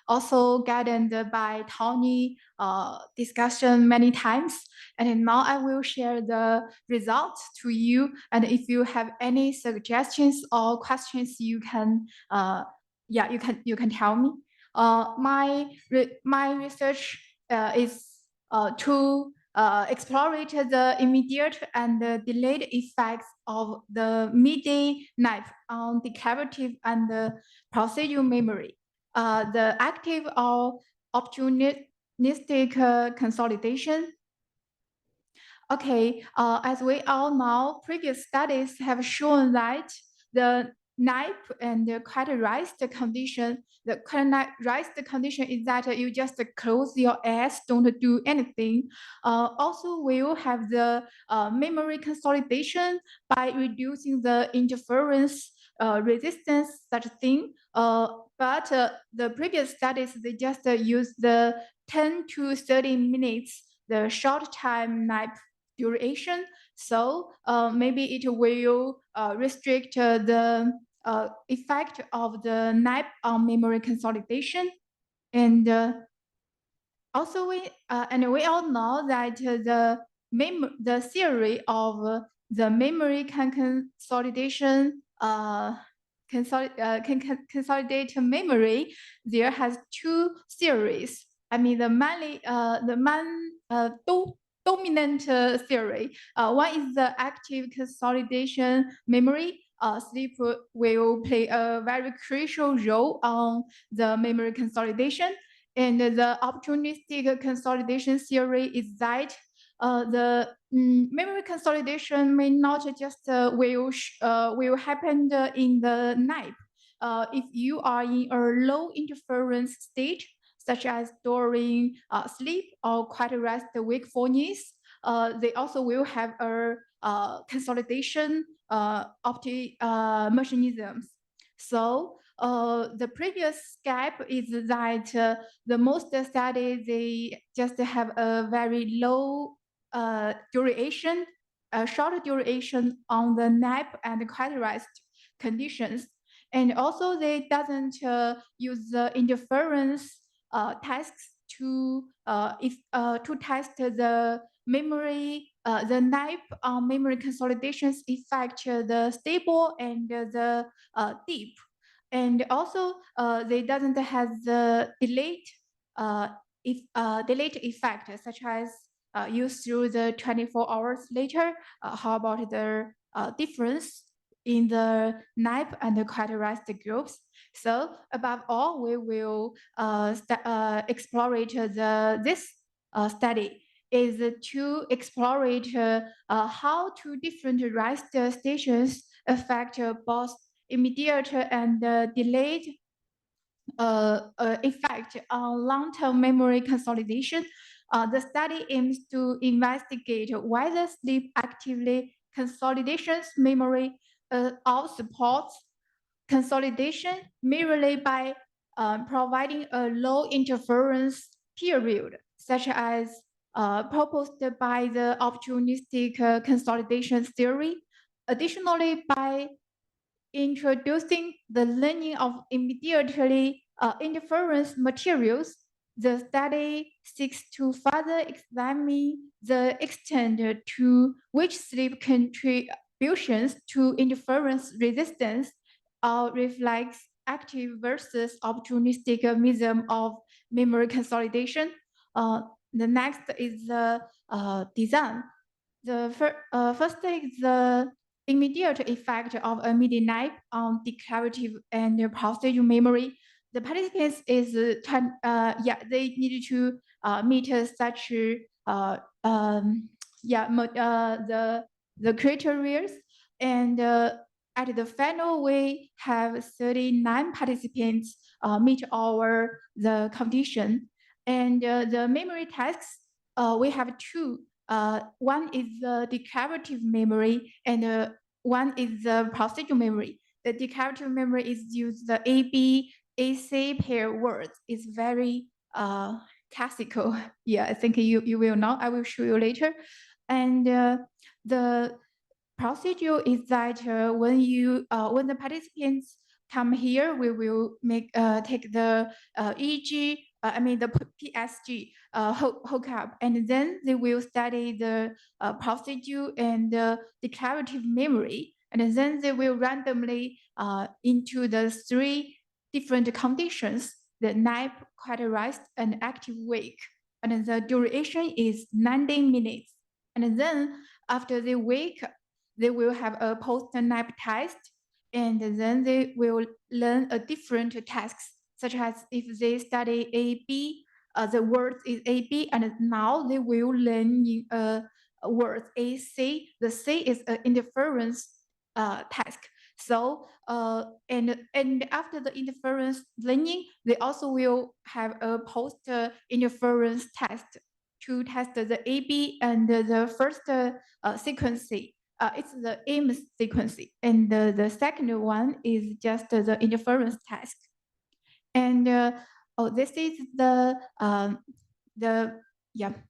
also guided by Tony discussion many times. And now I will share the results to you. And if you have any suggestions or questions, you can tell me. My research is to explore the immediate and delayed effects of the midday nap on declarative and procedural memory. The active or opportunistic consolidation. Okay, as we all know, previous studies have shown that the nap and the characterized condition, the characterized condition is that you just close your eyes, don't do anything. Also, will have the memory consolidation by reducing the interference resistance, such thing. But the previous studies, they just use the 10 to 30 minutes, the short time nap duration. So maybe it will restrict the effect of the nap on memory consolidation. And also we all know that the theory of the memory consolidation can consolidate memory. There has two theories. I mean dominant theory. One is the active consolidation memory. Sleep will play a very crucial role on the memory consolidation. And the opportunistic consolidation theory is that the memory consolidation may not just will happen in the night. If you are in a low interference state, such as during sleep or quiet rest wakefulness, they also will have a consolidation mechanisms. So the previous gap is that the most studies, they just have a very low duration, a short duration on the nap and quiet rest conditions. And also they doesn't use the interference tasks to test the memory, the nap on memory consolidations effect the stable and the deep. And also they doesn't have the delayed effect, such as used through the 24 hours later. How about the difference in the nap and the quiet rest groups? So above all, we will explore this study is to explore how two different rest stations affect both immediate and delayed effect on long-term memory consolidation. The study aims to investigate whether sleep actively consolidations memory or supports consolidation merely by providing a low interference period, such as proposed by the opportunistic consolidation theory. Additionally, by introducing the learning of immediately interference materials, the study seeks to further examine the extent to which sleep contributions to interference resistance reflects active versus opportunistic mechanism of memory consolidation. The next is the design. The first is the immediate effect of a midnight on declarative and procedural memory. The participants they needed to meet such the criteria, and at the final we have 39 participants meet the condition. And the memory tasks, we have two. One is the declarative memory, and one is the procedural memory. The declarative memory is used the A-B-A-C pair words. It's very classical. Yeah, I think you will know. I will show you later. And the procedure is that when the participants come here, we will take the EEG, the PSG hookup, and then they will study the procedure and the declarative memory, and then they will randomly into the three different conditions. the nap, quiet rest, and active wake. And the duration is 90 minutes. And then after they wake, they will have a post-nap test, and then they will learn a different tasks, such as if they study AB, the word is AB, and now they will learn words AC. The C is an interference task. So and after the interference learning, they also will have a post interference test to test the AB and the first sequence. It's the aim sequence, and the second one is just the interference task. And this is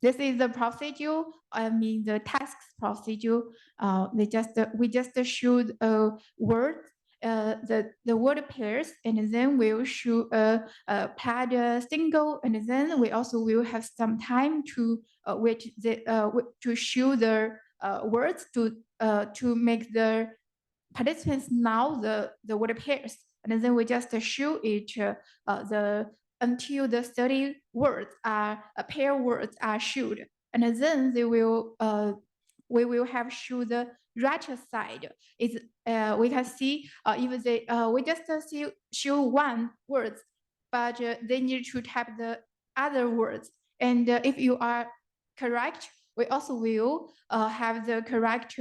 this is the procedure. I mean the tasks procedure. We just shoot a word, the word pairs, and then we'll shoot a pad single, and then we also will have some time to to shoot the words to make the participants know the word pairs, and then we just show it until the 30 words are pair words are showed, and then they will we will have show the right side. Is we can see if they we just show one words, but they need to type the other words, and if you are correct, we also will have the correct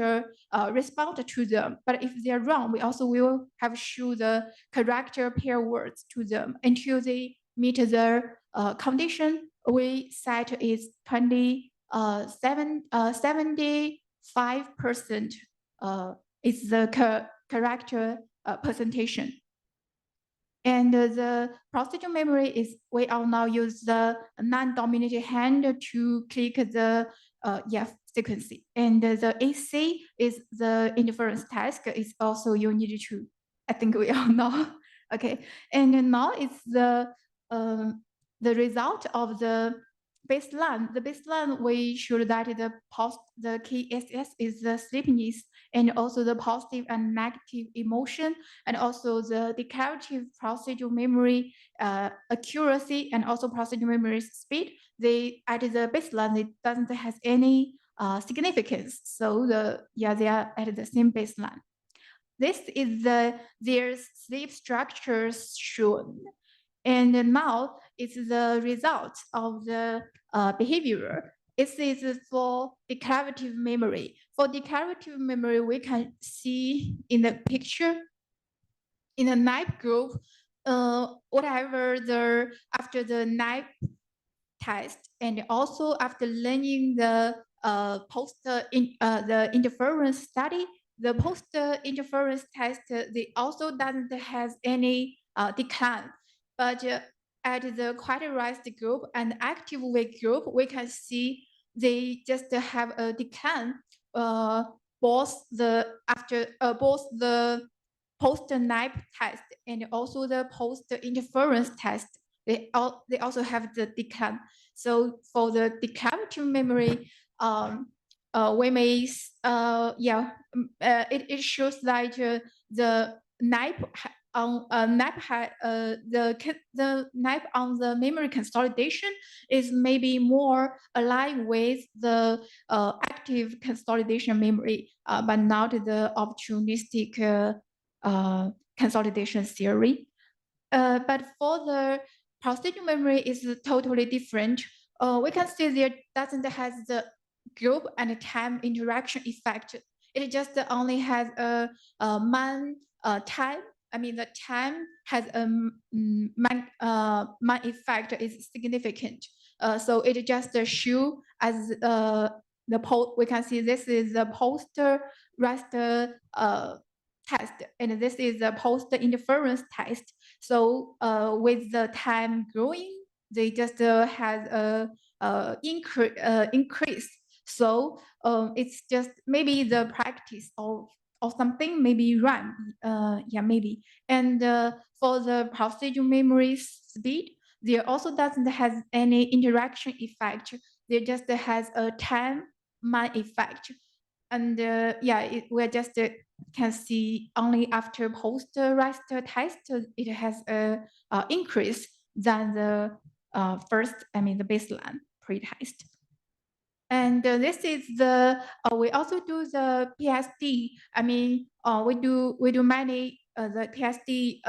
respond to them. But if they're wrong, we also will have show the correct pair words to them until they meet the condition. We set is 75% is the correct presentation. And the procedure memory is we all now use the non-dominated hand to click the sequence. And the AC is the interference task. Is also you need to, I think we all know. Okay, and now it's the result of the baseline. The baseline we showed that the KSS is the sleepiness, and also the positive and negative emotion, and also the declarative procedure memory accuracy, and also procedure memory speed. They at the baseline, it doesn't have any significance. So they are at the same baseline. This is their sleep structures shown. And now it's the result of the behavior. This is for declarative memory. For declarative memory, we can see in the picture, in the NIPE group, whatever after the NIPE test, and also after learning the the interference study, the post interference test, they also doesn't have any decline. But at the quiet rest group and active wake group, we can see they just have a decline. Both the post NIPE test and also the post interference test, they also have the decline. So for the declarative memory, we may it shows that the NIPE on the NIPE on the memory consolidation is maybe more aligned with the active consolidation memory, but not the opportunistic consolidation theory. But for the procedure memory is totally different. We can see there doesn't have the group and time interaction effect. It just only has a man time. I mean, the time has a man effect is significant. So it just show as the post. We can see this is the post rest test, and this is the post interference test. So with the time growing, they just has a increase. So it's just maybe the practice of something, maybe run, maybe. And for the procedure memory speed, there also doesn't have any interaction effect. There just has a time man effect. And we just can see only after post rest test, it has a increase. than the the baseline pre-test. And this is the, we also do the PSD. We do many the PSD,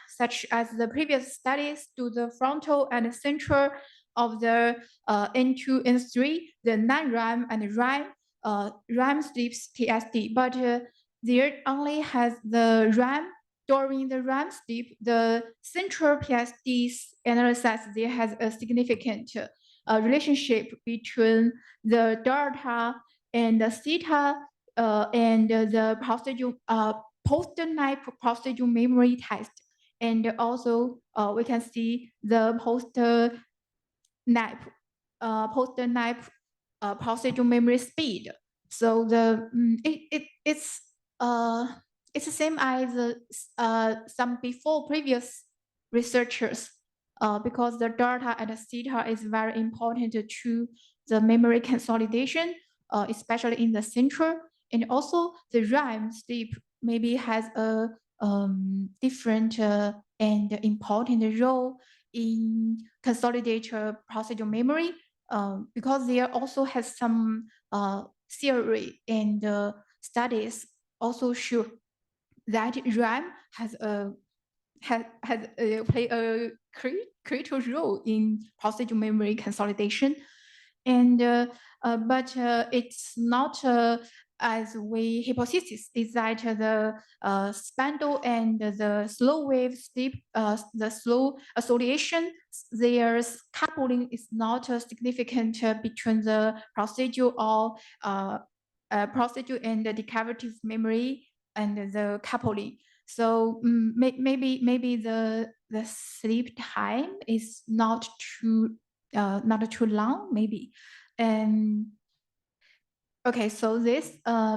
such as the previous studies, do the frontal and central of the N2, N3, the non-REM and REM sleeps PSD, but there only has the REM. During the REM sleep, the central PSD analysis, there has a significant relationship between the delta and the theta and the post-night procedural memory test. And also we can see the post-night procedural memory speed. So it's the same as some previous researchers, because the delta and the theta is very important to the memory consolidation, especially in the central. And also the REM sleep maybe has a different and important role in consolidate procedural memory, because there also has some theory and studies also show that REM has play a critical role in procedural memory consolidation. And but it's not as we hypothesis is that the spandau and the slow wave sleep, the slow association, their coupling is not significant between the procedural or procedural and the declarative memory and the coupling. So maybe the sleep time is not too long, maybe. And okay, so this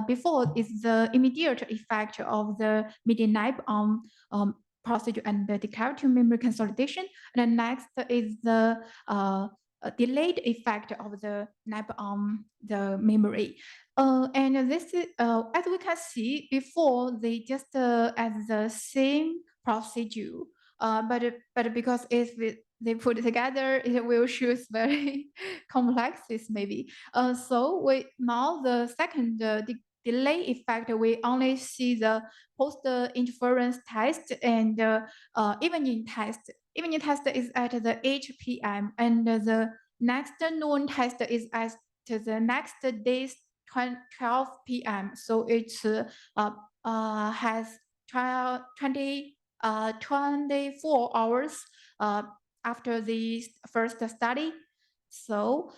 before is the immediate effect of the midnight on procedure and the declarative memory consolidation. And then next is the delayed effect of the nap on the memory. And this is, as we can see before, they just as the same procedure, but because if they put it together, it will choose very complexes maybe. So we now the second delay effect, we only see the post interference test and evening test. Evening test is at the 8 p.m. and the next noon test is at the next day's 12 p.m. So it's has 24 hours after the first study. So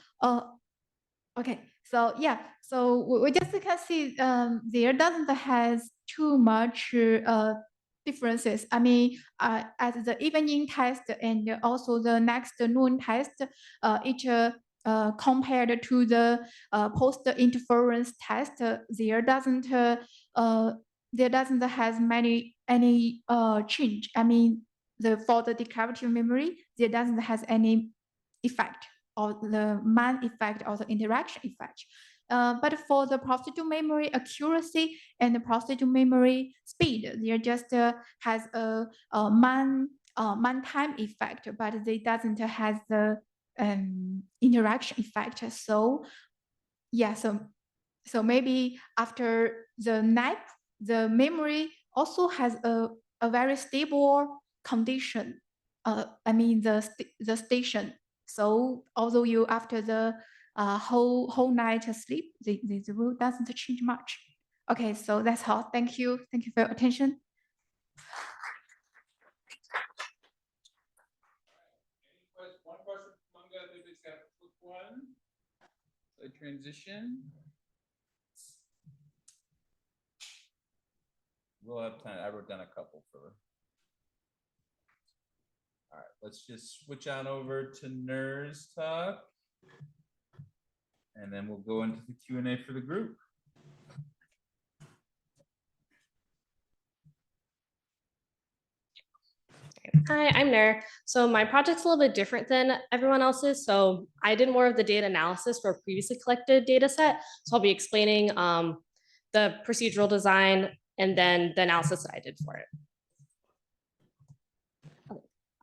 okay, so yeah, so we just can see there doesn't has too much differences. I mean, at the evening test and also the next noon test, each compared to the post interference test, there doesn't has any change. I mean, for the declarative memory, there doesn't has any effect or the man effect or the interaction effect. But for the procedural memory accuracy and the procedural memory speed, there just has a man time effect, but they doesn't has the interaction effect. So yeah, so maybe after the nap, the memory also has a very stable condition. I mean the station. So although you after the whole night sleep, the rule doesn't change much. Okay, so that's all. Thank you for your attention. One question from Manga, maybe it's got a quick one. A transition. We'll have time. I wrote down a couple for. All right, let's just switch on over to Nurse Talk. And then we'll go into the Q&A for the group. Hi, I'm Nair. So my project's a little bit different than everyone else's. So I did more of the data analysis for a previously collected data set. So I'll be explaining the procedural design and then the analysis that I did for it.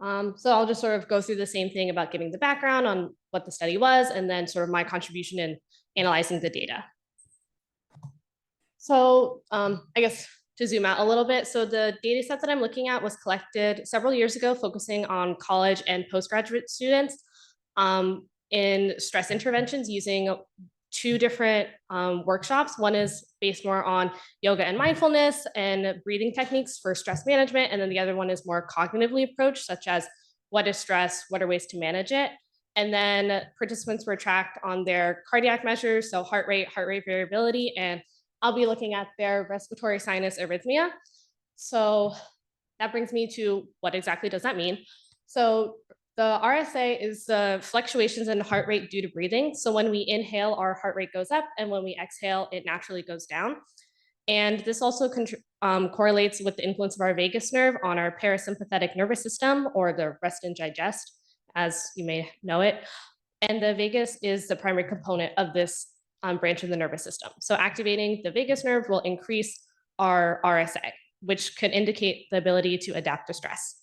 So I'll just sort of go through the same thing about giving the background on what the study was, and then sort of my contribution in analyzing the data. So I guess to zoom out a little bit, so the data set that I'm looking at was collected several years ago, focusing on college and postgraduate students in stress interventions using two different workshops. One is based more on yoga and mindfulness and breathing techniques for stress management. And then the other one is more cognitively approached, such as what is stress, what are ways to manage it. And then participants were tracked on their cardiac measures, so heart rate variability, and I'll be looking at their respiratory sinus arrhythmia. So that brings me to what exactly does that mean? So the RSA is the fluctuations in heart rate due to breathing. So when we inhale, our heart rate goes up, and when we exhale, it naturally goes down. And this also correlates with the influence of our vagus nerve on our parasympathetic nervous system, or the rest and digest, as you may know it. And the vagus is the primary component of this branch of the nervous system. So activating the vagus nerve will increase our RSA, which could indicate the ability to adapt to stress.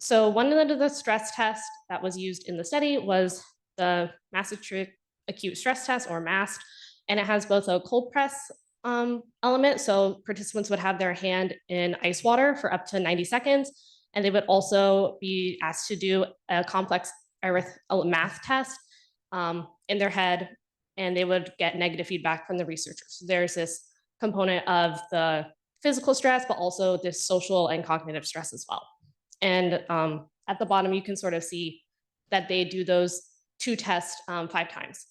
So one of the stress tests that was used in the study was the Massachusetts Acute Stress Test, or MAST, and it has both a cold press element. So participants would have their hand in ice water for up to 90 seconds, and they would also be asked to do a complex math test in their head, and they would get negative feedback from the researchers. So there's this component of the physical stress, but also this social and cognitive stress as well. And at the bottom, you can sort of see that they do those two tests 5 times.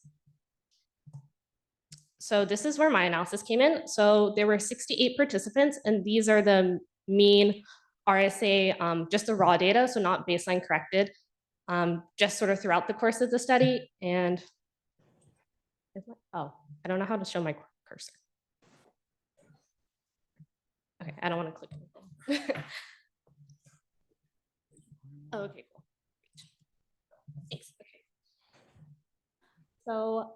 So this is where my analysis came in. So there were 68 participants, and these are the mean RSA, just the raw data, so not baseline corrected, just sort of throughout the course of the study. And oh, I don't know how to show my cursor. Okay, I don't want to click anything. Oh, okay, cool. Thanks. Okay. So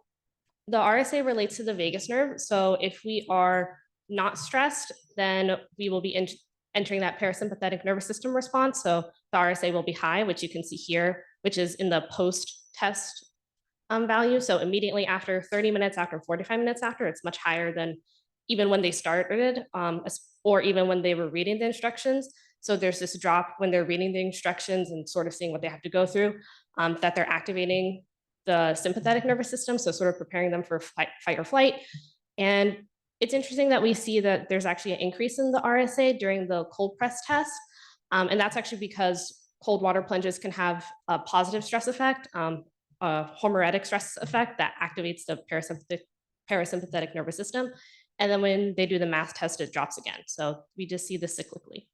the RSA relates to the vagus nerve. So if we are not stressed, then we will be entering that parasympathetic nervous system response. So the RSA will be high, which you can see here, which is in the post-test value. So immediately after 30 minutes after, 45 minutes after, it's much higher than even when they started, or even when they were reading the instructions. So there's this drop when they're reading the instructions and sort of seeing what they have to go through, that they're activating the sympathetic nervous system, so sort of preparing them for fight or flight. And it's interesting that we see that there's actually an increase in the RSA during the cold press test. And that's actually because cold water plunges can have a positive stress effect, a homoretic stress effect that activates the parasympathetic nervous system. And then when they do the mass test, it drops again. So we just see this cyclically.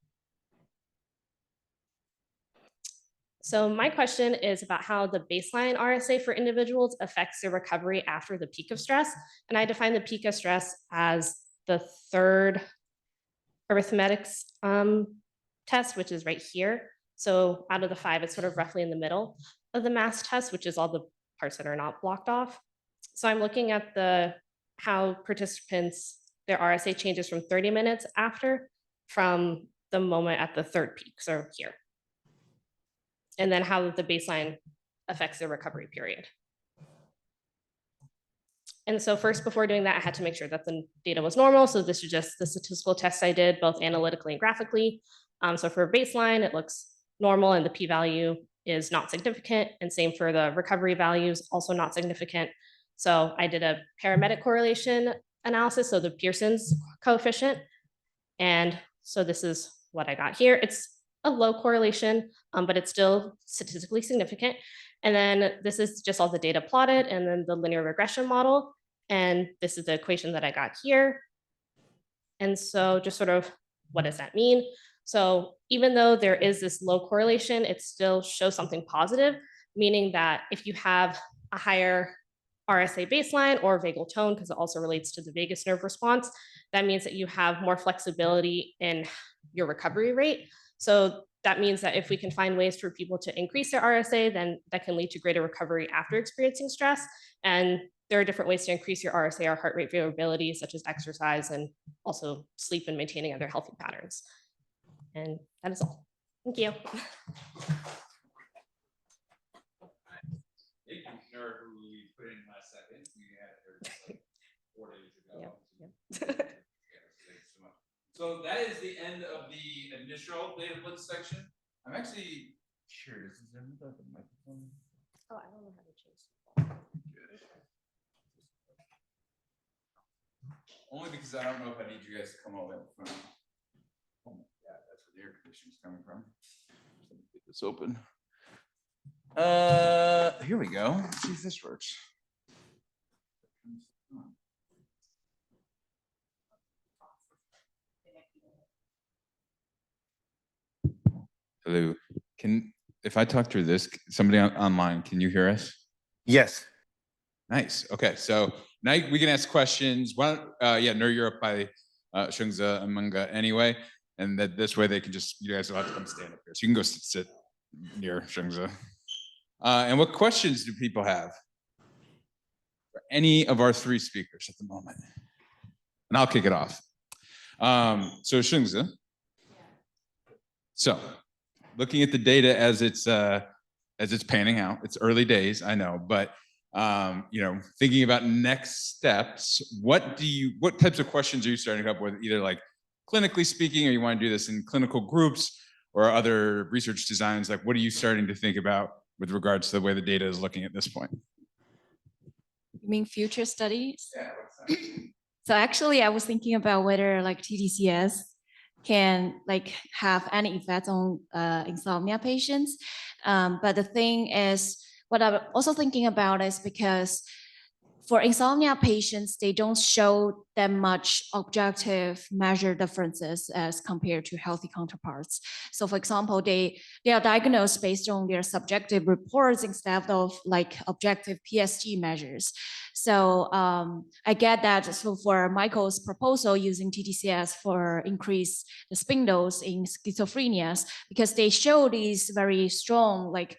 So my question is about how the baseline RSA for individuals affects their recovery after the peak of stress. And I define the peak of stress as the third arithmetics test, which is right here. So out of the 5, it's sort of roughly in the middle of the mass test, which is all the parts that are not blocked off. So I'm looking at how participants, their RSA changes from 30 minutes after, from the moment at the third peak, so here. And then how the baseline affects their recovery period. And so first, before doing that, I had to make sure that the data was normal. So this is just the statistical tests I did, both analytically and graphically. So for baseline, it looks normal and the p-value is not significant. And same for the recovery values, also not significant. So I did a parametric correlation analysis, so the Pearson's coefficient. And so this is what I got here. It's a low correlation, but it's still statistically significant. And then this is just all the data plotted, and then the linear regression model. And this is the equation that I got here. And so just sort of, what does that mean? So even though there is this low correlation, it still shows something positive, meaning that if you have a higher RSA baseline or vagal tone, because it also relates to the vagus nerve response, that means that you have more flexibility in your recovery rate. So that means that if we can find ways for people to increase their RSA, then that can lead to greater recovery after experiencing stress. And there are different ways to increase your RSA or heart rate variability, such as exercise and also sleep and maintaining other healthy patterns. And that is all. Thank you. Thank you, Nerd, who we put in last second. We had her just like 4 days ago. Yep, So that is the end of the initial data blitz section. I'm actually curious, is there another microphone? Oh, I don't know how to change. Only because I don't know if I need you guys to come all the way up front. Oh my God, that's where the air conditioning is coming from. Let me get this open. Here we go. Let's see if this works. Hello. If I talk through this, somebody online, can you hear us? Yes. Nice. Okay. So now we can ask questions. Why don't, yeah, Nerd Europe by Shungza and Munga anyway. And that this way they can just, you guys will have to come stand up here. So you can go sit near Shungza. And what questions do people have for any of our 3 speakers at the moment? And I'll kick it off. So Shungza. So looking at the data as it's panning out, it's early days, I know, but you know, thinking about next steps, what types of questions are you starting up with, either like clinically speaking, or you want to do this in clinical groups or other research designs? Like, what are you starting to think about with regards to the way the data is looking at this point? You mean future studies? Yeah. So actually, I was thinking about whether like TDCS can like have any effects on insomnia patients. But the thing is, what I'm also thinking about is because for insomnia patients, they don't show that much objective measure differences as compared to healthy counterparts. So for example, they are diagnosed based on their subjective reports instead of like objective PSG measures. So I get that. So for Michael's proposal using TDCS for increase the spindles in schizophrenias, because they show these very strong like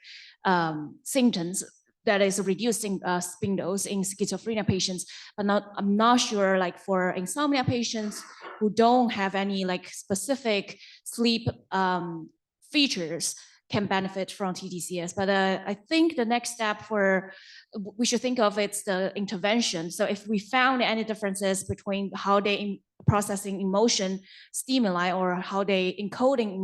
symptoms that is reducing spindles in schizophrenia patients, but I'm not sure like for insomnia patients who don't have any like specific sleep features can benefit from TDCS. But I think the next step we should think of it's the intervention. So if we found any differences between how they processing emotion stimuli or how they encoding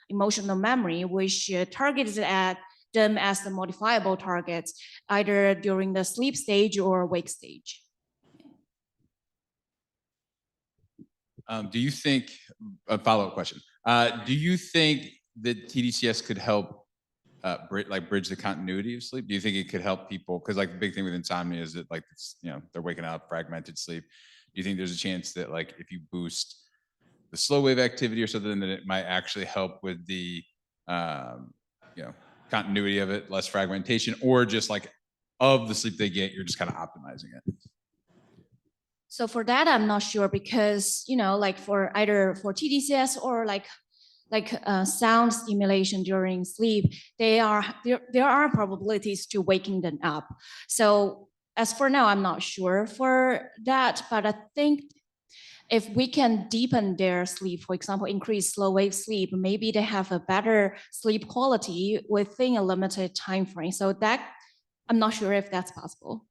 emotional memory, we should target it at them as the modifiable targets, either during the sleep stage or wake stage. Do you think, a follow-up question, do you think that TDCS could help bridge the continuity of sleep? Do you think it could help people? Because like the big thing with insomnia is that like, you know, they're waking up, fragmented sleep. Do you think there's a chance that like if you boost the slow wave activity or something, that it might actually help with the, you know, continuity of it, less fragmentation, or just like of the sleep they get, you're just kind of optimizing it? So for that, I'm not sure, because, you know, like for either for TDCS or like sound stimulation during sleep, there are probabilities to waking them up. So as for now, I'm not sure for that, but I think if we can deepen their sleep, for example, increase slow wave sleep, maybe they have a better sleep quality within a limited time frame. So that, I'm not sure if that's possible.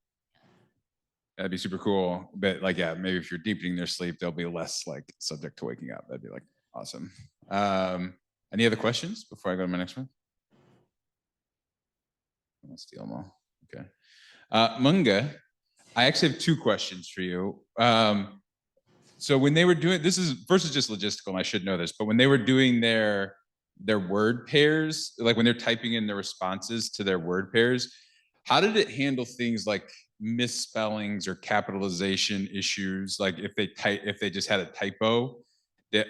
That'd be super cool. But like, yeah, maybe if you're deepening their sleep, they'll be less like subject to waking up. That'd be like awesome. Any other questions before I go to my next one? I'm gonna steal them all. Okay. Munga, I actually have 2 questions for you. So when they were doing, this is versus just logistical, and I should know this, but when they were doing their word pairs, like when they're typing in their responses to their word pairs, how did it handle things like misspellings or capitalization issues? Like if they just had a typo, that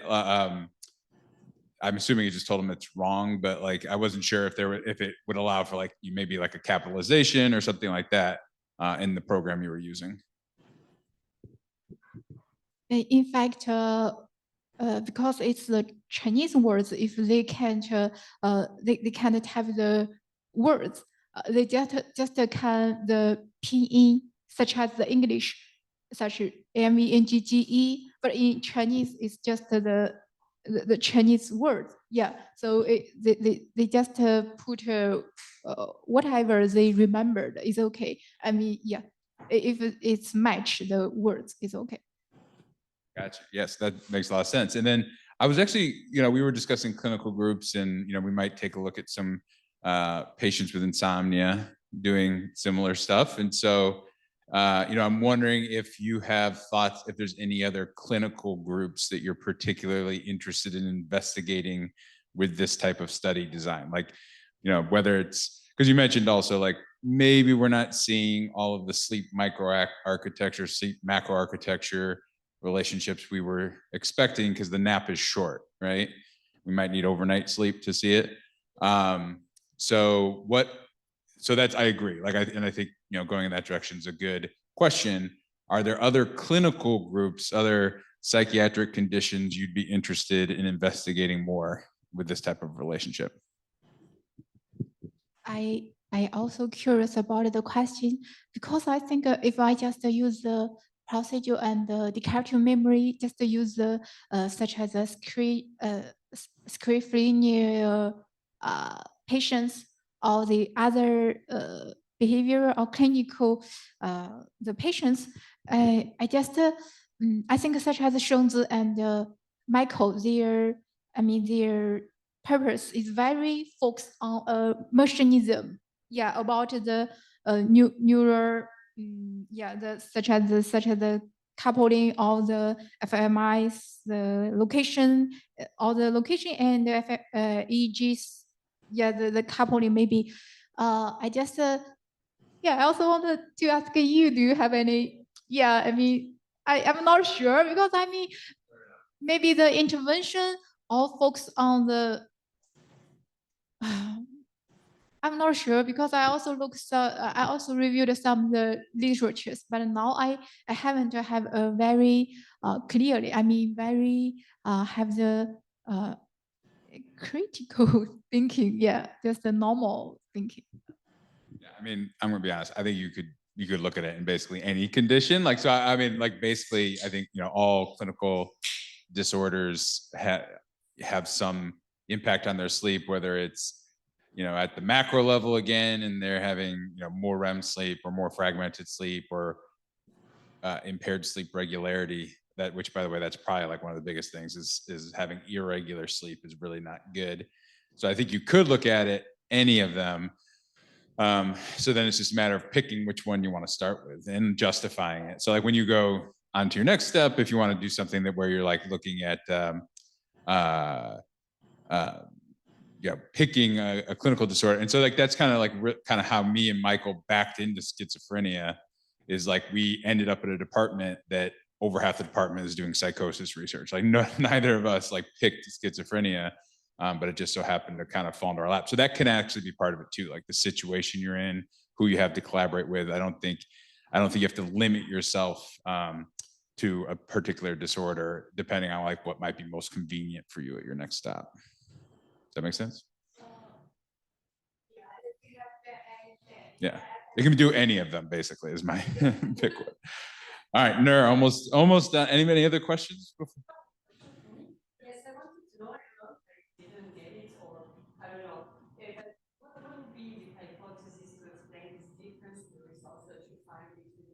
I'm assuming you just told them it's wrong, but like I wasn't sure if it would allow for like maybe like a capitalization or something like that in the program you were using. In fact, because it's the Chinese words, if they can't, they can't type the words, they just can the pinyin, such as the English, such as MVNGGE, but in Chinese, it's just the Chinese words. yeah, so they just put whatever they remembered is okay. I mean, yeah, if it's match the words, it's okay. Gotcha. Yes, that makes a lot of sense. And then I was actually, we were discussing clinical groups, and we might take a look at some patients with insomnia doing similar stuff. And so, I'm wondering if you have thoughts, if there's any other clinical groups that you're particularly interested in investigating with this type of study design, like, whether it's because you mentioned also like maybe we're not seeing all of the sleep micro architecture, sleep macro architecture relationships we were expecting because the nap is short, right? We might need overnight sleep to see it. So that's, I agree. Like, I think, going in that direction is a good question. Are there other clinical groups, other psychiatric conditions you'd be interested in investigating more with this type of relationship? I also curious about the question because I think if I just use the procedure and the declarative memory, just use the such as a schizophrenia patients or the other behavioral or clinical the patients, I just I think such as Shunzi and Michael, their purpose is very focused on mechanism. Yeah, about the neural, such as the coupling of the fMRIs, the location, all the location and the EEGs. Yeah, the coupling maybe. I just I also wanted to ask you, do you have any? Yeah, I'm not sure because maybe the intervention all focus on the. I'm not sure because I also I also reviewed some of the literatures, but now I haven't have a very clearly. Very have the critical thinking. Yeah, just the normal thinking. Yeah, I'm gonna be honest. I think you could look at it in basically any condition. Like, so like basically, I think all clinical disorders have some impact on their sleep, whether it's at the macro level again, and they're having more REM sleep or more fragmented sleep or impaired sleep regularity. Which, by the way, that's probably like one of the biggest things is having irregular sleep is really not good. So I think you could look at it, any of them. So then it's just a matter of picking which one you want to start with and justifying it. So like when you go on to your next step, if you want to do something where you're like looking at picking a clinical disorder. And so like that's kind of how me and Michael backed into schizophrenia, is like we ended up at a department that over half the department is doing psychosis research. Like neither of us like picked schizophrenia, but it just so happened to kind of fall into our lap. So that can actually be part of it too, like the situation you're in, who you have to collaborate with. I don't think you have to limit yourself to a particular disorder, depending on like what might be most convenient for you at your next stop. Does that make sense? Yeah, you can do any of them basically is my pick one. All right, Nur, almost done. Any other questions before? Yes, I wanted to know, I didn't get it, or I don't know. What would be the hypothesis to explain this difference in the results that you find between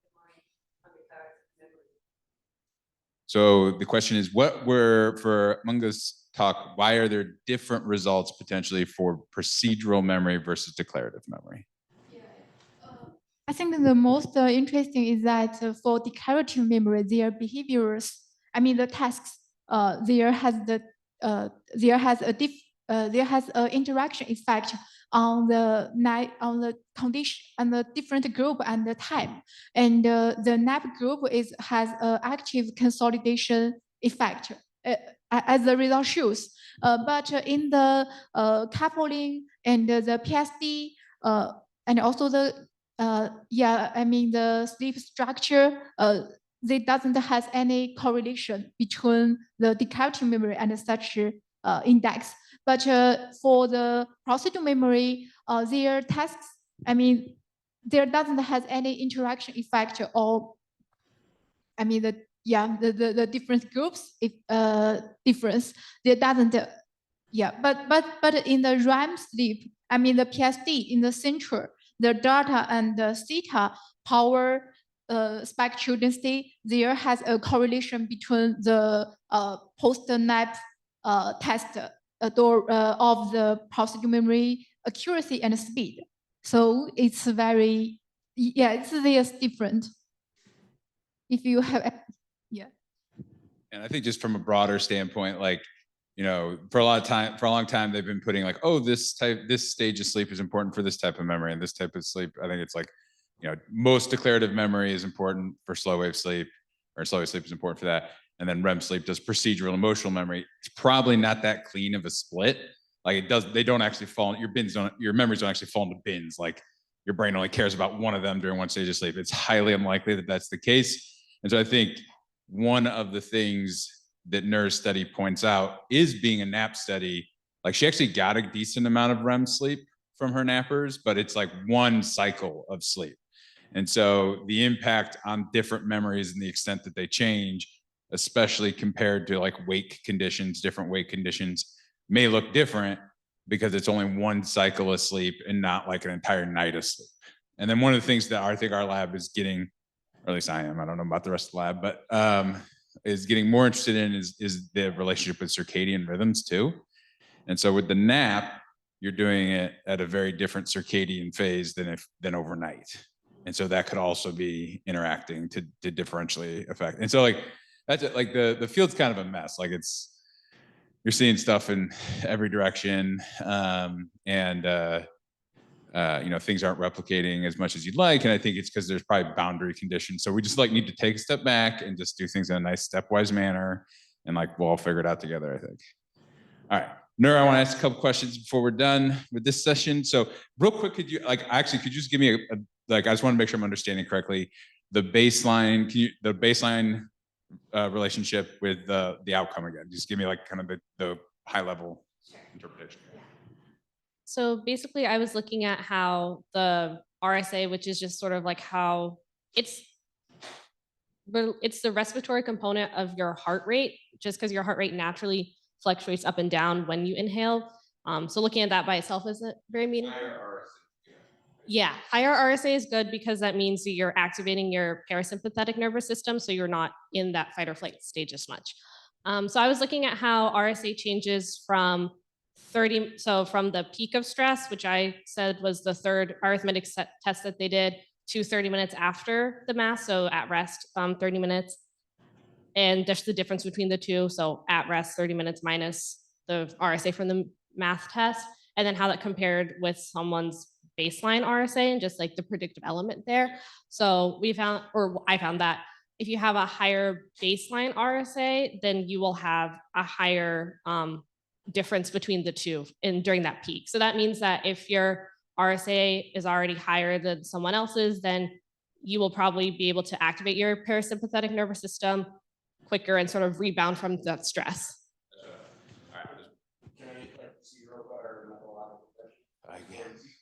the mind and the character memory? So the question is, what were, for Munga's talk, why are there different results potentially for procedural memory versus declarative memory? I think the most interesting is that for declarative memory, their behaviors, the tasks, there has an interaction effect on the condition and the different group and the time, and the nap group has an active consolidation effect. As the result shows, but in the coupling and the PSD and also the the sleep structure, they doesn't have any correlation between the declarative memory and such index. But for the procedural memory, their tasks, there doesn't have any interaction effect or, the yeah, the different groups, if difference, there doesn't, yeah, but in the REM sleep, I mean the PSD in the central, the delta and the theta power spectral density, there has a correlation between the post-nap test of the procedural memory accuracy and speed. So it's very, yeah, it's different. If you have, yeah. And I think just from a broader standpoint, like, you know, for a long time, they've been putting like, oh, this stage of sleep is important for this type of memory, and this type of sleep, I think it's like, you know, most declarative memory is important for slow wave sleep, or slow wave sleep is important for that. And then REM sleep does procedural emotional memory. It's probably not that clean of a split. Like they don't actually fall, your memories don't actually fall into bins. Like your brain only cares about one of them during one stage of sleep. It's highly unlikely that that's the case. And so I think one of the things that NERS study points out is being a nap study. Like she actually got a decent amount of REM sleep from her nappers, but it's like one cycle of sleep. And so the impact on different memories and the extent that they change, especially compared to like wake conditions, different wake conditions may look different because it's only one cycle of sleep and not like an entire night of sleep. And then one of the things that I think our lab is getting, or at least I am, I don't know about the rest of the lab, but is getting more interested in is the relationship with circadian rhythms too. And so with the nap, you're doing it at a very different circadian phase than overnight. And so that could also be interacting to differentially affect. And so like, that's it. Like the field's kind of a mess. Like you're seeing stuff in every direction. You know, things aren't replicating as much as you'd like. And I think it's because there's probably boundary conditions. So we just like need to take a step back and just do things in a nice stepwise manner. And like, we'll all figure it out together, I think. All right. Nur, I want to ask a couple questions before we're done with this session. So real quick, could you just give me I just want to make sure I'm understanding correctly, the baseline, relationship with the outcome again? Just give me like kind of the high level interpretation. So basically, I was looking at how the RSA, which is just sort of like how it's the respiratory component of your heart rate, just because your heart rate naturally fluctuates up and down when you inhale. So looking at that by itself isn't very meaningful. Yeah, higher RSA is good because that means that you're activating your parasympathetic nervous system, so you're not in that fight or flight stage as much. So I was looking at how RSA changes from from the peak of stress, which I said was the third arithmetic test that they did, to 30 minutes after the mass, so at rest, 30 minutes. And just the difference between the two, so at rest, 30 minutes minus the RSA from the math test, and then how that compared with someone's baseline RSA and just like the predictive element there. So I found that if you have a higher baseline RSA, then you will have a higher difference between the two during that peak. So that means that if your RSA is already higher than someone else's, then you will probably be able to activate your parasympathetic nervous system quicker and sort of rebound from that stress. Can I see real quick or methodological question?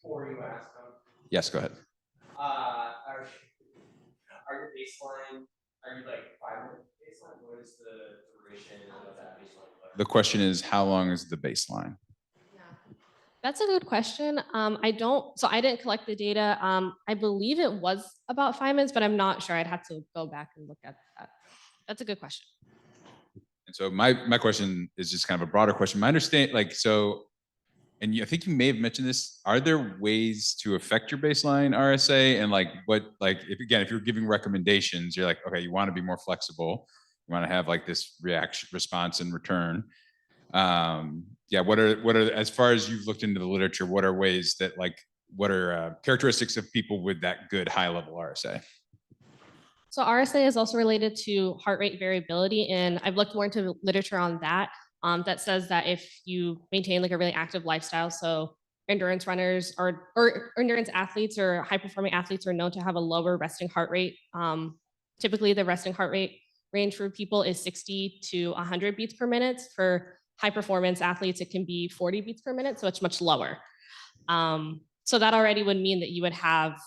Before you ask them. Yes, go ahead. Are your baseline, are you like 5-minute baseline? What is the duration of that baseline? The question is, how long is the baseline? That's a good question. I didn't collect the data. I believe it was about 5 minutes, but I'm not sure. I'd have to go back and look at that. That's a good question. And so my question is just kind of a broader question. My understanding, like, so, and I think you may have mentioned this, are there ways to affect your baseline RSA? And like if you're giving recommendations, you're like, okay, you want to be more flexible. You want to have like this response and return. What are, as far as you've looked into the literature, what are ways that what are characteristics of people with that good high level RSA? So RSA is also related to heart rate variability. And I've looked more into literature on that. That says that if you maintain like a really active lifestyle, so endurance runners or endurance athletes or high performing athletes are known to have a lower resting heart rate. Typically the resting heart rate range for people is 60 to 100 beats per minute. For high performance athletes, it can be 40 beats per minute, so it's much lower. So that already would mean that you would have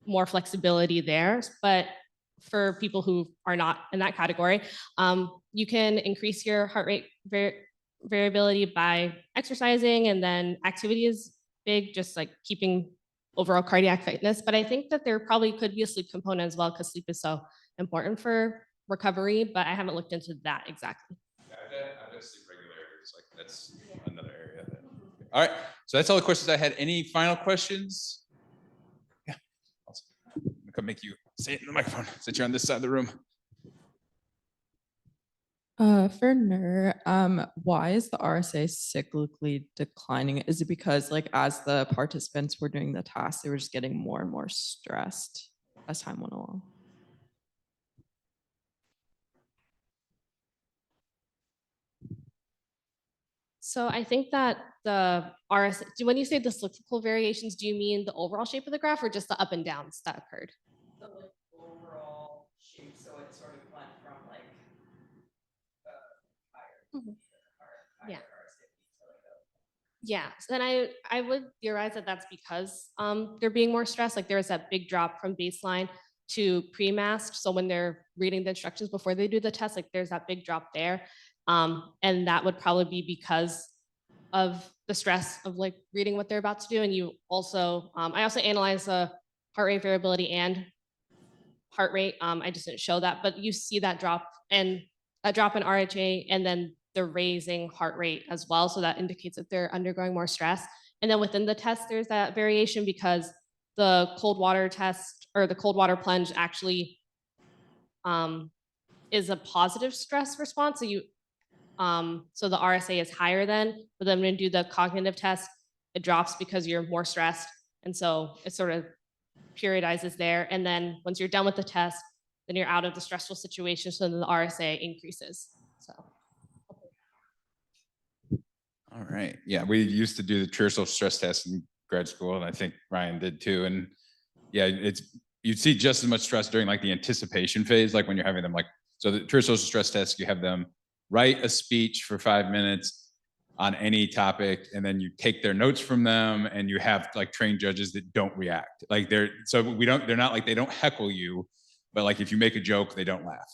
more flexibility there. But for people who are not in that category, you can increase your heart rate variability by exercising, and then activity is big, just like keeping overall cardiac fitness. But I think that there probably could be a sleep component as well, because sleep is so important for recovery, but I haven't looked into that exactly. I've got sleep regularities, like that's another area. All right, so that's all the questions I had. Any final questions? Yeah, awesome. I'm gonna come make you say it in the microphone since you're on this side of the room. For NER, why is the RSA cyclically declining? Is it because like as the participants were doing the tasks, they were just getting more and more stressed as time went along? So I think that the RSA, when you say the cyclical variations, do you mean the overall shape of the graph or just the up and downs that occurred? The like overall shape, so it sort of went from like higher, Yeah. Yeah, so then I would theorize that that's because they're being more stressed. Like there was that big drop from baseline to pre-masked. So when they're reading the instructions before they do the test, like there's that big drop there. And that would probably be because of the stress of like reading what they're about to do. And you also, I also analyze the heart rate variability and heart rate. I just didn't show that, but you see that drop and a drop in RHA and then the raising heart rate as well. So that indicates that they're undergoing more stress. And then within the test, there's that variation because the cold water test or the cold water plunge actually is a positive stress response. So you, so the RSA is higher then, but then when you do the cognitive test, it drops because you're more stressed. And so it sort of periodizes there. And then once you're done with the test, then you're out of the stressful situation. So then the RSA increases. So. All right. Yeah, we used to do the traditional stress test in grad school, and I think Ryan did too. And yeah, you'd see just as much stress during like the anticipation phase, like when you're having them like, so the traditional stress test, you have them write a speech for 5 minutes on any topic, and then you take their notes from them, and you have like trained judges that don't react. Like they're not like, they don't heckle you, but like if you make a joke, they don't laugh.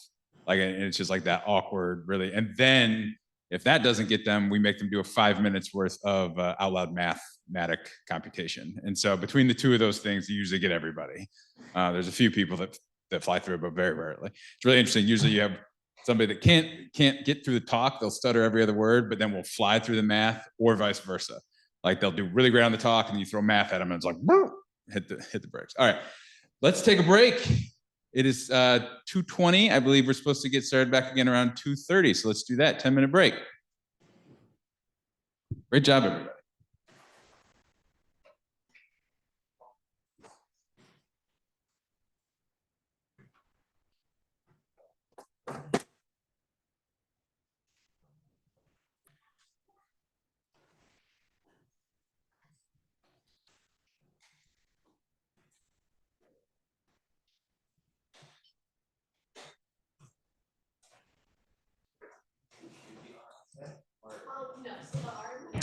Like, and it's just like that awkward, really. And then if that doesn't get them, we make them do a 5 minutes worth of out loud mathematic computation. And so between the two of those things, you usually get everybody. There's a few people that fly through it, but very rarely. It's really interesting. Usually you have somebody that can't get through the talk, they'll stutter every other word, but then will fly through the math, or vice versa. Like they'll do really great on the talk, and you throw math at them, and it's like, hit the brakes. All right, let's take a break. It is 2:20. I believe we're supposed to get started back again around 2:30. So let's do that. 10-minute break. Great job, everybody.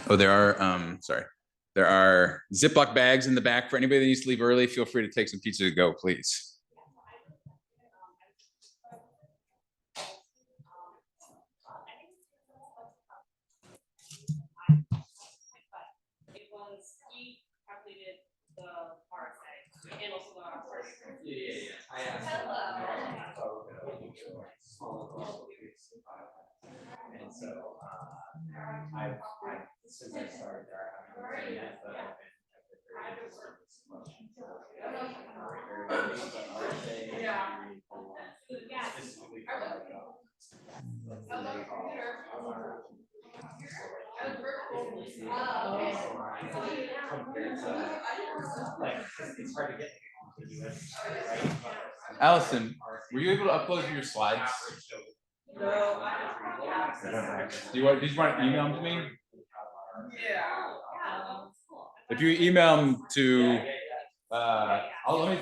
Oh, there are, sorry. There are Ziploc bags in the back for anybody that needs to leave early. Feel free to take some pizza to go, please. And so since I started there, I haven't yet, but I've it's hard to get Allison, were you able to upload your slides? No, Did you want to email them to me? If you email them to, let me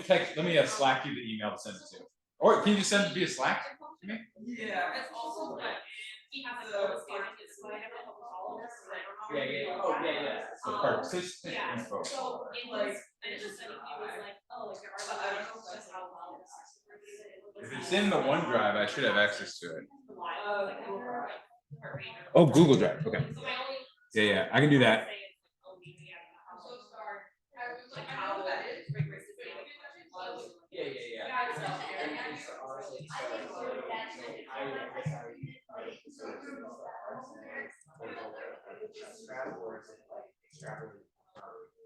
Slack you the email to send it to. Or can you just send it via Slack to me? Yeah, it's also like Oh, yeah. So participant info. So it was, I just said he was like, oh, like there are just how well. If it's in the OneDrive, I should have access to it. Oh, Google Drive. Okay. Yeah, I can do that.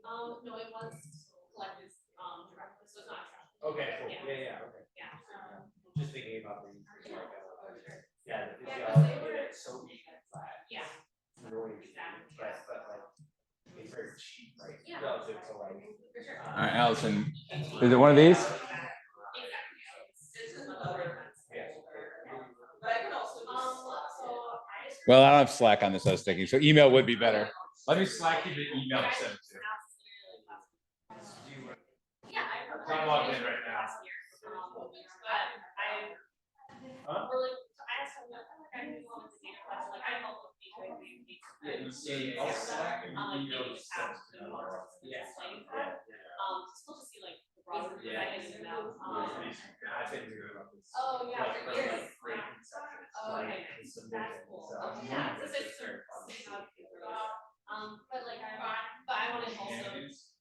No, it was collected, directly, so it's not trash. Okay, cool. Yeah. Okay. Yeah. Just thinking about the yeah, the physiology is so weak and flat. Yeah. Really, Exactly. but like it's very cheap, right? Yeah. Relative to like. For sure. All right, Allison, is it one of these? Well, I don't have Slack on this, I was thinking, so email would be better. Let me Slack you the email to send it to. I'm logged in right now. Huh? I'll Slack and email to send it to. Still just see like the broader. I think I've been hearing about this. Oh, yeah, Like, for from, years. like, pre-conception, Oh, like, okay. in some That's vision, cool. so. Yeah, because it's but like I wanted also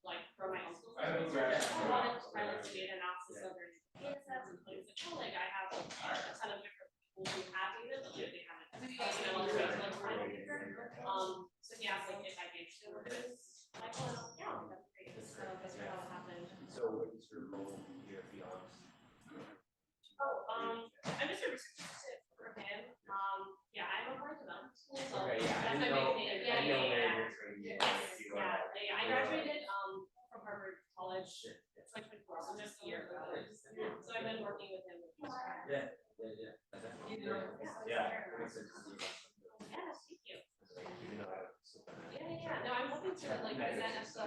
like for my own school. I wanted to try like data analysis of their data sets and things like, oh, like I have a ton of different people who have data, but like they haven't. So yeah, so like if I gave to this, like, well, yeah, that's great. So that's how it happened. So what is your role here beyond? Oh, I'm just a research assistant for him. Yeah, I'm a part of them. So Okay, yeah, that's I my know, main thing. I know where Yeah. you're training. Yeah, I graduated from Harvard College 2024, so just a year ago. Yeah, so I've been working with him. Yeah. Yeah. Yeah, thank you. Yeah. No, I'm hoping to like present at the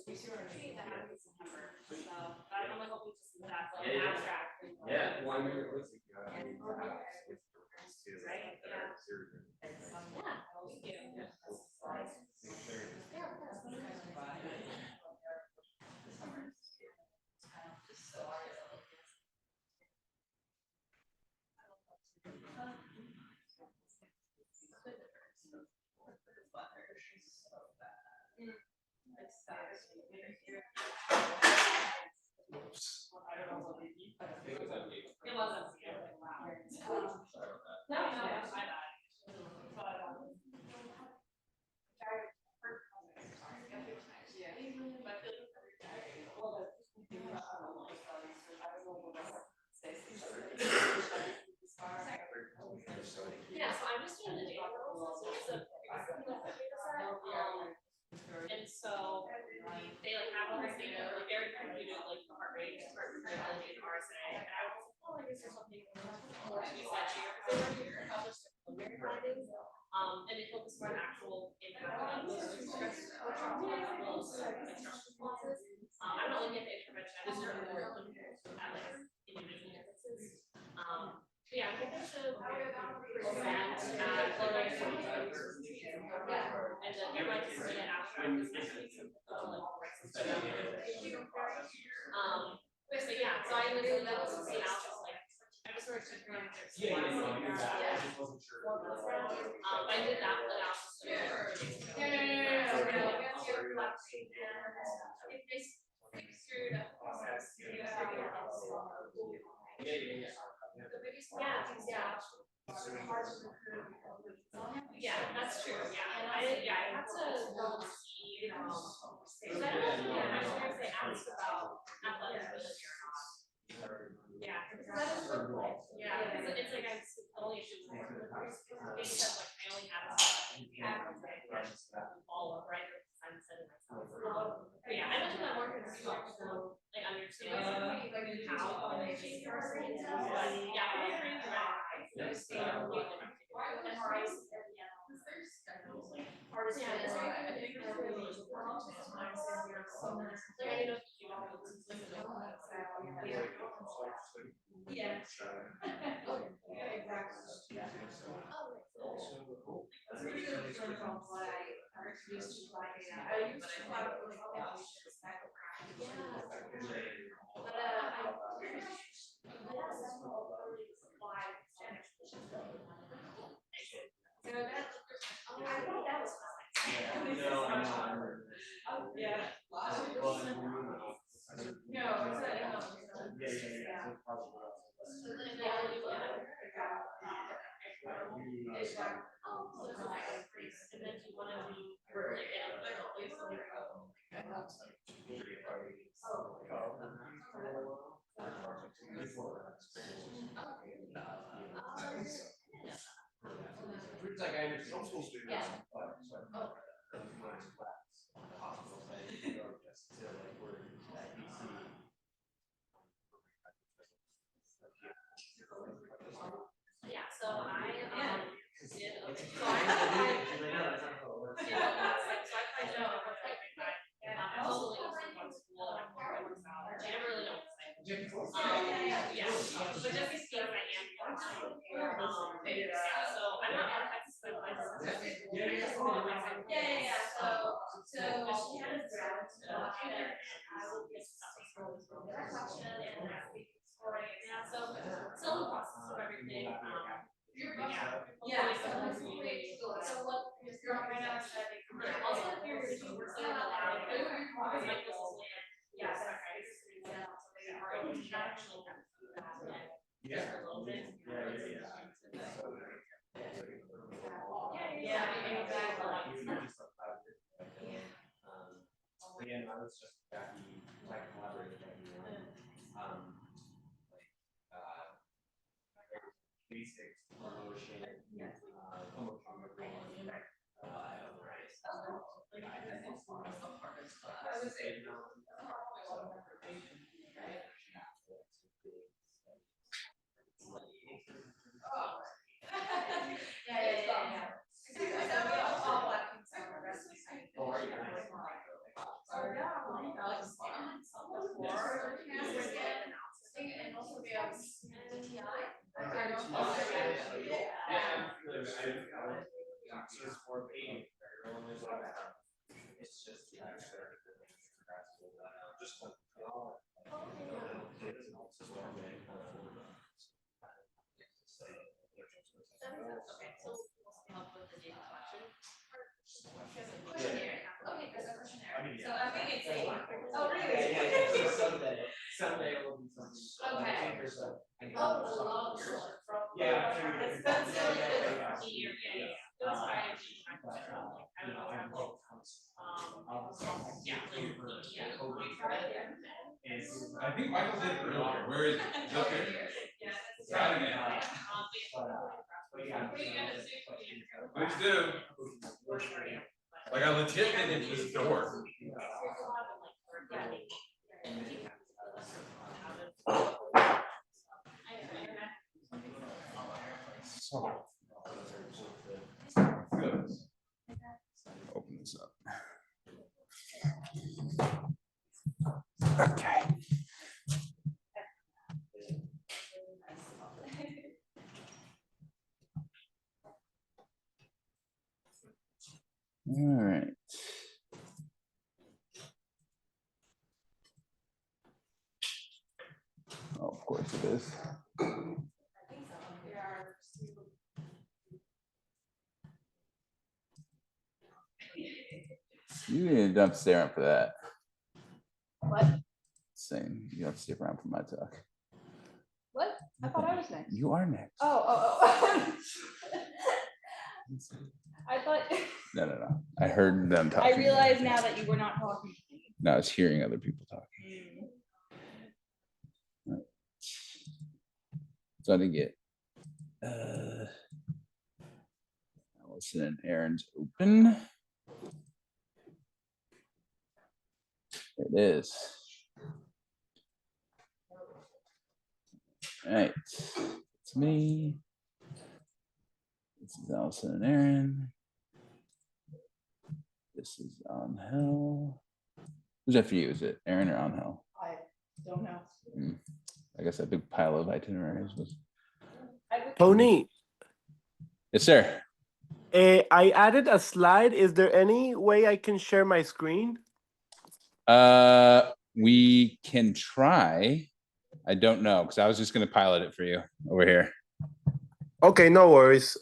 research retreat that happens in September. So I'm like hoping to see that like abstract. Yeah. Well, I mean, it's like, Right? Yeah. Thank you. It wasn't. No, that's my bad. Yeah, so I'm just doing the data analysis. So it's a data set. And so they like have all this data, like very computed, like the heart rate, heart variability, and RSA. And I was like, oh, I guess there's something more to be said here. Because they already published preliminary findings. And they focus more on actual impact of those stress responses. I'm not looking at the intervention, I'm just looking at like individual differences. Yeah, I'm hoping to present at like and then there might be an abstract. So yeah, so I literally that was the analysis like I was sort of checking on I just wasn't sure. I did that analysis. Yeah, that's true. Yeah, and I had to see. Because I don't know if they asked about athleticism or not. Yeah, because that is like, yeah, because it's like I the only issue with they said like I only have all of right. I'm setting myself. But yeah, I mentioned that more because like understand how change your brain. But yeah, I'm agree with that. Yeah, so I did. So I find out totally one school and I never really know what to say. Yeah, but just these things I am. So I'm not on Texas, but yeah. So she had a draft and I will get stuff from their question and scoring it. Yeah, so still the process of everything. Yeah. So what you're right now is that also if you're working aloud, because like this is yes, yeah. So they are actually yeah. A little bit. Yeah, Again, I was just Jackie, like collaborating with everyone. Basics, emotion, it's just someday it will be something. Okay. Yeah. I think Michael did it earlier. Where is it? Is it up here? Try it again. Please do. Like I legit made it to this door. Good. Open this up. Okay. All right. Oh, of course it is. You need to dump stay around for that. What? Same. You have to stick around for my talk. What? I thought I was next. You are next. Oh. I thought. No. I heard them talking. I realize now that you were not talking to me. No, I was hearing other people talking. Right. So I didn't get Allison and Aaron's open. There it is. All right, it's me. This is Allison and Aaron. This is Angel. Who's that for you? Is it Aaron or Angel? I don't know. I guess that big pile of itineraries was. Tony, Yes, sir. I added a slide. Is there any way I can share my screen? We can try. I don't know because I was just going to pilot it for you over here. Okay, no worries.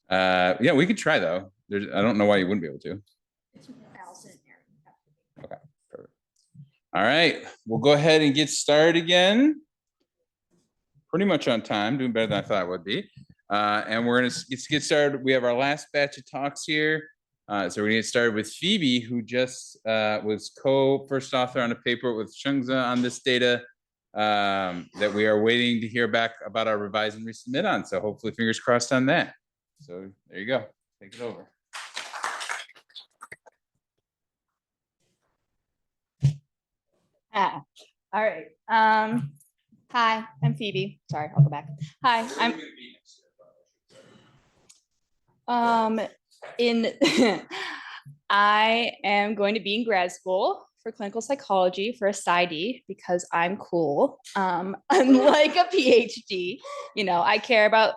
Yeah, we could try though. I don't know why you wouldn't be able to. Okay, perfect. All right, we'll go ahead and get started again. Pretty much on time, doing better than I thought I would be. And we're gonna get started. We have our last batch of talks here. So we're gonna get started with Phoebe, who just was first author on a paper with Shengza on this data that we are waiting to hear back about our revise and resubmit on. So hopefully fingers crossed on that. So there you go. Take it over. All right. Hi, I'm Phoebe. Sorry, I'll go back. Hi, I am going to be in grad school for clinical psychology for a PsyD because I'm cool. Unlike a PhD, I care about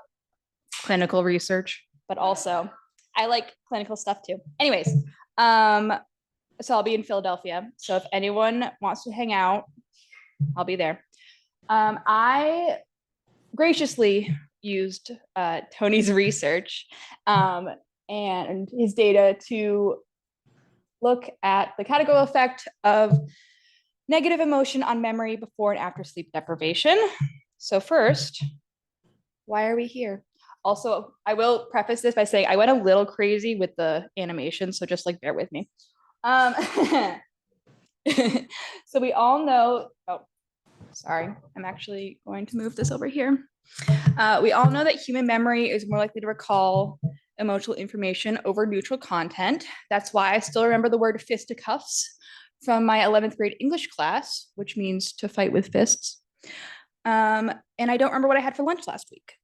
clinical research, but also I like clinical stuff too. Anyways, so I'll be in Philadelphia. So if anyone wants to hang out, I'll be there. I graciously used Tony's research and his data to look at the categorical effect of negative emotion on memory before and after sleep deprivation. So first, why are we here? Also, I will preface this by saying I went a little crazy with the animation, so just bear with me. So we all know, sorry, I'm actually going to move this over here. We all know that human memory is more likely to recall emotional information over neutral content. That's why I still remember the word fisticuffs from my 11th grade English class, which means to fight with fists. And I don't remember what I had for lunch last week.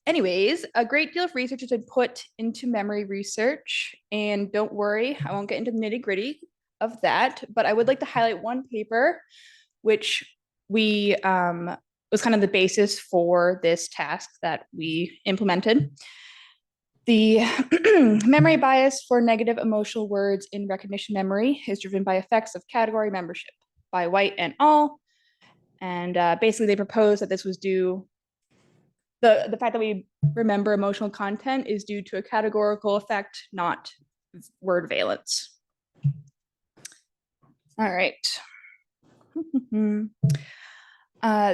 Anyways, a great deal of research has been put into memory research, and don't worry, I won't get into the nitty-gritty of that, but I would like to highlight one paper which we was kind of the basis for this task that we implemented. The memory bias for negative emotional words in recognition memory is driven by effects of category membership by White et al. And basically they proposed that this was due, the fact that we remember emotional content is due to a categorical effect, not word valence. All right.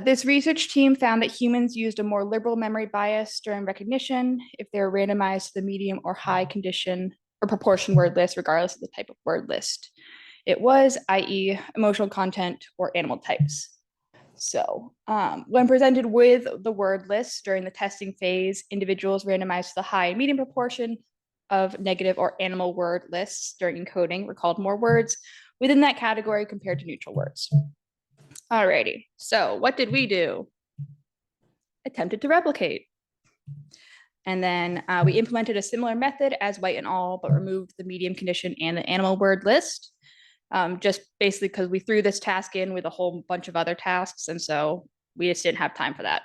This research team found that humans used a more liberal memory bias during recognition if they were randomized to the medium or high condition or proportion word list, regardless of the type of word list it was, i.e. emotional content or animal types. So when presented with the word list during the testing phase, individuals randomized to the high and medium proportion of negative or animal word lists during encoding recalled more words within that category compared to neutral words. Alrighty, so what did we do? Attempted to replicate. And then we implemented a similar method as White et al., but removed the medium condition and the animal word list. Just basically because we threw this task in with a whole bunch of other tasks, and so we just didn't have time for that.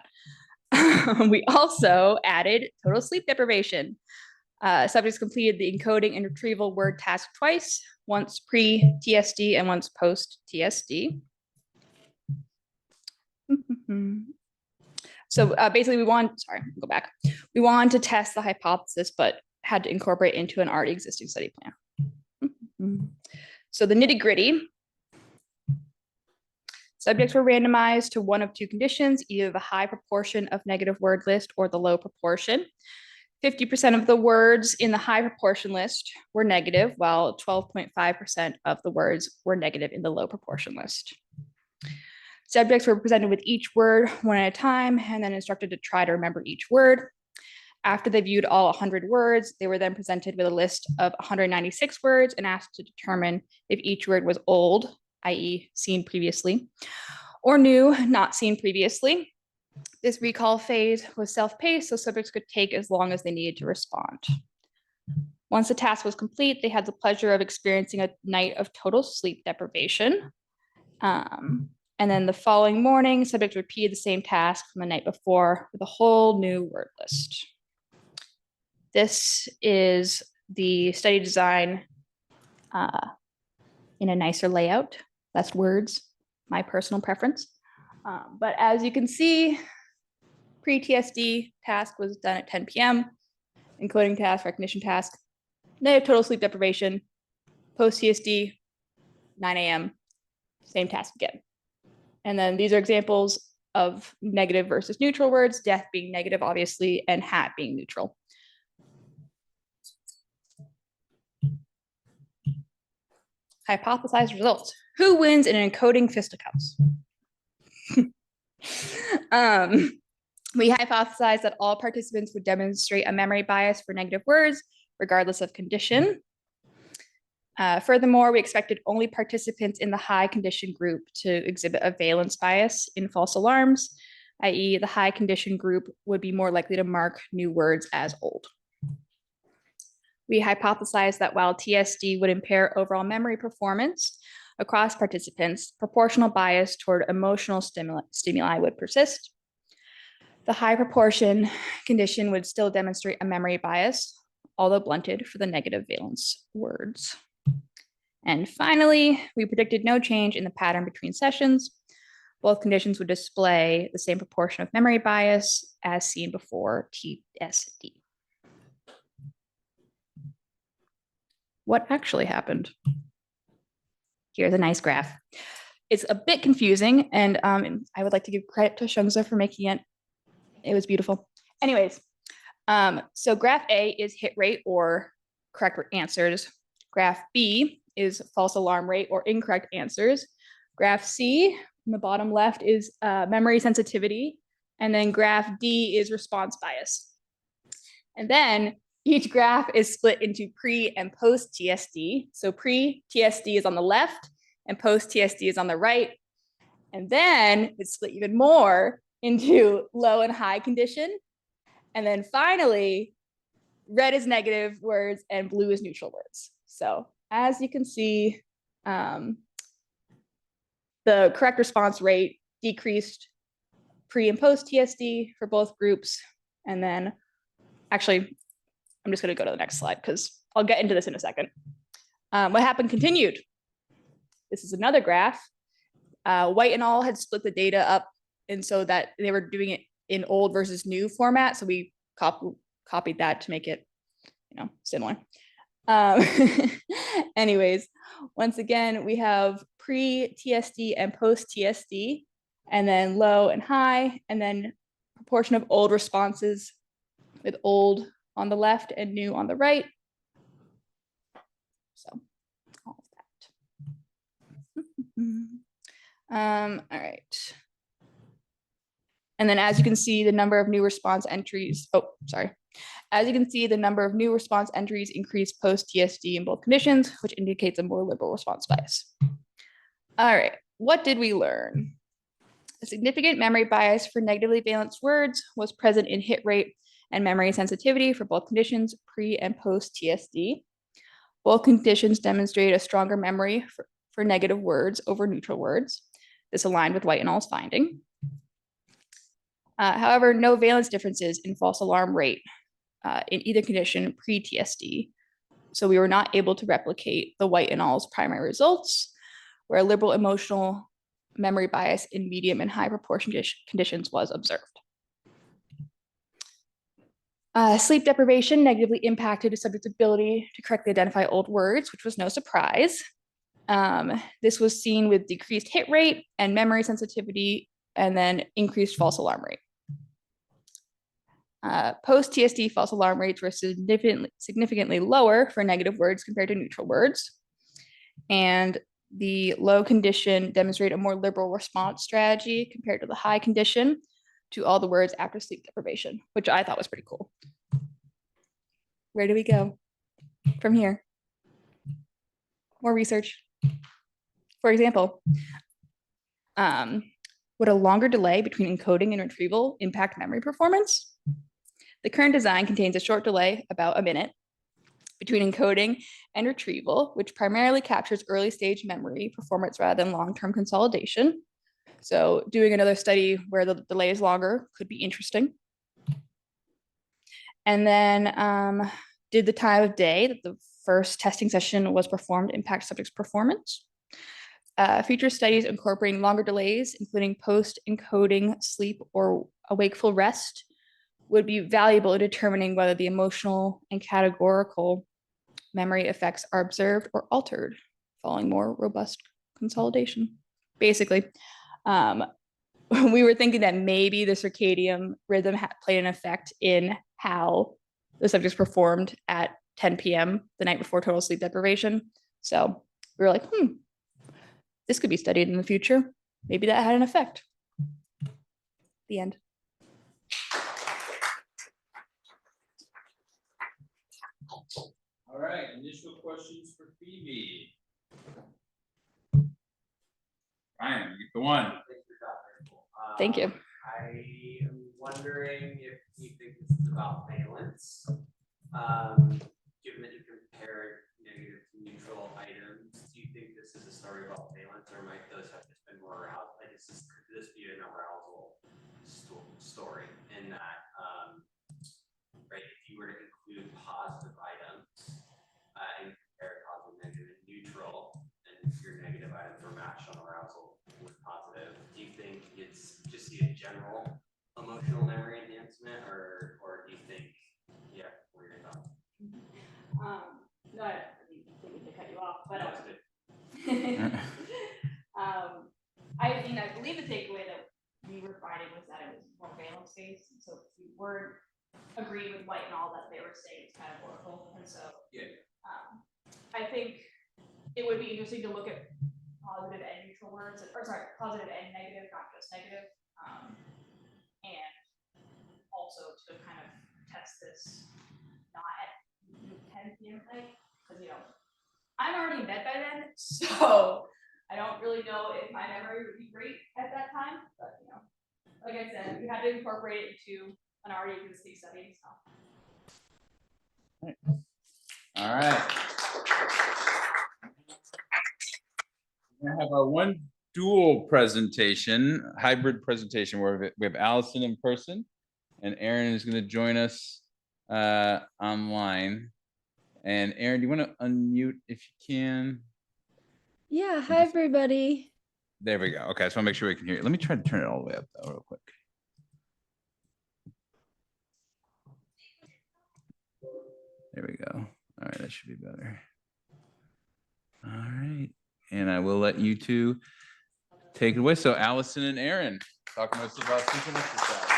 We also added total sleep deprivation. Subjects completed the encoding and retrieval word task twice, once pre-TSD and once post-TSD. So basically we want, go back. We wanted to test the hypothesis, but had to incorporate into an already existing study plan. So the nitty gritty, subjects were randomized to one of two conditions, either the high proportion of negative word list or the low proportion. 50% of the words in the high proportion list were negative, while 12.5% of the words were negative in the low proportion list. Subjects were presented with each word one at a time and then instructed to try to remember each word. After they viewed all 100 words, they were then presented with a list of 196 words and asked to determine if each word was old, i.e. seen previously, or new, not seen previously. This recall phase was self-paced, so subjects could take as long as they needed to respond. Once the task was complete, they had the pleasure of experiencing a night of total sleep deprivation. And then the following morning, subjects repeated the same task from the night before with a whole new word list. This is the study design in a nicer layout, less words, my personal preference. But as you can see, pre-TSD task was done at 10 p.m., encoding task, recognition task, negative total sleep deprivation, post-TSD, 9 a.m., same task again. And then these are examples of negative versus neutral words, death being negative, obviously, and hat being neutral. Hypothesized results. Who wins in an encoding fisticuffs? We hypothesized that all participants would demonstrate a memory bias for negative words, regardless of condition. Furthermore, we expected only participants in the high condition group to exhibit a valence bias in false alarms, i.e. the high condition group would be more likely to mark new words as old. We hypothesized that while TSD would impair overall memory performance across participants, proportional bias toward emotional stimuli would persist. The high proportion condition would still demonstrate a memory bias, although blunted for the negative valence words. And finally, we predicted no change in the pattern between sessions. Both conditions would display the same proportion of memory bias as seen before TSD. What actually happened? Here's a nice graph. It's a bit confusing, and I would like to give credit to Shengze for making it. It was beautiful. Anyways, so graph A is hit rate or correct answers. Graph B is false alarm rate or incorrect answers. Graph C in the bottom left is memory sensitivity. And then graph D is response bias. And then each graph is split into pre and post TSD. So pre TSD is on the left and post TSD is on the right. And then it's split even more into low and high condition. And then finally, red is negative words and blue is neutral words. So as you can see, the correct response rate decreased pre and post TSD for both groups. And then actually, I'm just going to go to the next slide because I'll get into this in a second. What happened continued. This is another graph. White and all had split the data up, and so that they were doing it in old versus new format. So we copied that to make it, similar. Anyways, once again, we have pre-TSD and post-TSD, and then low and high, and then proportion of old responses with old on the left and new on the right. So all of that. All right. And then as you can see, the number of new response entries, as you can see, the number of new response entries increased post-TSD in both conditions, which indicates a more liberal response bias. All right, what did we learn? A significant memory bias for negatively valenced words was present in hit rate and memory sensitivity for both conditions, pre and post-TSD. Both conditions demonstrate a stronger memory for negative words over neutral words. This aligned with White and al.'s finding. However, no valence differences in false alarm rate in either condition pre-TSD. So we were not able to replicate the White and al.'s primary results, where liberal emotional memory bias in medium and high proportion conditions was observed. Sleep deprivation negatively impacted a subject's ability to correctly identify old words, which was no surprise. This was seen with decreased hit rate and memory sensitivity, and then increased false alarm rate. Post-TSD false alarm rates were significantly lower for negative words compared to neutral words. And the low condition demonstrated a more liberal response strategy compared to the high condition to all the words after sleep deprivation, which I thought was pretty cool. Where do we go from here? More research. For example, would a longer delay between encoding and retrieval impact memory performance? The current design contains a short delay, about a minute, between encoding and retrieval, which primarily captures early stage memory performance rather than long-term consolidation. So doing another study where the delay is longer could be interesting. And then did the time of day that the first testing session was performed impact subjects' performance? Future studies incorporating longer delays, including post-encoding sleep or a wakeful rest, would be valuable in determining whether the emotional and categorical memory effects are observed or altered following more robust consolidation. Basically, we were thinking that maybe the circadian rhythm played an effect in how the subjects performed at 10 p.m. the night before total sleep deprivation. So we were like, this could be studied in the future. Maybe that had an effect. The end. All right, initial questions for Phoebe. Ryan, you get the one. Thank you. I am wondering if you think this is about valence. Given that you compared negative to neutral items, do you think this is a story about valence, or might those have just been more arousal? Like, could this be an arousal story in that, right? If you were to include positive items and compare positive, negative, and neutral, and your negative items were matched on arousal with positive, do you think it's just see a general emotional memory enhancement, or do you think, yeah, what are your thoughts? No, I didn't mean to cut you off, but I believe the takeaway that we were finding was that it was more valence based, and so we weren't agreeing with White and all that they were saying. It's categorical, and so I think it would be interesting to look at positive and neutral words, or sorry, positive and negative, not just negative, and also to kind of test this not at 10 p.m. night, because I'm already in bed by then, so I don't really know if my memory would be great at that time. But like I said, we had to incorporate it into an already existing study. So. All right. We have our one dual presentation, hybrid presentation, where we have Allison in person, and Aaron is going to join us online. And Aaron, do you want to unmute if you can? Yeah, hi everybody. There we go. Okay, I just want to make sure we can hear you. Let me try to turn it all the way up though, real quick. There we go. All right, that should be better. All right, and I will let you two take it away. So Allison and Aaron, talking to us about sleep exercise.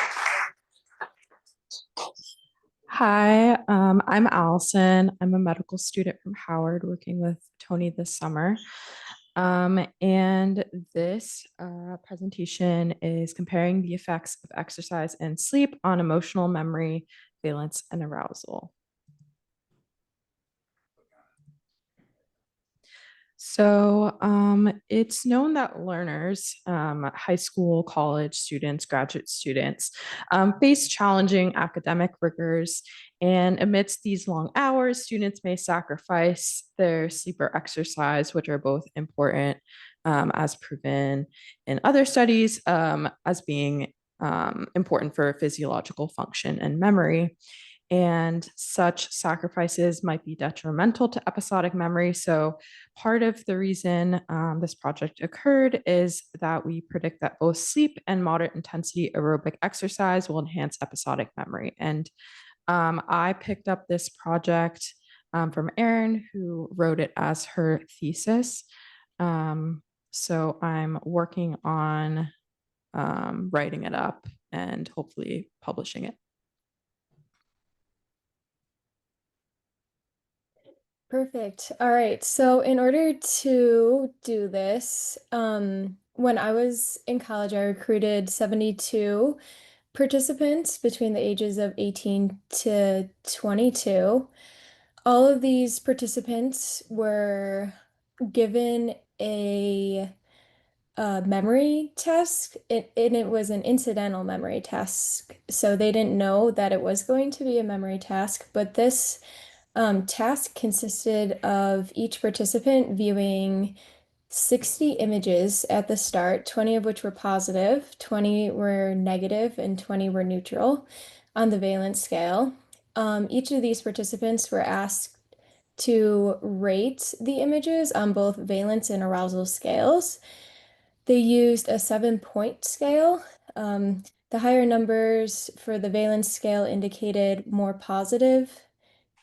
Hi, I'm Allison. I'm a medical student from Howard working with Tony this summer. And this presentation is comparing the effects of exercise and sleep on emotional memory, valence, and arousal. So it's known that learners, high school, college students, graduate students, face challenging academic rigors. And amidst these long hours, students may sacrifice their sleep or exercise, which are both important, as proven in other studies, as being important for physiological function and memory. And such sacrifices might be detrimental to episodic memory. So part of the reason this project occurred is that we predict that both sleep and moderate intensity aerobic exercise will enhance episodic memory. And I picked up this project from Erin, who wrote it as her thesis. So I'm working on writing it up and hopefully publishing it. Perfect. All right. So in order to do this, when I was in college, I recruited 72 participants between the ages of 18 to 22. All of these participants were given a memory task, and it was an incidental memory task. So they didn't know that it was going to be a memory task, but this task consisted of each participant viewing 60 images at the start, 20 of which were positive, 20 were negative, and 20 were neutral on the valence scale. Each of these participants were asked to rate the images on both valence and arousal scales. They used a 7-point scale. The higher numbers for the valence scale indicated more positive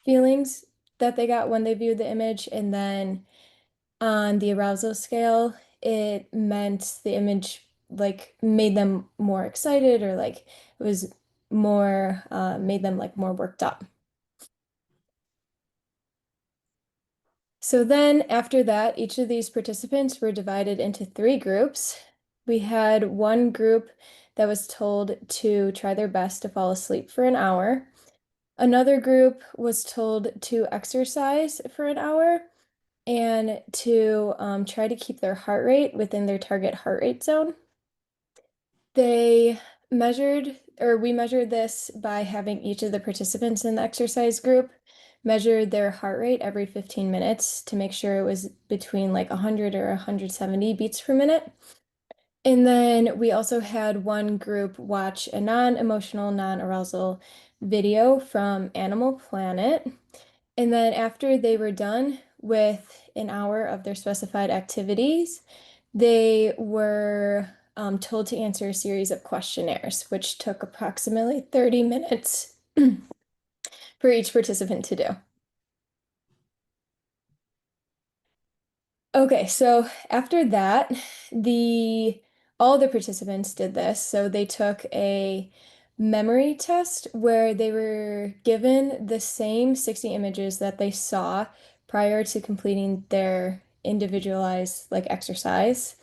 feelings that they got when they viewed the image, and then on the arousal scale, it meant the image like made them more excited or like it was more made them like more worked up. So then after that, each of these participants were divided into 3 groups. We had one group that was told to try their best to fall asleep for an hour. Another group was told to exercise for an hour and to try to keep their heart rate within their target heart rate zone. They measured, or we measured this by having each of the participants in the exercise group measure their heart rate every 15 minutes to make sure it was between like 100 or 170 beats per minute. And then we also had one group watch a non-emotional, non-arousal video from Animal Planet. And then after they were done with an hour of their specified activities, they were told to answer a series of questionnaires, which took approximately 30 minutes for each participant to do. Okay, so after that, all the participants did this. So they took a memory test where they were given the same 60 images that they saw prior to completing their individualized like exercise.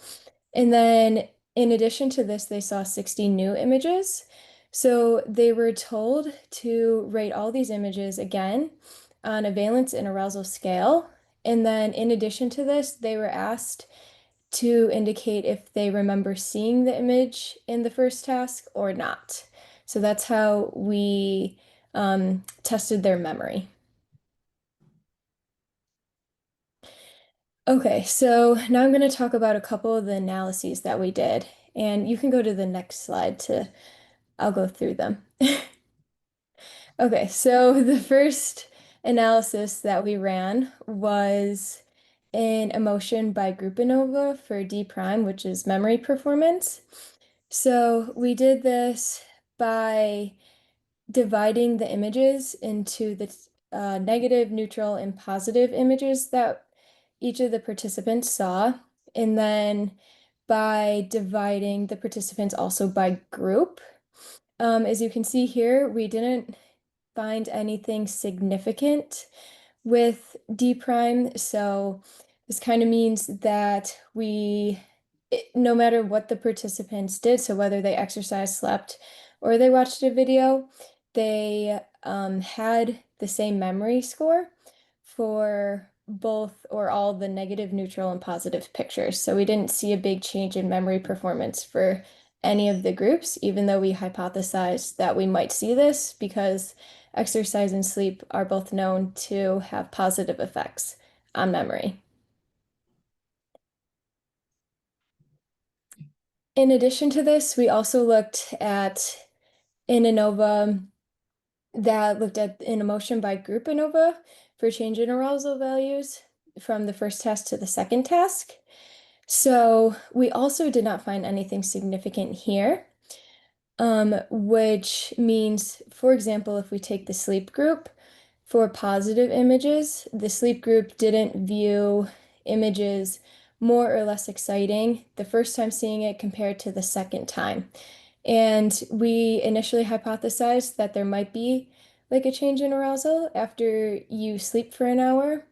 And then in addition to this, they saw 60 new images. So they were told to rate all these images again on a valence and arousal scale. And then in addition to this, they were asked to indicate if they remember seeing the image in the first task or not. So that's how we tested their memory. Okay, so now I'm going to talk about a couple of the analyses that we did. And you can go to the next slide I'll go through them. Okay, so the first analysis that we ran was an emotion by group ANOVA for D prime, which is memory performance. So we did this by dividing the images into the negative, neutral, and positive images that each of the participants saw, and then by dividing the participants also by group. As you can see here, we didn't find anything significant with D prime. So this kind of means that no matter what the participants did, so whether they exercised, slept, or they watched a video, they had the same memory score for both or all the negative, neutral, and positive pictures. So we didn't see a big change in memory performance for any of the groups, even though we hypothesized that we might see this because exercise and sleep are both known to have positive effects on memory. In addition to this, we also looked at an ANOVA that looked at an emotion by group ANOVA for change in arousal values from the first task to the second task. So we also did not find anything significant here, which means, for example, if we take the sleep group, for positive images, the sleep group didn't view images more or less exciting the first time seeing it compared to the second time. And we initially hypothesized that there might be like a change in arousal after you sleep for an hour,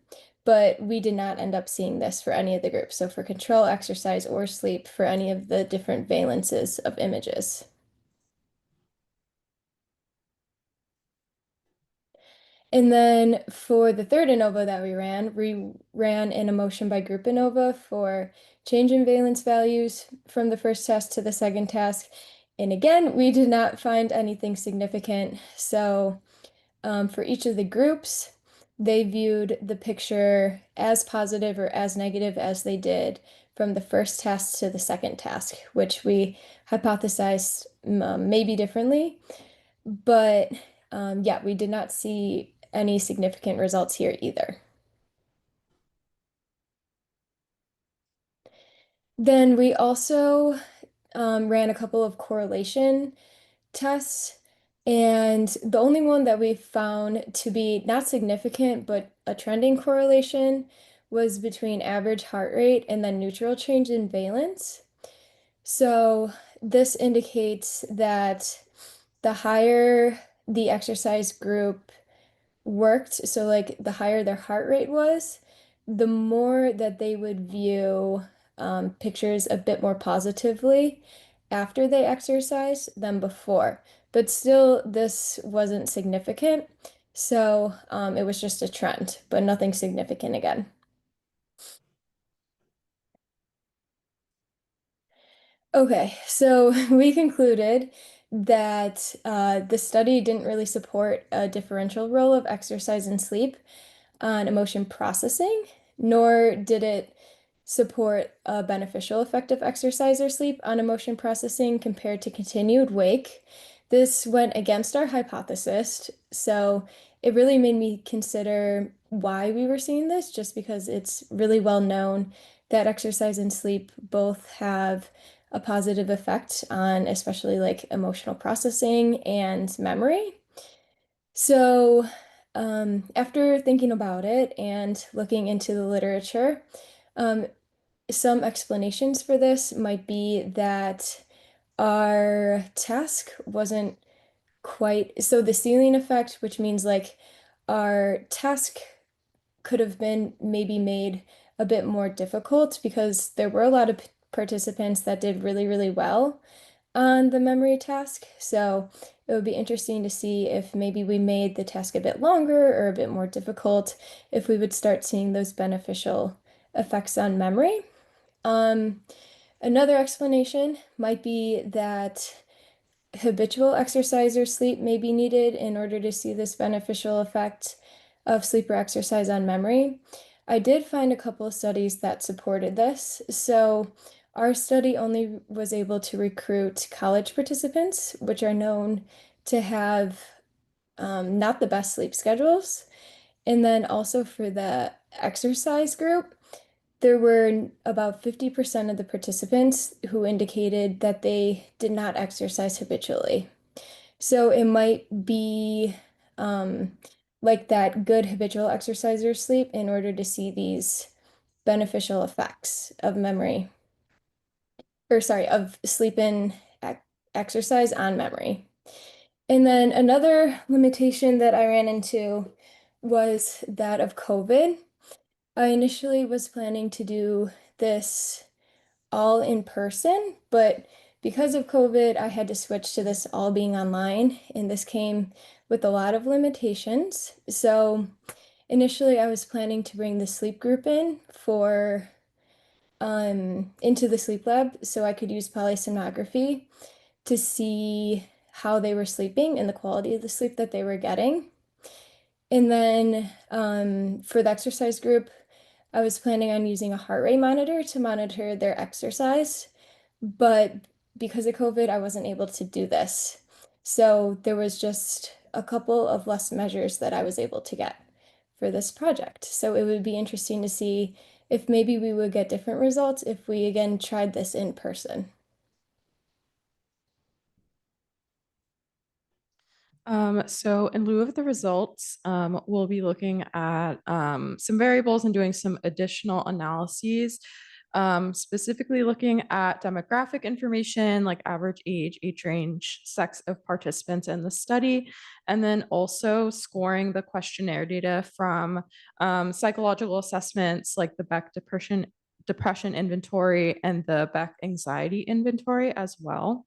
but we did not end up seeing this for any of the groups. So for control, exercise, or sleep for any of the different valences of images. And then for the third ANOVA that we ran an emotion by group ANOVA for change in valence values from the first task to the second task. And again, we did not find anything significant. So for each of the groups, they viewed the picture as positive or as negative as they did from the first task to the second task, which we hypothesized maybe differently. But yeah, we did not see any significant results here either. Then we also ran a couple of correlation tests, and the only one that we found to be not significant but a trending correlation was between average heart rate and then neutral change in valence. So this indicates that the higher the exercise group worked, so like the higher their heart rate was, the more that they would view pictures a bit more positively after they exercise than before. But still, this wasn't significant. So it was just a trend, but nothing significant again. Okay, so we concluded that the study didn't really support a differential role of exercise and sleep on emotion processing, nor did it support a beneficial effect of exercise or sleep on emotion processing compared to continued wake. This went against our hypothesis, so it really made me consider why we were seeing this, just because it's really well known that exercise and sleep both have a positive effect on especially like emotional processing and memory. So, after thinking about it and looking into the literature, um, some explanations for this might be that our task wasn't quite so the ceiling effect, which means like our task could have been maybe made a bit more difficult because there were a lot of participants that did really, really well on the memory task. So it would be interesting to see if maybe we made the task a bit longer or a bit more difficult, if we would start seeing those beneficial effects on memory. Another explanation might be that habitual exercise or sleep may be needed in order to see this beneficial effect of sleep or exercise on memory. I did find a couple of studies that supported this. So our study only was able to recruit college participants, which are known to have not the best sleep schedules. And then also for the exercise group, there were about 50% of the participants who indicated that they did not exercise habitually. So it might be like that good habitual exerciser sleep in order to see these beneficial effects of memory, or sorry, of sleep and exercise on memory. And then another limitation that I ran into was that of COVID. I initially was planning to do this all in person, but because of COVID, I had to switch to this all being online, and this came with a lot of limitations. So initially, I was planning to bring the sleep group in for into the sleep lab so I could use polysomnography to see how they were sleeping and the quality of the sleep that they were getting. And then for the exercise group, I was planning on using a heart rate monitor to monitor their exercise, but because of COVID, I wasn't able to do this. So there was just a couple of less measures that I was able to get for this project. So it would be interesting to see if maybe we would get different results if we again tried this in person. So in lieu of the results, we'll be looking at some variables and doing some additional analyses, specifically looking at demographic information like average age range, sex of participants in the study, and then also scoring the questionnaire data from psychological assessments like the Beck depression inventory and the Beck anxiety inventory as well.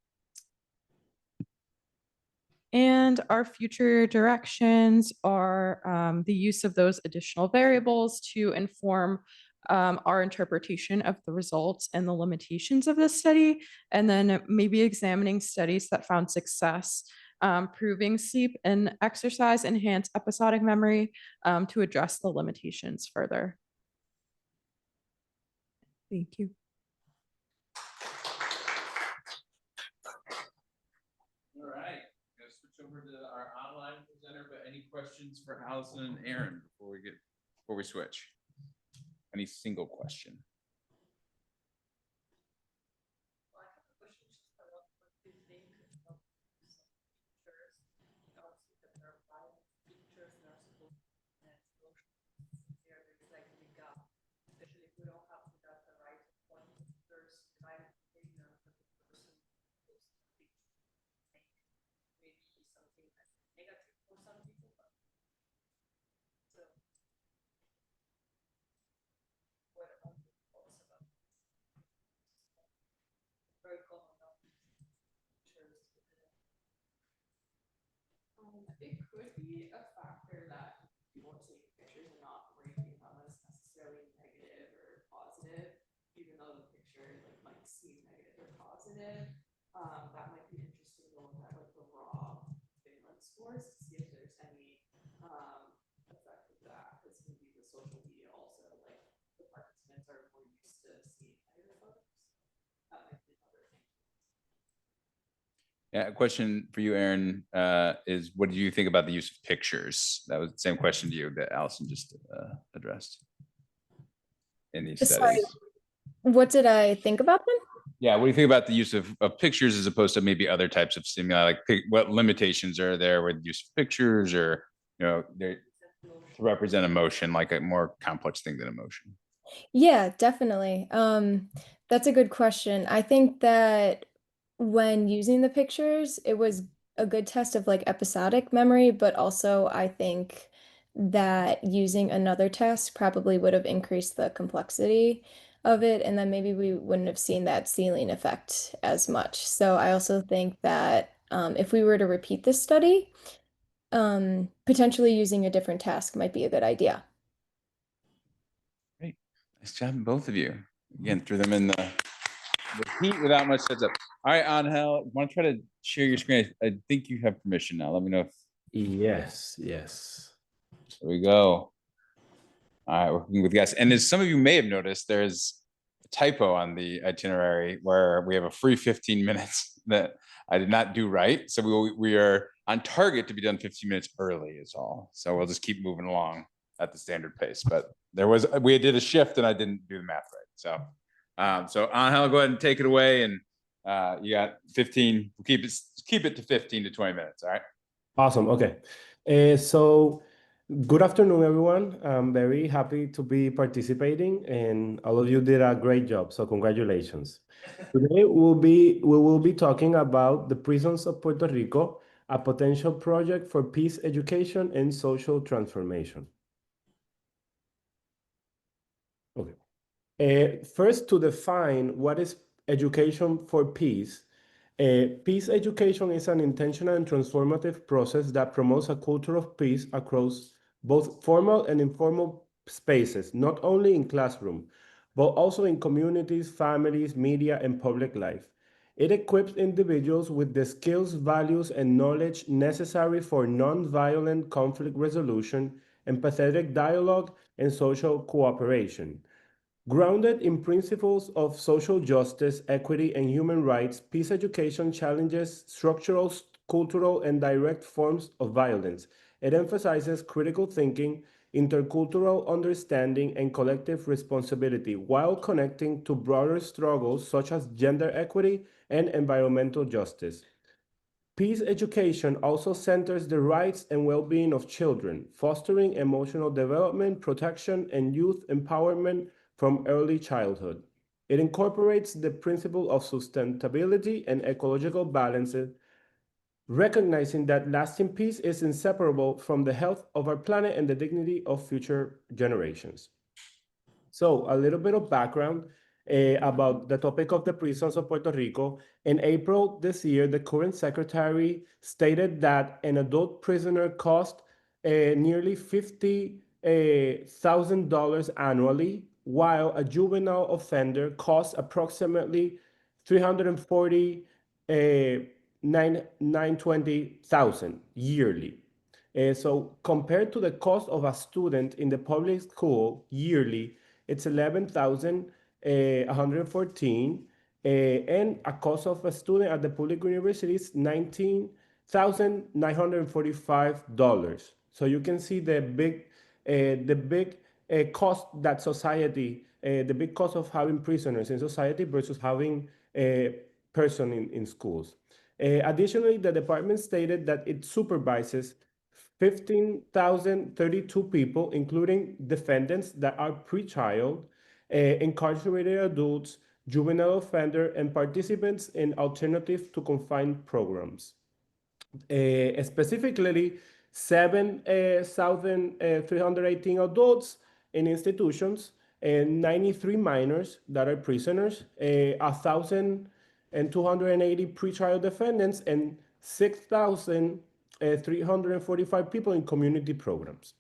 And our future directions are the use of those additional variables to inform our interpretation of the results and the limitations of this study, and then maybe examining studies that found success proving sleep and exercise enhance episodic memory to address the limitations further. Thank you. All right, gonna switch over to our online presenter, but any questions for Allison and Aaron before we switch? Any single question? It could be a factor that people are taking pictures and not ranking them as necessarily negative or positive, even though the picture like might seem negative or positive. That might be interesting to look at like the raw Finland scores to see if there's any effect of that. Because maybe the social media also like the participants are more used to seeing negative photos. That might be another thing. Yeah, a question for you, Aaron, is what do you think about the use of pictures? That was the same question to you that Allison just addressed in these Sorry, studies. what did I think about them? Yeah, what do you think about the use of pictures as opposed to maybe other types of stimuli? Like what limitations are there with the use of pictures, or to represent emotion, like a more complex thing than emotion? Yeah, definitely. That's a good question. I think that when using the pictures, it was a good test of like episodic memory, but also I think that using another test probably would have increased the complexity of it, and then maybe we wouldn't have seen that ceiling effect as much. So I also think that if we were to repeat this study, potentially using a different task might be a good idea. Great. Nice job, both of you. Again, threw them in the heat without much heads up. All right, Angel, want to try to share your screen? I think you have permission now. Let me know if. Yes, yes. There we go. All right, working with guests. And as some of you may have noticed, there's a typo on the itinerary where we have a free 15 minutes that I did not do right. So we are on target to be done 15 minutes early is all. So we'll just keep moving along at the standard pace. But we did a shift and I didn't do the math right. So Angel, go ahead and take it away. And you got 15, we'll keep it to 15 to 20 minutes. All right. Awesome. Okay. So good afternoon, everyone. I'm very happy to be participating, and all of you did a great job. So congratulations. Today we will be talking about the prisons of Puerto Rico, a potential project for peace education and social transformation. Okay. First, to define what is education for peace. Peace education is an intentional and transformative process that promotes a culture of peace across both formal and informal spaces, not only in classroom, but also in communities, families, media, and public life. It equips individuals with the skills, values, and knowledge necessary for nonviolent conflict resolution, empathetic dialogue, and social cooperation. Grounded in principles of social justice, equity, and human rights, peace education challenges structural, cultural, and direct forms of violence. It emphasizes critical thinking, intercultural understanding, and collective responsibility while connecting to broader struggles such as gender equity and environmental justice. Peace education also centers the rights and well-being of children, fostering emotional development, protection, and youth empowerment from early childhood. It incorporates the principle of sustainability and ecological balance, recognizing that lasting peace is inseparable from the health of our planet and the dignity of future generations. So a little bit of background about the topic of the prisons of Puerto Rico. In April this year, the current secretary stated that an adult prisoner cost nearly $50,000 annually, while a juvenile offender costs approximately $349,920,000 yearly. So compared to the cost of a student in the public school yearly, it's 11,114, and a cost of a student at the public university is $19,945. So you can see the big cost that society, the big cost of having prisoners in society versus having a person in schools. Additionally, the department stated that it supervises 15,032 people, including defendants that are pre-trial, incarcerated adults, juvenile offender, and participants in alternative to confined programs. Specifically, 7,318 adults in institutions, and 93 minors that are prisoners, 1,280 pre-trial defendants, and 6,000 345 people in community programs.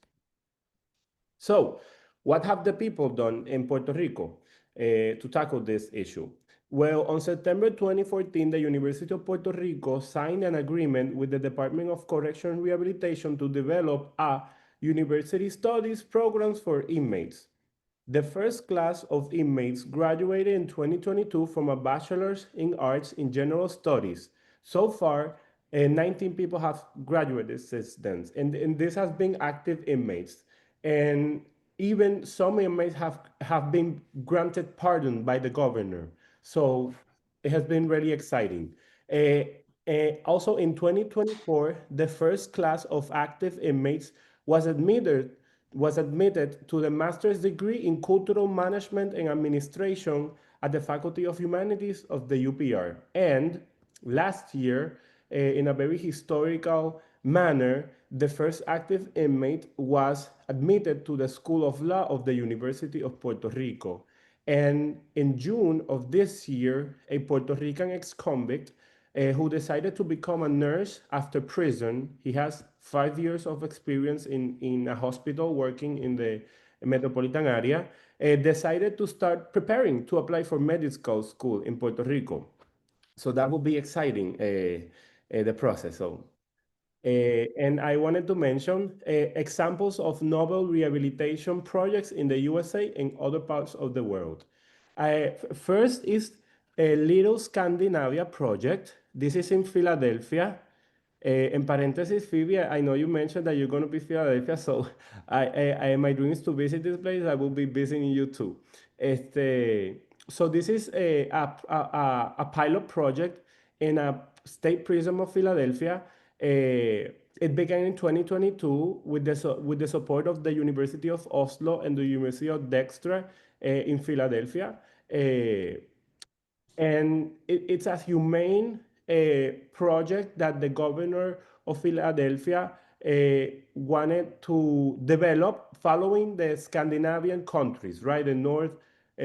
So what have the people done in Puerto Rico to tackle this issue? Well, on September 2014, the University of Puerto Rico signed an agreement with the Department of Correction and Rehabilitation to develop a university studies programs for inmates. The first class of inmates graduated in 2022 from a bachelor's in arts in general studies. So far, 19 people have graduated since then, and this has been active inmates. And even some inmates have been granted pardon by the governor. So it has been really exciting. Also in 2024, the first class of active inmates was admitted to the master's degree in cultural management and administration at the Faculty of Humanities of the UPR. And last year, in a very historical manner, the first active inmate was admitted to the School of Law of the University of Puerto Rico. And in June of this year, a Puerto Rican ex-convict who decided to become a nurse after prison. He has 5 years of experience in a hospital working in the metropolitan area, decided to start preparing to apply for medical school in Puerto Rico. So that will be exciting, the process. So, and I wanted to mention examples of novel rehabilitation projects in the USA and other parts of the world. First is a Little Scandinavia project. This is in Philadelphia. In parentheses, Phoebe, I know you mentioned that you're going to be Philadelphia, so my dream is to visit this place. I will be visiting you too. So this is a pilot project in a state prison of Philadelphia. It began in 2022 with the support of the University of Oslo and the University of Dexter in Philadelphia. And it's a humane project that the governor of Philadelphia wanted to develop following the Scandinavian countries, right? The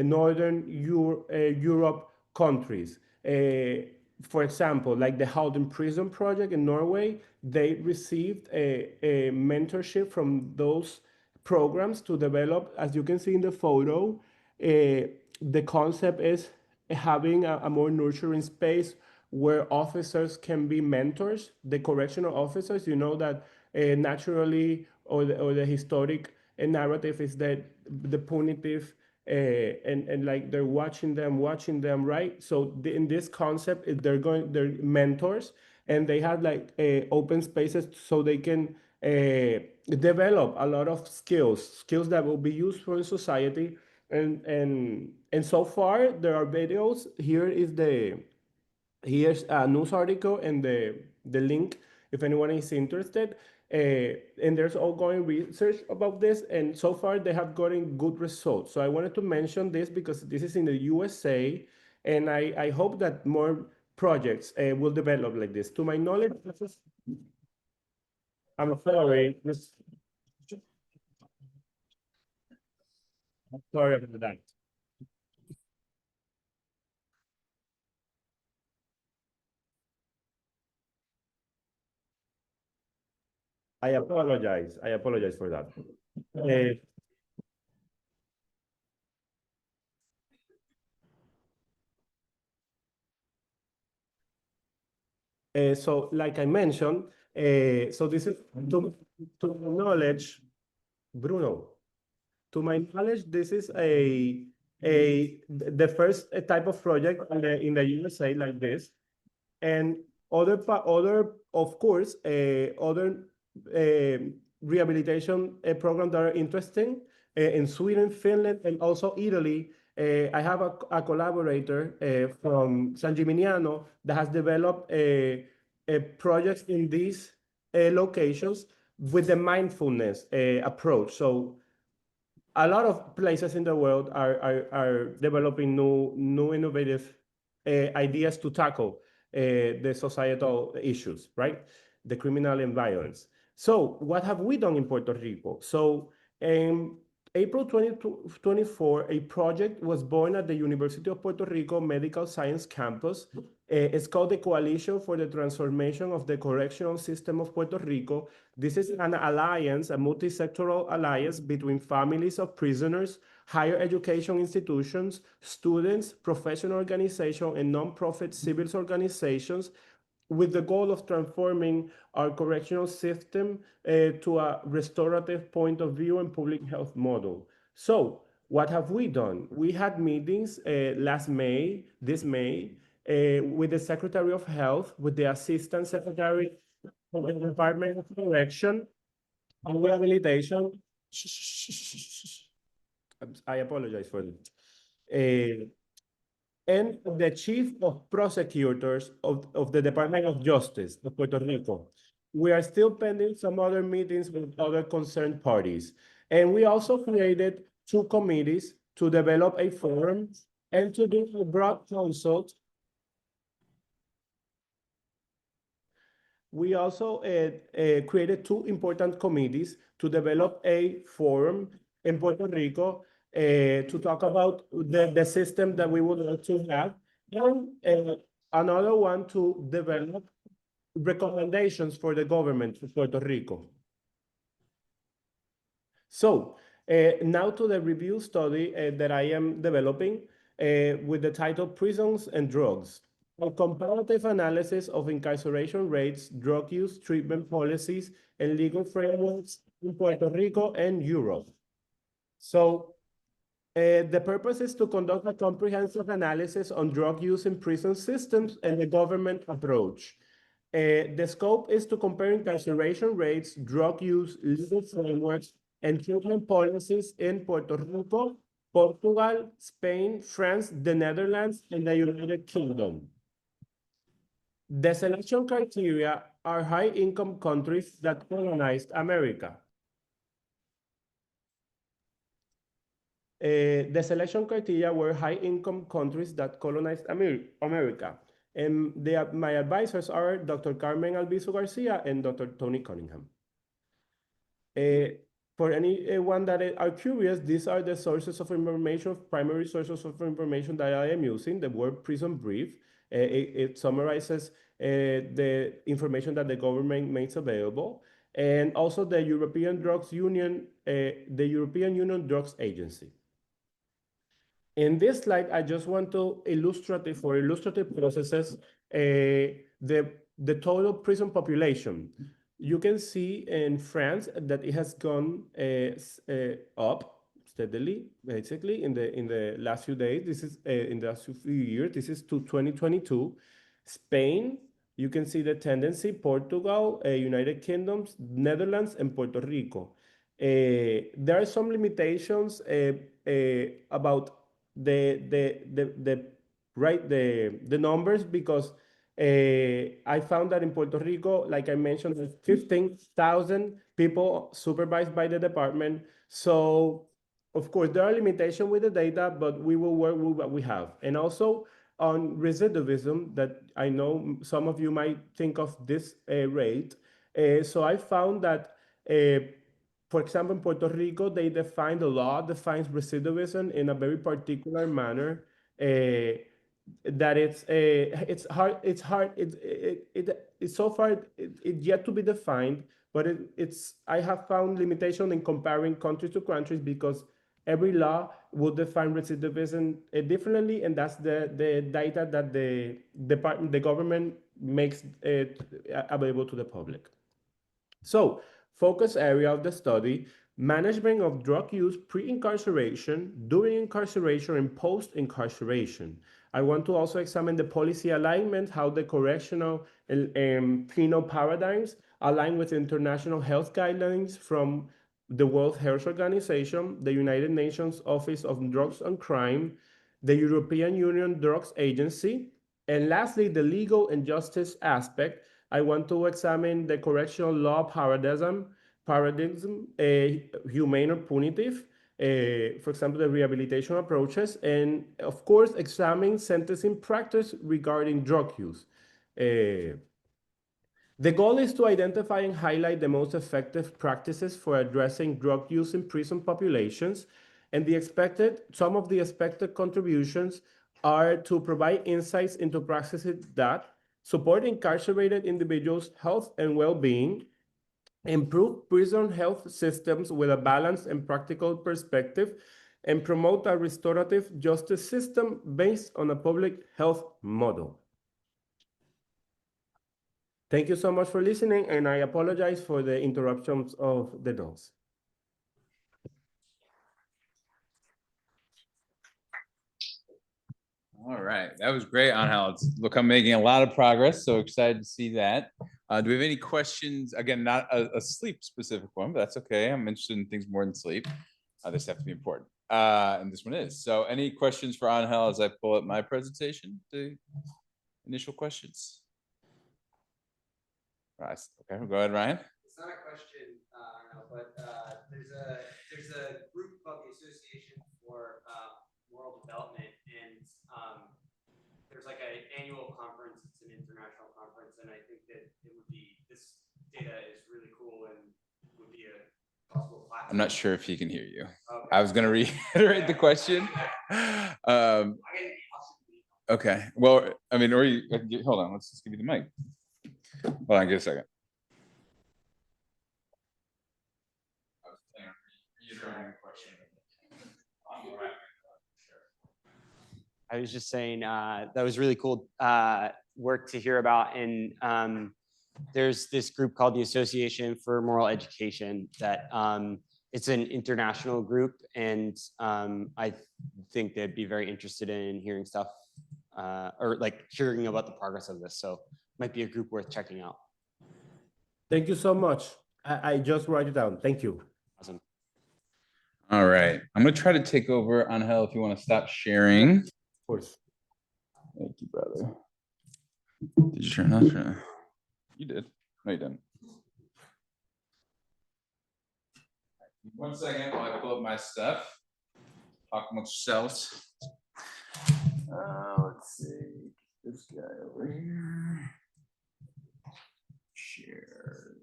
Northern Europe countries. For example, like the Halden Prison Project in Norway, they received a mentorship from those programs to develop, as you can see in the photo, the concept is having a more nurturing space where officers can be mentors. The correctional officers, you know that naturally, or the historic narrative is that the punitive and like they're watching them, right? So in this concept, they're mentors, and they have like open spaces so they can develop a lot of skills that will be useful in society. And so far there are videos. Here's a news article and the link if anyone is interested. And there's ongoing research about this, and so far they have gotten good results. So I wanted to mention this because this is in the USA, and I hope that more projects will develop like this. To my knowledge, I'm sorry. Sorry about that. I apologize. I apologize for that. So like I mentioned, so this is to my knowledge, Bruno, to my knowledge, this is the first type of project in the USA like this. And other of course, other rehabilitation programs that are interesting in Sweden, Finland, and also Italy. I have a collaborator from San Gimignano that has developed a projects in these locations with the mindfulness approach. So a lot of places in the world are developing new innovative ideas to tackle the societal issues, right? The criminal and violence. So what have we done in Puerto Rico? So April 2024, a project was born at the University of Puerto Rico Medical Science Campus. It's called the Coalition for the Transformation of the Correctional System of Puerto Rico. This is an alliance, a multi-sectoral alliance between families of prisoners, higher education institutions, students, professional organizations, and nonprofit civil organizations, with the goal of transforming our correctional system to a restorative point of view and public health model. So what have we done? We had meetings this May, with the Secretary of Health, with the Assistant Secretary of the Department of Correction and Rehabilitation. I apologize for that. And the chief of prosecutors of the Department of Justice of Puerto Rico. We are still pending some other meetings with other concerned parties. And we also created 2 committees to develop a forum and to do a broad consult. We also created 2 important committees to develop a forum in Puerto Rico to talk about the system that we would like to have, and another one to develop recommendations for the government of Puerto Rico. So now to the review study that I am developing with the title Prisons and Drugs: a comparative analysis of incarceration rates, drug use, treatment policies, and legal frameworks in Puerto Rico and Europe. So the purpose is to conduct a comprehensive analysis on drug use in prison systems and the government approach. The scope is to compare incarceration rates, drug use, legal frameworks, and treatment policies in Puerto Rico, Portugal, Spain, France, the Netherlands, and the United Kingdom. The selection criteria are high-income countries that colonized America. The selection criteria were high-income countries that colonized America. And my advisors are Dr. Carmen Albizu Garcia and Dr. Tony Cunningham. For anyone that are curious, these are the sources of information, primary sources of information that I am using. The World Prison Brief. It summarizes the information that the government makes available, and also the European Drugs Union, the European Union Drugs Agency. In this slide, I just want to illustrate, for illustrative processes, the total prison population. You can see in France that it has gone up steadily, basically, in the last few days. This is in the last few years. This is to 2022. Spain, you can see the tendency. Portugal, United Kingdom, Netherlands, and Puerto Rico. There are some limitations about the numbers, because I found that in Puerto Rico, like I mentioned, there's 15,000 people supervised by the department. So of course there are limitations with the data, but we will work with what we have. And also on recidivism, that I know some of you might think of this rate. So I found that for example, in Puerto Rico, the law defines recidivism in a very particular manner. That it's so far it's yet to be defined, but I have found limitation in comparing country to countries, because every law will define recidivism differently, and that's the data that the government makes available to the public. So, focus area of the study: management of drug use pre-incarceration, during incarceration, and post-incarceration. I want to also examine the policy alignment, how the correctional and penal paradigms align with international health guidelines from the World Health Organization, the United Nations Office of Drugs and Crime, the European Union Drugs Agency, and lastly, the legal and justice aspect. I want to examine the correctional law paradigm, humane or punitive, for example, the rehabilitation approaches, and of course, examine sentencing practice regarding drug use. The goal is to identify and highlight the most effective practices for addressing drug use in prison populations, and some of the expected contributions are to provide insights into practices that support incarcerated individuals' health and well-being, improve prison health systems with a balanced and practical perspective, and promote a restorative justice system based on a public health model. Thank you so much for listening, and I apologize for the interruptions of the notes. All right, that was great, Angel. Look, I'm making a lot of progress, so excited to see that. Do we have any questions? Again, not a sleep specific one, but that's okay. I'm interested in things more than sleep. This have to be important, and this one is. So any questions for Angel as I pull up my presentation? The initial questions? Right. Okay, go ahead, Ryan. It's not a question, Arno, but there's a group called the Association for Moral Development, and there's like an annual conference. It's an international conference, and I think that this data is really cool and would be a possible platform. I'm not sure if he can hear you. Okay. I was going to reiterate the question. Okay. Well, I mean, hold on. Let's just give you the mic. Hold on, give a second. I was planning on reiterating the question. I was just saying that was really cool work to hear about. And there's this group called the Association for Moral Education that it's an international group. And I think they'd be very interested in hearing stuff or like hearing about the progress of this. So might be a group worth checking out. Thank you so much. I just write it down. Thank you. Awesome. All right. I'm going to try to take over, Angel, if you want to stop sharing. Of course. Thank you, brother. Did you turn on? Sure. You did. No, you didn't. 1 second while I pull up my stuff. Talk amongst yourselves. Let's see. This guy over here. Share.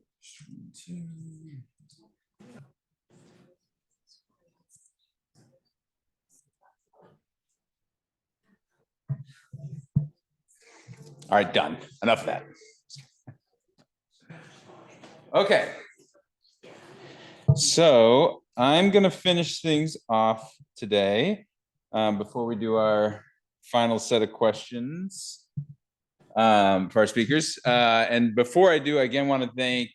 All right, done. Enough of that. Okay. So I'm going to finish things off today before we do our final set of questions for our speakers. And before I do, I again want to thank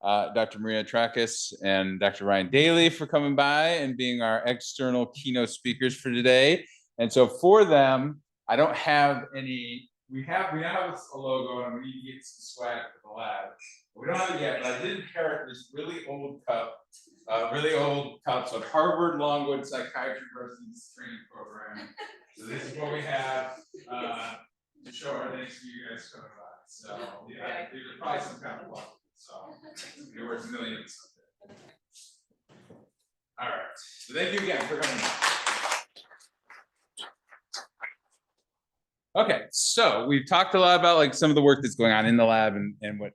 Dr. Marina Trakas and Dr. Ryan Daley for coming by and being our external keynote speakers for today. And so for them, I don't have any, we now have a logo and we need to get some swag for the lab. We don't have it yet, but I did inherit this really old cups of Harvard Longwood Psychiatry Residency Training Program. So this is what we have to show our thanks to you guys coming by. So yeah, there's probably some kind of luck. So it worth millions. All right. So thank you again for coming by. Okay, so we've talked a lot about like some of the work that's going on in the lab and what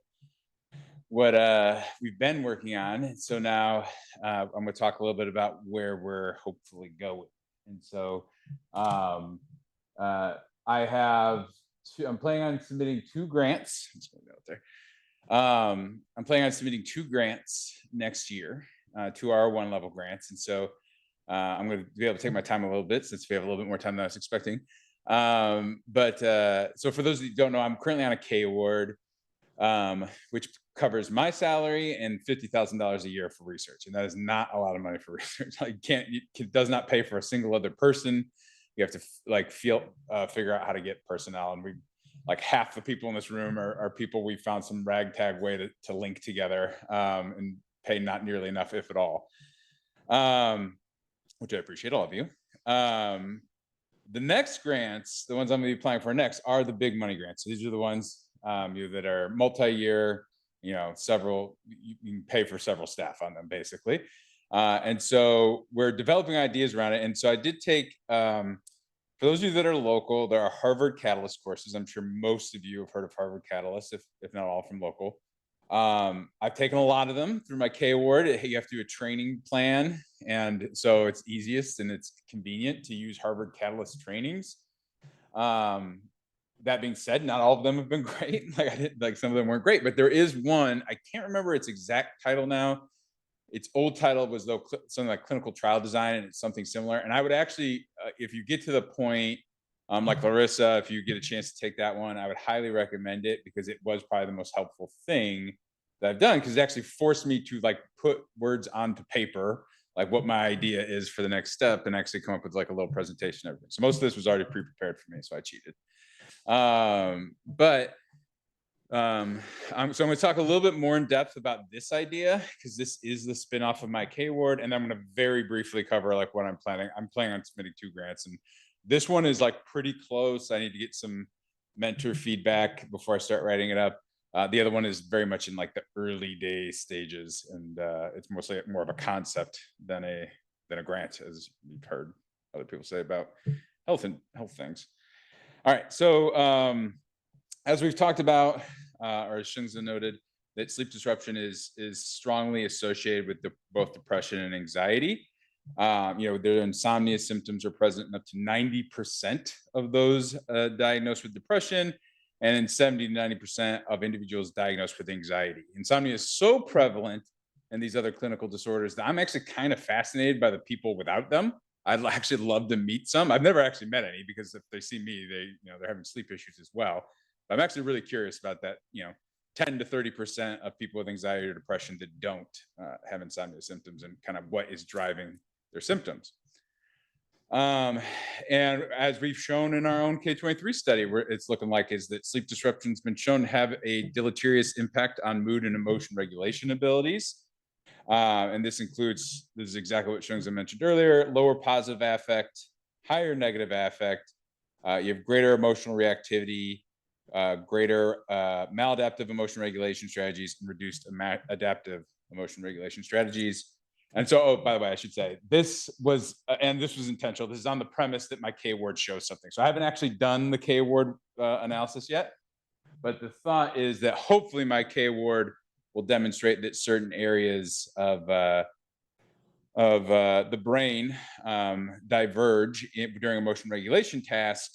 we've been working on. So now I'm going to talk a little bit about where we're hopefully going. And so I'm planning on submitting 2 grants. I'm planning on submitting 2 grants next year, 2 R1 level grants. And so I'm going to be able to take my time a little bit since we have a little bit more time than I was expecting. So for those that don't know, I'm currently on a K award, which covers my salary and $50,000 a year for research. And that is not a lot of money for research. Like it does not pay for a single other person. You have to like figure out how to get personnel. And we like half the people in this room are people we found some ragtag way to link together, and pay not nearly enough, if at all. Which I appreciate all of you. The next grants, the ones I'm going to be applying for next, are the big money grants. So these are the ones that are multi-year, several, you can pay for several staff on them basically. And so we're developing ideas around it. And so I did take, for those of you that are local, there are Harvard Catalyst courses. I'm sure most of you have heard of Harvard Catalyst, if not all from local. I've taken a lot of them through my K award. You have to do a training plan. And so it's easiest and it's convenient to use Harvard Catalyst trainings. That being said, not all of them have been great. Like some of them weren't great, but there is one, I can't remember its exact title now. Its old title was though something like clinical trial design, and it's something similar. And I would actually, if you get to the point, like Larissa, if you get a chance to take that one, I would highly recommend it because it was probably the most helpful thing that I've done, because it actually forced me to like put words onto paper, like what my idea is for the next step, and actually come up with like a little presentation and everything. So most of this was already pre-prepared for me, so I cheated. So I'm going to talk a little bit more in depth about this idea, because this is the spin-off of my K award, and I'm going to very briefly cover like what I'm planning. I'm planning on submitting 2 grants, and this one is like pretty close. I need to get some mentor feedback before I start writing it up. The other one is very much in like the early day stages, and it's mostly more of a concept than a grant, as you've heard other people say about health things. All right, so as we've talked about, or as Shungza noted, that sleep disruption is strongly associated with both depression and anxiety. Their insomnia symptoms are present in up to 90% of those diagnosed with depression, and in 70 to 90% of individuals diagnosed with anxiety. Insomnia is so prevalent in these other clinical disorders that I'm actually kind of fascinated by the people without them. I'd actually love to meet some. I've never actually met any, because if they see me, they're having sleep issues as well. But I'm actually really curious about that, 10 to 30% of people with anxiety or depression that don't have insomnia symptoms, and kind of what is driving their symptoms. And as we've shown in our own K23 study, where it's looking like is that sleep disruption has been shown to have a deleterious impact on mood and emotion regulation abilities. And this is exactly what Shungza mentioned earlier: lower positive affect, higher negative affect. You have greater emotional reactivity, greater maladaptive emotion regulation strategies, and reduced adaptive emotion regulation strategies. And so, oh, by the way, I should say this was intentional. This is on the premise that my K award shows something. So I haven't actually done the K award analysis yet, but the thought is that hopefully my K award will demonstrate that certain areas of the brain diverge during emotion regulation task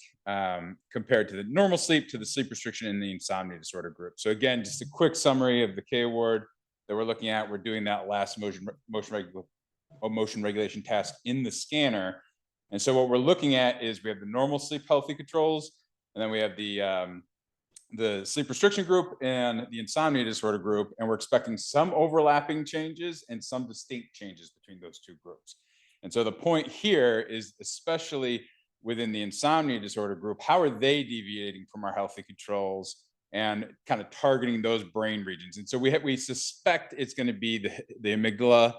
compared to the normal sleep, to the sleep restriction in the insomnia disorder group. So again, just a quick summary of the K award that we're looking at. We're doing that last emotion regulation task in the scanner. And so what we're looking at is we have the normal sleep healthy controls, and then we have the sleep restriction group and the insomnia disorder group, and we're expecting some overlapping changes and some distinct changes between those two groups. And so the point here is, especially within the insomnia disorder group, how are they deviating from our healthy controls and kind of targeting those brain regions? And so we suspect it's going to be the amygdala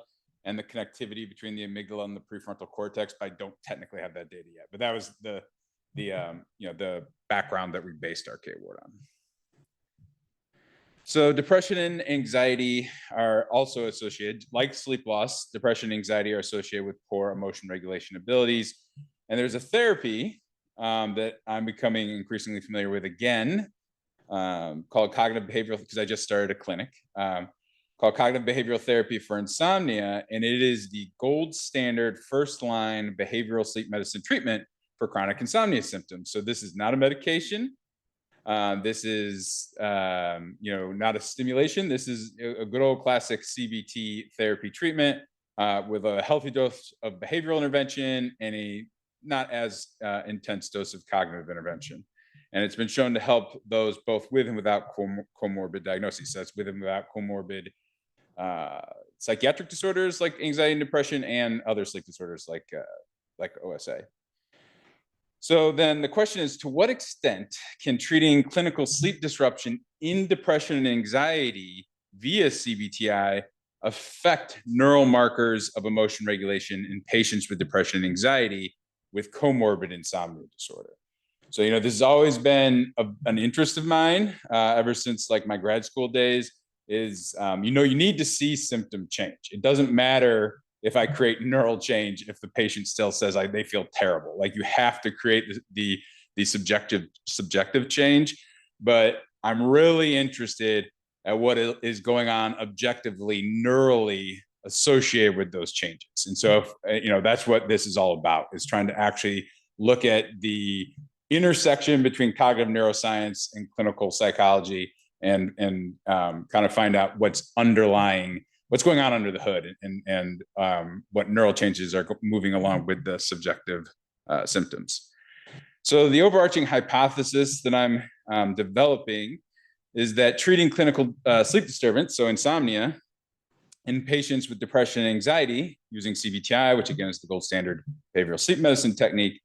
and the connectivity between the amygdala and the prefrontal cortex, but I don't technically have that data yet. But that was the background that we based our K award on. So depression and anxiety are also associated, like sleep loss. Depression and anxiety are associated with poor emotion regulation abilities. And there's a therapy that I'm becoming increasingly familiar with again, called cognitive behavioral, because I just started a clinic, called cognitive behavioral therapy for insomnia. And it is the gold standard first-line behavioral sleep medicine treatment for chronic insomnia symptoms. So this is not a medication. This is, not a stimulation. This is a good old classic CBT therapy treatment with a healthy dose of behavioral intervention and a not as intense dose of cognitive intervention. And it's been shown to help those both with and without comorbid diagnoses. So that's with and without comorbid psychiatric disorders like anxiety and depression, and other sleep disorders like OSA. So then the question is, to what extent can treating clinical sleep disruption in depression and anxiety via CBTI affect neural markers of emotion regulation in patients with depression and anxiety with comorbid insomnia disorder? So, this has always been an interest of mine ever since like my grad school days is, you need to see symptom change. It doesn't matter if I create neural change if the patient still says they feel terrible. Like, you have to create the subjective change. But I'm really interested at what is going on objectively, neurally associated with those changes. And so, that's what this is all about, is trying to actually look at the intersection between cognitive neuroscience and clinical psychology, and kind of find out what's going on under the hood, and what neural changes are moving along with the subjective symptoms. So the overarching hypothesis that I'm developing is that treating clinical sleep disturbance, so insomnia, in patients with depression and anxiety using CBTI, which again is the gold standard behavioral sleep medicine technique,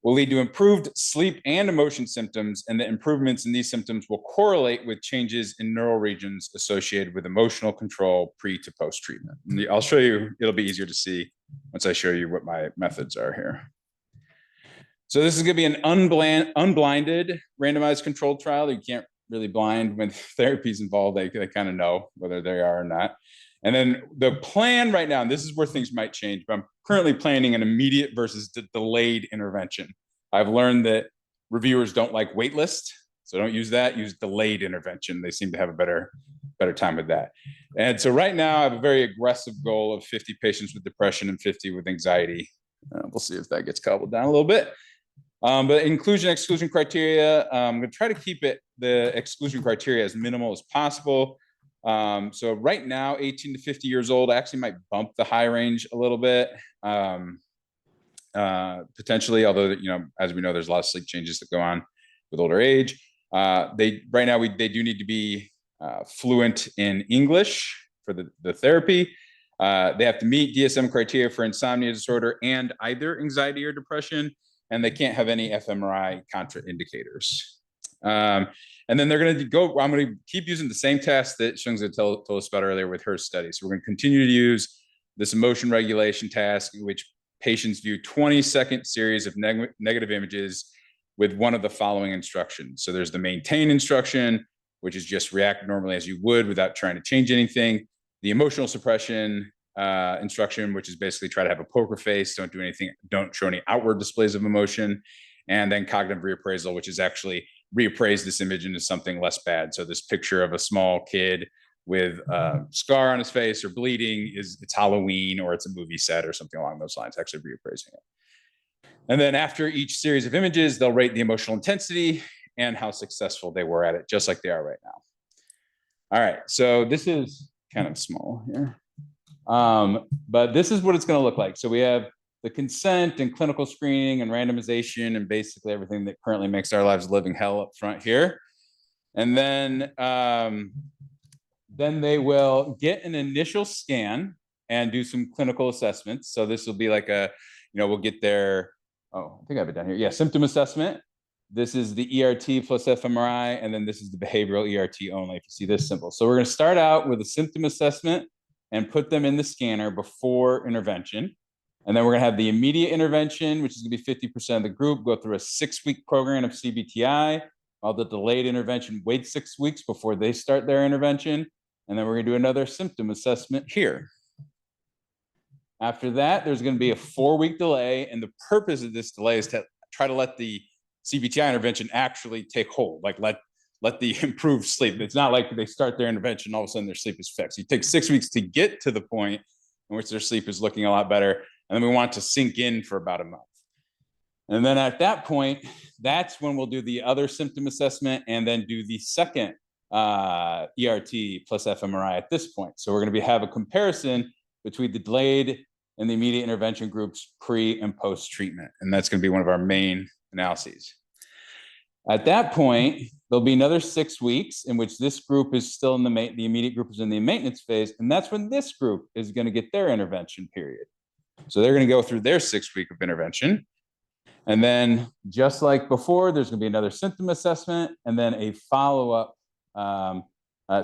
will lead to improved sleep and emotion symptoms, and the improvements in these symptoms will correlate with changes in neural regions associated with emotional control pre to post treatment. And I'll show you, it'll be easier to see once I show you what my methods are here. So this is going to be an unblinded randomized controlled trial. You can't really blind when therapy's involved. They kind of know whether they are or not. And then the plan right now, and this is where things might change, but I'm currently planning an immediate versus delayed intervention. I've learned that reviewers don't like wait list, so don't use that. Use delayed intervention. They seem to have a better time with that. And so right now I have a very aggressive goal of 50 patients with depression and 50 with anxiety. We'll see if that gets cobbled down a little bit. But inclusion exclusion criteria, I'm going to try to keep the exclusion criteria as minimal as possible. So right now, 18 to 50 years old, I actually might bump the high range a little bit, potentially, although, as we know, there's a lot of sleep changes that go on with older age. They do need to be fluent in English for the therapy. They have to meet DSM criteria for insomnia disorder and either anxiety or depression, and they can't have any fMRI contraindicators. And then they're going to go, I'm going to keep using the same test that Shungza told us about earlier with her study. So we're going to continue to use this emotion regulation task, in which patients view 20-second series of negative images with one of the following instructions. So there's the maintain instruction, which is just react normally as you would without trying to change anything. The emotional suppression instruction, which is basically try to have a poker face, don't do anything, don't show any outward displays of emotion. And then cognitive reappraisal, which is actually reappraise this image into something less bad. So this picture of a small kid with a scar on his face or bleeding it's Halloween, or it's a movie set or something along those lines, actually reappraising it. And then after each series of images, they'll rate the emotional intensity and how successful they were at it, just like they are right now. All right, so this is kind of small here. But this is what it's going to look like. So we have the consent and clinical screening and randomization and basically everything that currently makes our lives a living hell up front here. And then they will get an initial scan and do some clinical assessments. So this will be like we'll get their, I think I have it down here. Yeah, symptom assessment. This is the ERT plus fMRI, and then this is the behavioral ERT only, if you see this symbol. So we're going to start out with a symptom assessment and put them in the scanner before intervention. And then we're going to have the immediate intervention, which is going to be 50% of the group, go through a 6-week program of CBTI, while the delayed intervention waits 6 weeks before they start their intervention. And then we're going to do another symptom assessment here. After that, there's going to be a 4-week delay. And the purpose of this delay is to try to let the CBTI intervention actually take hold, like let the improved sleep. It's not like they start their intervention, all of a sudden their sleep is fixed. You take 6 weeks to get to the point in which their sleep is looking a lot better. And then we want it to sink in for about a month. And then at that point, that's when we'll do the other symptom assessment and then do the second ERT plus fMRI at this point. So we're going to have a comparison between the delayed and the immediate intervention groups pre and post treatment. And that's going to be one of our main analyses. At that point, there'll be another 6 weeks in which this group is still in the immediate group is in the maintenance phase. And that's when this group is going to get their intervention period. So they're going to go through their 6-week of intervention. And then just like before, there's going to be another symptom assessment and then a follow-up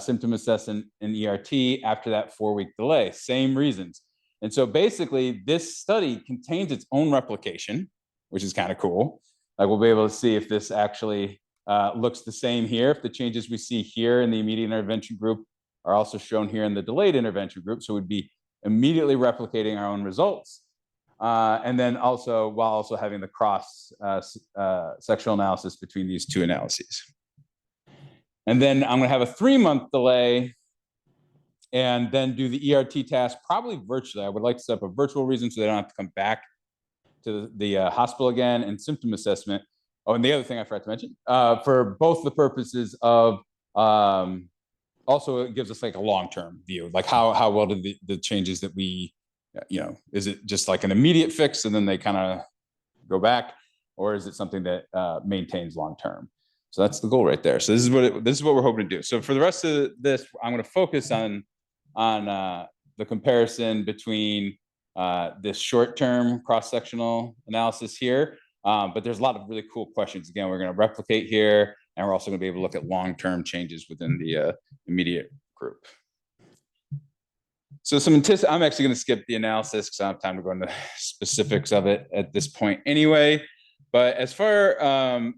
symptom assessment in ERT after that 4-week delay, same reasons. And so basically this study contains its own replication, which is kind of cool. Like we'll be able to see if this actually looks the same here, if the changes we see here in the immediate intervention group are also shown here in the delayed intervention group. So we'd be immediately replicating our own results. And then also while also having the cross sectional analysis between these two analyses. And then I'm gonna have a 3-month delay and then do the ERT task, probably virtually. I would like to set up a virtual reason so they don't have to come back to the hospital again, and symptom assessment. Oh, and the other thing I forgot to mention, for both the purposes of, also it gives us like a long-term view, like how well did the changes that we, is it just like an immediate fix and then they kind of go back, or is it something that maintains long-term? So that's the goal right there. So this is what we're hoping to do. So for the rest of this, I'm going to focus on the comparison between this short-term cross-sectional analysis here, but there's a lot of really cool questions. Again, we're going to replicate here, and we're also going to be able to look at long-term changes within the immediate group. So I'm actually going to skip the analysis because I don't have time to go into specifics of it at this point anyway. But as far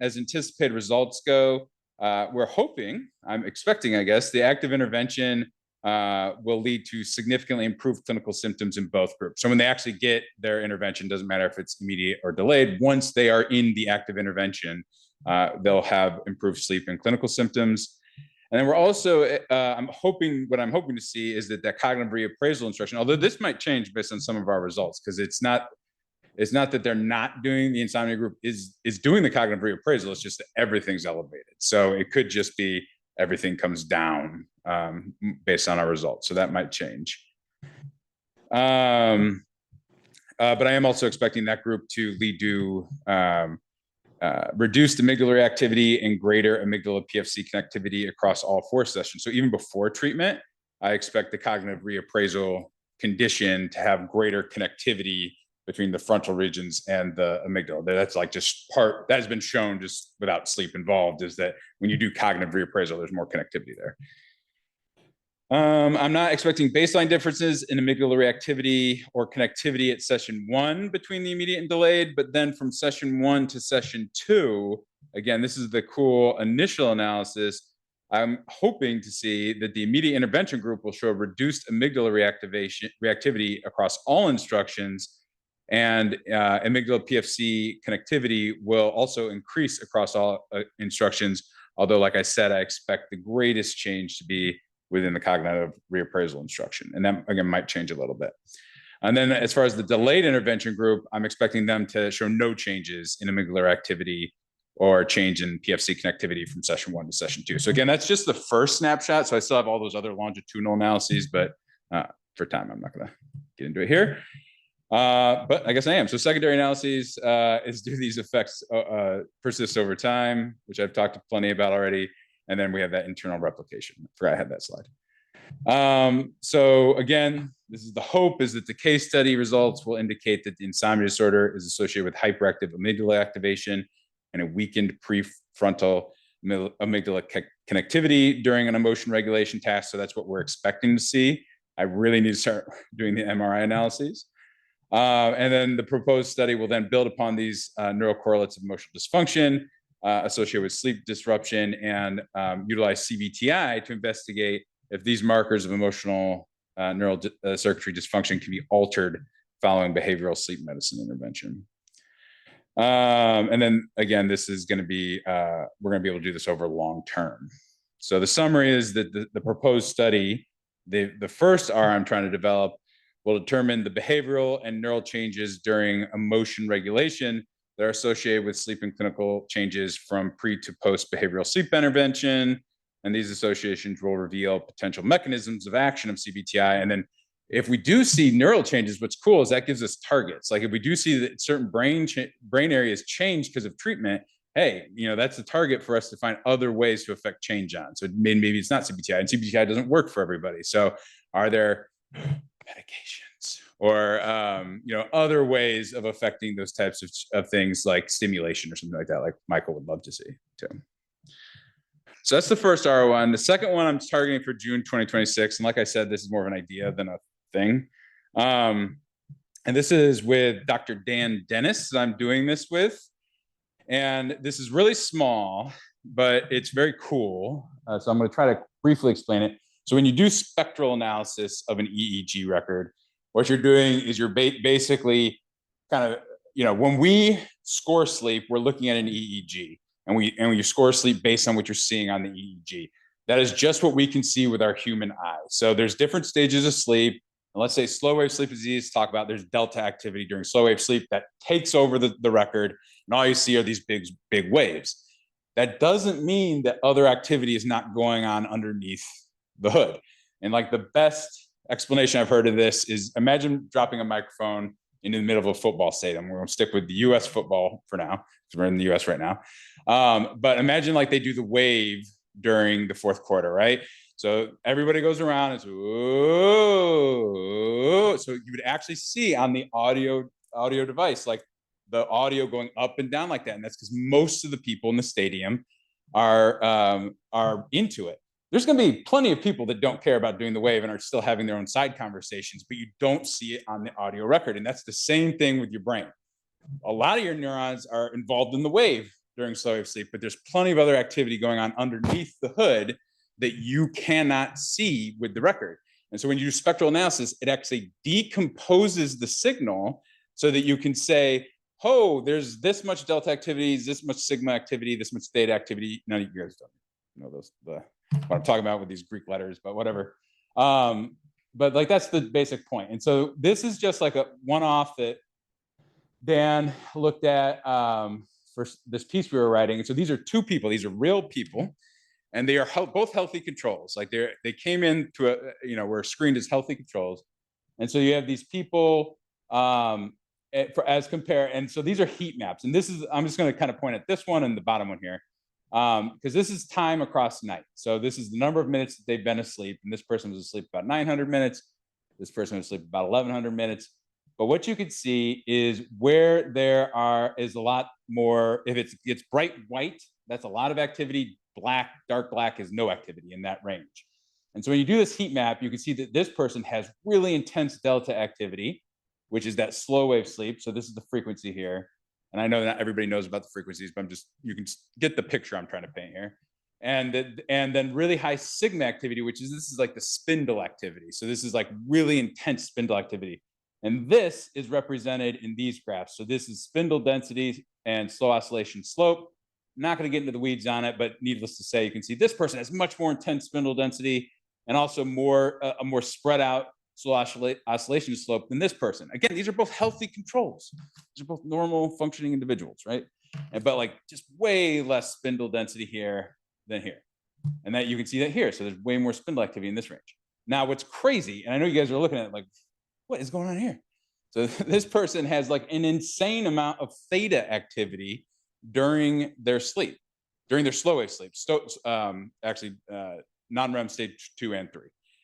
as anticipated results go, we're hoping, I'm expecting, I guess, the active intervention will lead to significantly improved clinical symptoms in both groups. So when they actually get their intervention, doesn't matter if it's immediate or delayed, once they are in the active intervention, they'll have improved sleep and clinical symptoms. And then we're also, what I'm hoping to see is that cognitive reappraisal instruction, although this might change based on some of our results, because it's not that they're not doing, the insomnia group is doing the cognitive reappraisal, it's just that everything's elevated. So it could just be everything comes down based on our results. So that might change. But I am also expecting that group to lead to reduced amygdala activity and greater amygdala PFC connectivity across all 4 sessions. So even before treatment, I expect the cognitive reappraisal condition to have greater connectivity between the frontal regions and the amygdala. That's like just part that has been shown just without sleep involved, is that when you do cognitive reappraisal, there's more connectivity there. I'm not expecting baseline differences in amygdala reactivity or connectivity at session 1 between the immediate and delayed, but then from session 1 to session 2, again, this is the cool initial analysis. I'm hoping to see that the immediate intervention group will show reduced amygdala reactivity across all instructions, and amygdala PFC connectivity will also increase across all instructions. Although, like I said, I expect the greatest change to be within the cognitive reappraisal instruction. And that, again, might change a little bit. And then as far as the delayed intervention group, I'm expecting them to show no changes in amygdala activity or change in PFC connectivity from session 1 to session 2. So again, that's just the first snapshot. So I still have all those other longitudinal analyses, but for time, I'm not gonna get into it here. But I guess I am. So secondary analyses is, do these effects persist over time, which I've talked plenty about already. And then we have that internal replication. I forgot I had that slide. So again, this is the hope, is that the case study results will indicate that the insomnia disorder is associated with hyperactive amygdala activation and a weakened prefrontal amygdala connectivity during an emotion regulation task. So that's what we're expecting to see. I really need to start doing the MRI analyses. And then the proposed study will then build upon these neurocorrelates of emotional dysfunction associated with sleep disruption and utilize CBTI to investigate if these markers of emotional neural circuitry dysfunction can be altered following behavioral sleep medicine intervention. And then again, this is going to be, we're going to be able to do this over long term. So the summary is that the proposed study, the first R I'm trying to develop, will determine the behavioral and neural changes during emotion regulation that are associated with sleep and clinical changes from pre to post behavioral sleep intervention. And these associations will reveal potential mechanisms of action of CBTI. And then if we do see neural changes, what's cool is that gives us targets. Like if we do see that certain brain areas change because of treatment, hey, that's a target for us to find other ways to affect change on. So maybe it's not CBTI, and CBTI doesn't work for everybody. So are there medications or other ways of affecting those types of things, like stimulation or something like that, like Michael would love to see too. So that's the first R1. The second one I'm targeting for June 2026. And like I said, this is more of an idea than a thing. And this is with Dr. Dan Dennis that I'm doing this with. And this is really small, but it's very cool. So I'm going to try to briefly explain it. So when you do spectral analysis of an EEG record, what you're doing is you're basically kind of, when we score sleep, we're looking at an EEG. and you score sleep based on what you're seeing on the EEG. That is just what we can see with our human eye. So there's different stages of sleep. And let's say slow wave sleep is easy to talk about. There's delta activity during slow wave sleep that takes over the record, and all you see are these big waves. That doesn't mean that other activity is not going on underneath the hood. And like the best explanation I've heard of this is, imagine dropping a microphone into the middle of a football stadium. We're going to stick with the US football for now, because we're in the US right now. But imagine like they do the wave during the fourth quarter, right? So everybody goes around, it's whoa. So you would actually see on the audio device, like the audio going up and down like that. And that's because most of the people in the stadium are into it. There's going to be plenty of people that don't care about doing the wave and are still having their own side conversations, but you don't see it on the audio record. And that's the same thing with your brain. A lot of your neurons are involved in the wave during slow wave sleep, but there's plenty of other activity going on underneath the hood that you cannot see with the record. And so when you do spectral analysis, it actually decomposes the signal so that you can say, oh, there's this much delta activity, this much sigma activity, this much theta activity. None of you guys don't know what I'm talking about with these Greek letters, but whatever. But like, that's the basic point. And so this is just like a one-off that Dan looked at for this piece we were writing. And so these are two people, these are real people, and they are both healthy controls. Like they came into were screened as healthy controls. And so you have these people as compare, and so these are heat maps. And this is, I'm just going to kind of point at this one and the bottom one here, because this is time across night. So this is the number of minutes that they've been asleep, and this person was asleep about 900 minutes. This person was asleep about 1100 minutes. But what you could see is where there is a lot more, if it's bright white, that's a lot of activity. Black, dark black is no activity in that range. And so when you do this heat map, you can see that this person has really intense delta activity, which is that slow wave sleep. So this is the frequency here. And I know not everybody knows about the frequencies, but you can get the picture I'm trying to paint here. And then really high sigma activity, this is like the spindle activity. So this is like really intense spindle activity. And this is represented in these graphs. So this is spindle density and slow oscillation slope. I'm not going to get into the weeds on it, but needless to say, you can see this person has much more intense spindle density and also a more spread out slow oscillation slope than this person. Again, these are both healthy controls. These are both normal functioning individuals, right? But like just way less spindle density here than here. And that you can see that here. So there's way more spindle activity in this range. Now, what's crazy, and I know you guys are looking at it like, what is going on here? So this person has like an insane amount of theta activity during their sleep, during their slow wave sleep, non-REM stage 2 and 3.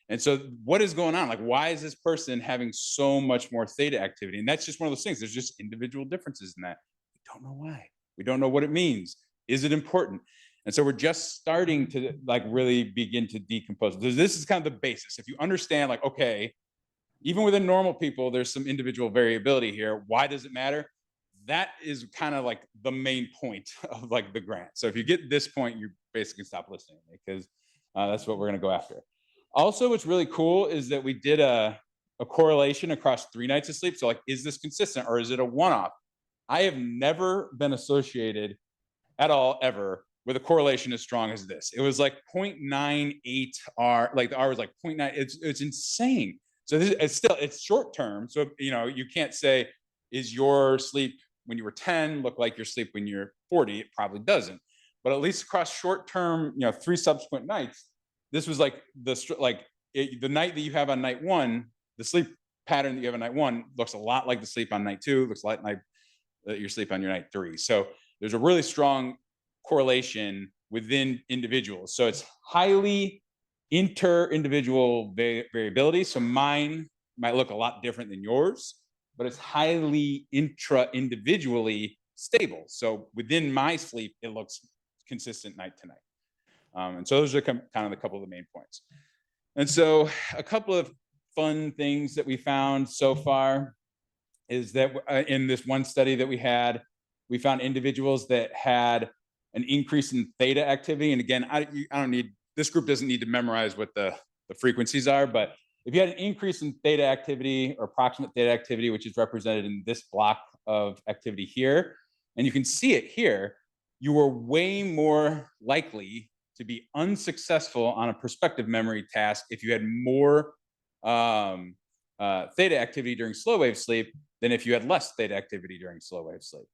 And so what is going on? Like, why is this person having so much more theta activity? And that's just one of those things. There's just individual differences in that. We don't know why. We don't know what it means. Is it important? And so we're just starting to like really begin to decompose. This is kind of the basis. If you understand like, okay, even within normal people, there's some individual variability here. Why does it matter? That is kind of like the main point of like the grant. So if you get this point, you basically stop listening because that's what we're going to go after. Also, what's really cool is that we did a correlation across 3 nights of sleep. So like, is this consistent or is it a one-off? I have never been associated at all ever with a correlation as strong as this. It was like 0.98 R, like the R was like 0.9. It's insane. So it's short term. So, you can't say, is your sleep when you were 10 look like your sleep when you're 40? It probably doesn't. But at least across short term, 3 subsequent nights, this was like the night that you have on night 1, the sleep pattern that you have on night 1 looks a lot like the sleep on night 2, looks like your sleep on your night 3. So there's a really strong correlation within individuals. So it's highly inter-individual variability. So mine might look a lot different than yours, but it's highly intra-individually stable. So within my sleep, it looks consistent night to night. And so those are kind of a couple of the main points. And so a couple of fun things that we found so far is that in this one study that we found individuals that had an increase in theta activity. And again, this group doesn't need to memorize what the frequencies are, but if you had an increase in theta activity or approximate theta activity, which is represented in this block of activity here, and you can see it here, you were way more likely to be unsuccessful on a prospective memory task if you had more theta activity during slow wave sleep than if you had less theta activity during slow wave sleep.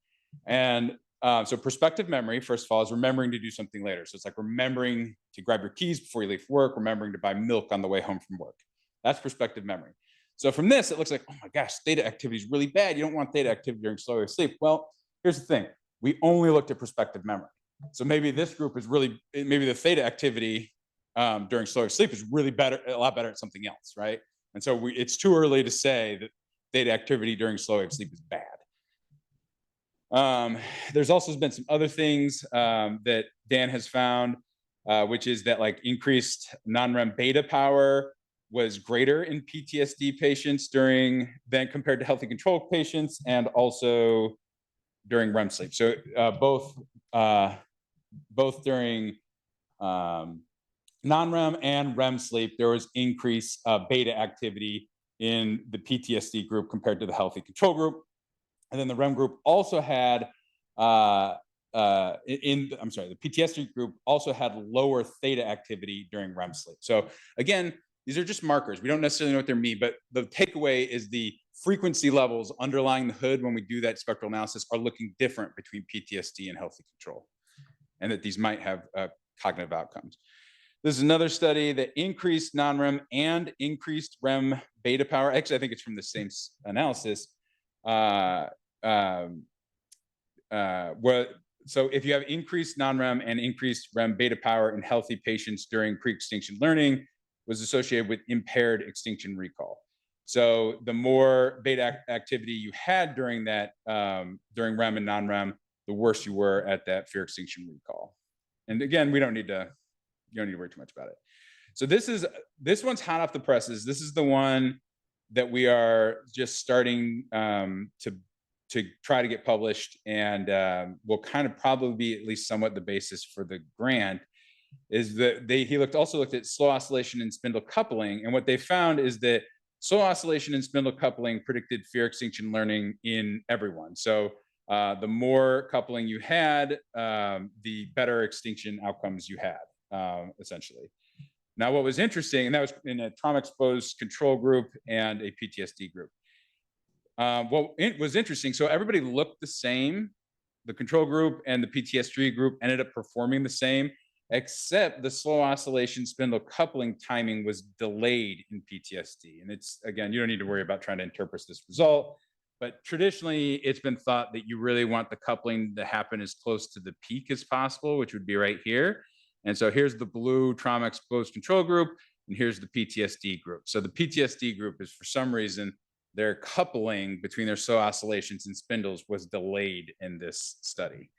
And so prospective memory, first of all, is remembering to do something later. So it's like remembering to grab your keys before you leave for work, remembering to buy milk on the way home from work. That's prospective memory. So from this, it looks like, oh my gosh, theta activity is really bad. You don't want theta activity during slow wave sleep. Well, here's the thing. We only looked at prospective memory. So maybe this group is really, maybe the theta activity during slow wave sleep is really better, a lot better at something else, right? And so it's too early to say that theta activity during slow wave sleep is bad. There's also been some other things that Dan has found, which is that like increased non-REM beta power was greater in PTSD patients than compared to healthy control patients, and also during REM sleep. So both during non-REM and REM sleep, there was increased beta activity in the PTSD group compared to the healthy control group. And then the REM group also had, the PTSD group also had lower theta activity during REM sleep. So again, these are just markers. We don't necessarily know what they mean, but the takeaway is the frequency levels underlying the hood when we do that spectral analysis are looking different between PTSD and healthy control, and that these might have cognitive outcomes. This is another study that increased non-REM and increased REM beta power. Actually, I think it's from the same analysis. So if you have increased non-REM and increased REM beta power in healthy patients during pre-extinction learning, was associated with impaired extinction recall. So the more beta activity you had during that, during REM and non-REM, the worse you were at that fear extinction recall. And again, you don't need to worry too much about it. So this one's hot off the presses. This is the one that we are just starting to try to get published, and will kind of probably be at least somewhat the basis for the grant. Is that he also looked at slow oscillation and spindle coupling, and what they found is that slow oscillation and spindle coupling predicted fear extinction learning in everyone. So the more coupling you had, the better extinction outcomes you had, essentially. Now, what was interesting, and that was in a trauma-exposed control group and a PTSD group. What was interesting, so everybody looked the same. The control group and the PTSD group ended up performing the same, except the slow oscillation spindle coupling timing was delayed in PTSD. And it's, again, you don't need to worry about trying to interpret this result, but traditionally it's been thought that you really want the coupling to happen as close to the peak as possible, which would be right here. And so here's the blue trauma exposed control group, and here's the PTSD group. So the PTSD group is, for some reason, their coupling between their slow oscillations and spindles was delayed in this study.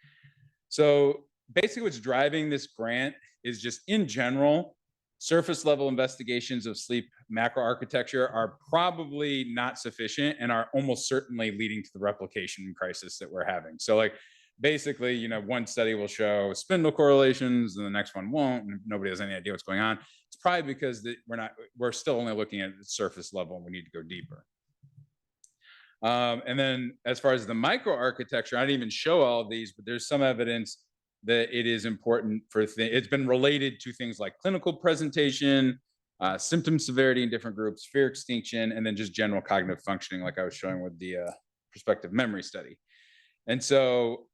So basically what's driving this grant is just, in general, surface level investigations of sleep macroarchitecture are probably not sufficient and are almost certainly leading to the replication crisis that we're having. So like, basically, one study will show spindle correlations and the next one won't, and nobody has any idea what's going on. It's probably because we're still only looking at the surface level, and we need to go deeper. And then as far as the microarchitecture, I didn't even show all of these, but there's some evidence that it is important for it's been related to things like clinical presentation, symptom severity in different groups, fear extinction, and then just general cognitive functioning, like I was showing with the prospective memory study. And so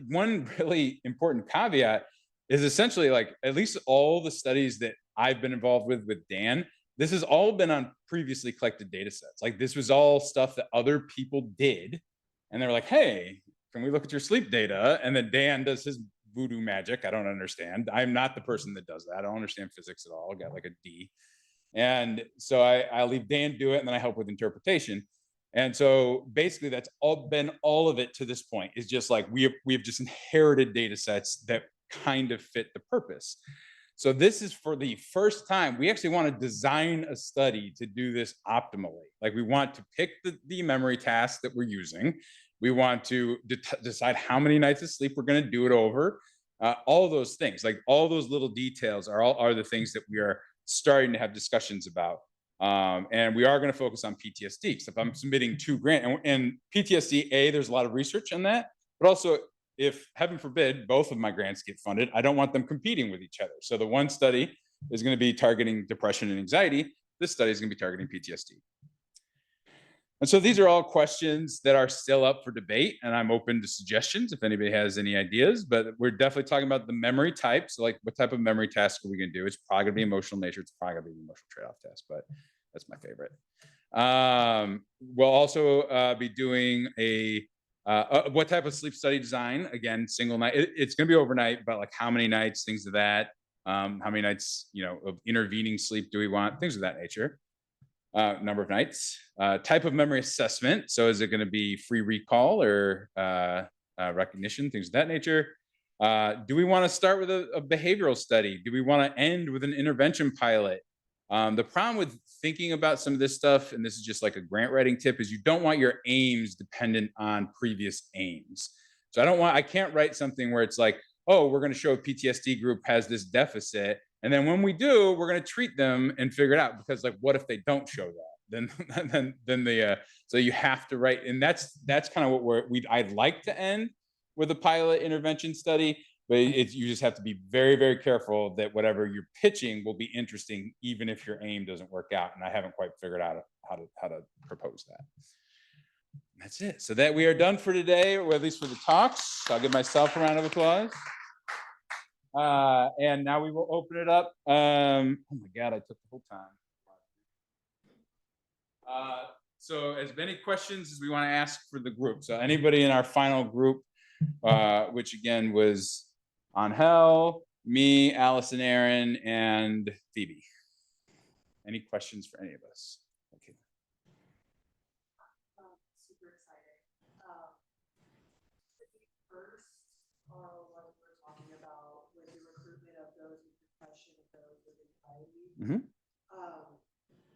one really important caveat is essentially, like, at least all the studies that I've been involved with Dan, this has all been on previously collected data sets. Like, this was all stuff that other people did. And they're like, hey, can we look at your sleep data? And then Dan does his voodoo magic. I don't understand. I'm not the person that does that. I don't understand physics at all. I got like a D. And so I leave Dan do it, and then I help with interpretation. And so basically that's been all of it to this point, is just like we have just inherited data sets that kind of fit the purpose. So this is for the first time, we actually want to design a study to do this optimally. Like, we want to pick the memory task that we're using. We want to decide how many nights of sleep we're going to do it over. All those things, like all those little details are the things that we are starting to have discussions about. And we are going to focus on PTSD. So if I'm submitting 2 grants, and PTSD, there's a lot of research on that, but also if, heaven forbid, both of my grants get funded, I don't want them competing with each other. So the one study is going to be targeting depression and anxiety. This study is going to be targeting PTSD. And so these are all questions that are still up for debate, and I'm open to suggestions if anybody has any ideas, but we're definitely talking about the memory type. So like, what type of memory task are we going to do? It's probably going to be emotional nature. It's probably going to be the emotional trade-off test, but that's my favorite. We'll also be doing what type of sleep study design? Again, single night. It's going to be overnight, but like how many nights, things of that. How many nights, of intervening sleep do we want? Things of that nature. Number of nights. Type of memory assessment. So is it going to be free recall or recognition? Things of that nature. Do we want to start with a behavioral study? Do we want to end with an intervention pilot? The problem with thinking about some of this stuff, and this is just like a grant writing tip, is you don't want your aims dependent on previous aims. So I can't write something where it's like, oh, we're going to show a PTSD group has this deficit. And then when we do, we're going to treat them and figure it out, because like, what if they don't show that? Then so you have to write, and that's kind of what I'd like to end with a pilot intervention study. But you just have to be very, very careful that whatever you're pitching will be interesting, even if your aim doesn't work out. And I haven't quite figured out how to propose that. That's it. So that we are done for today, or at least for the talks. I'll give myself a round of applause. And now we will open it up. Oh my God, I took the whole time. So as many questions as we want to ask for the group. So anybody in our final group, which again was Angel, me, Allison, Aaron, and Phoebe. Any questions for any of us? Okay. Super excited. First, what we're talking about with the recruitment of those with depression and those with anxiety.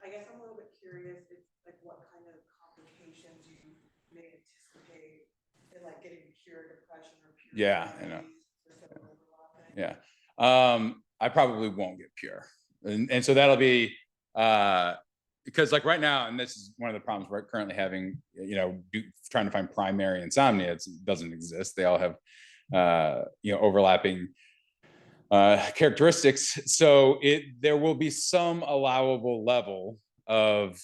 I guess I'm a little bit curious, like what kind of complications you may anticipate in like getting pure depression or pure anxiety. Yeah. I probably won't get pure. And so that'll be, because like right now, and this is one of the problems we're currently having, trying to find primary insomnia, it doesn't exist. They all have, overlapping characteristics. So there will be some allowable level of,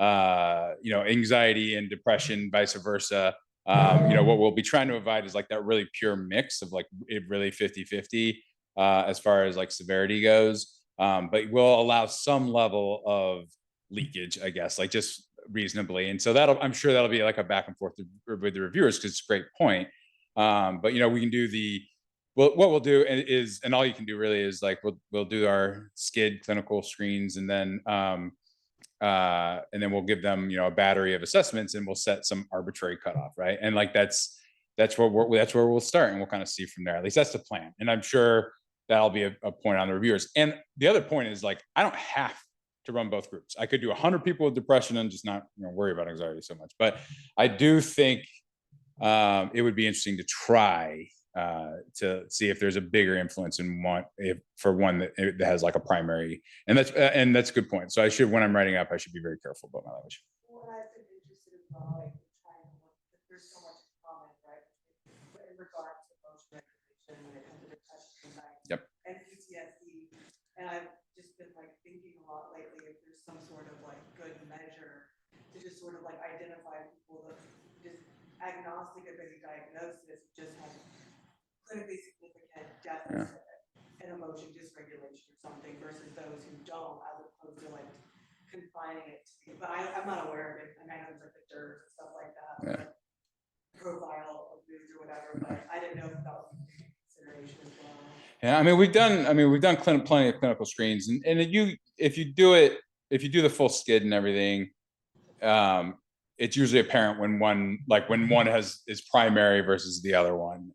anxiety and depression, vice versa. What we'll be trying to avoid is like that really pure mix of like it really 50-50 as far as like severity goes. But we'll allow some level of leakage, I guess, like just reasonably. And so I'm sure that'll be like a back and forth with the reviewers, because it's a great point. But we can do what we'll do is, and all you can do really is like, we'll do our SCID clinical screens, and then we'll give them, a battery of assessments, and we'll set some arbitrary cutoff, right? And like that's where we'll start, and we'll kind of see from there. At least that's the plan. And I'm sure that'll be a point on the reviewers. And the other point is like, I don't have to run both groups. I could do 100 people with depression and just not worry about anxiety so much. But I do think it would be interesting to try to see if there's a bigger influence in one, for one that has like a primary, and that's a good point. So when I'm writing up, I should be very careful about my language. Well, I've been interested as well, like trying to look, there's so much common, right, in regards to emotional regulation when it comes to depression, anxiety, and PTSD. And I've just been like thinking a lot lately if there's some sort of like good measure to just sort of like identify people that just agnostic of any diagnosis, just have clinically significant deficit and emotion dysregulation or something, versus those who don't, as opposed to like confining it to, but I'm not aware of it. I know there's like the DIRS and stuff like that, like profile of moods or whatever, but I didn't know if that was a consideration as well. Yeah, we've done plenty of clinical screens, and if you do the full SCID and everything, it's usually apparent when one is primary versus the other one.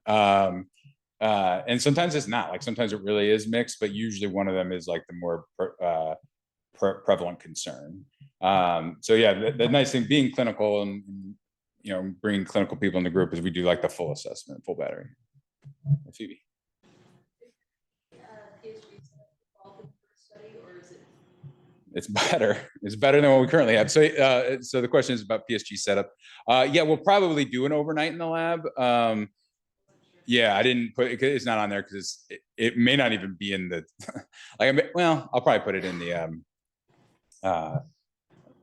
And sometimes it's not, like sometimes it really is mixed, but usually one of them is like the more prevalent concern. So yeah, the nice thing being clinical and bringing clinical people in the group is we do like the full assessment, full battery. Phoebe. It's better. It's better than what we currently have. So the question is about PSG setup. Yeah, we'll probably do an overnight in the lab. Yeah, I didn't put it, it's not on there because it may not even be in the, well, I'll probably put it in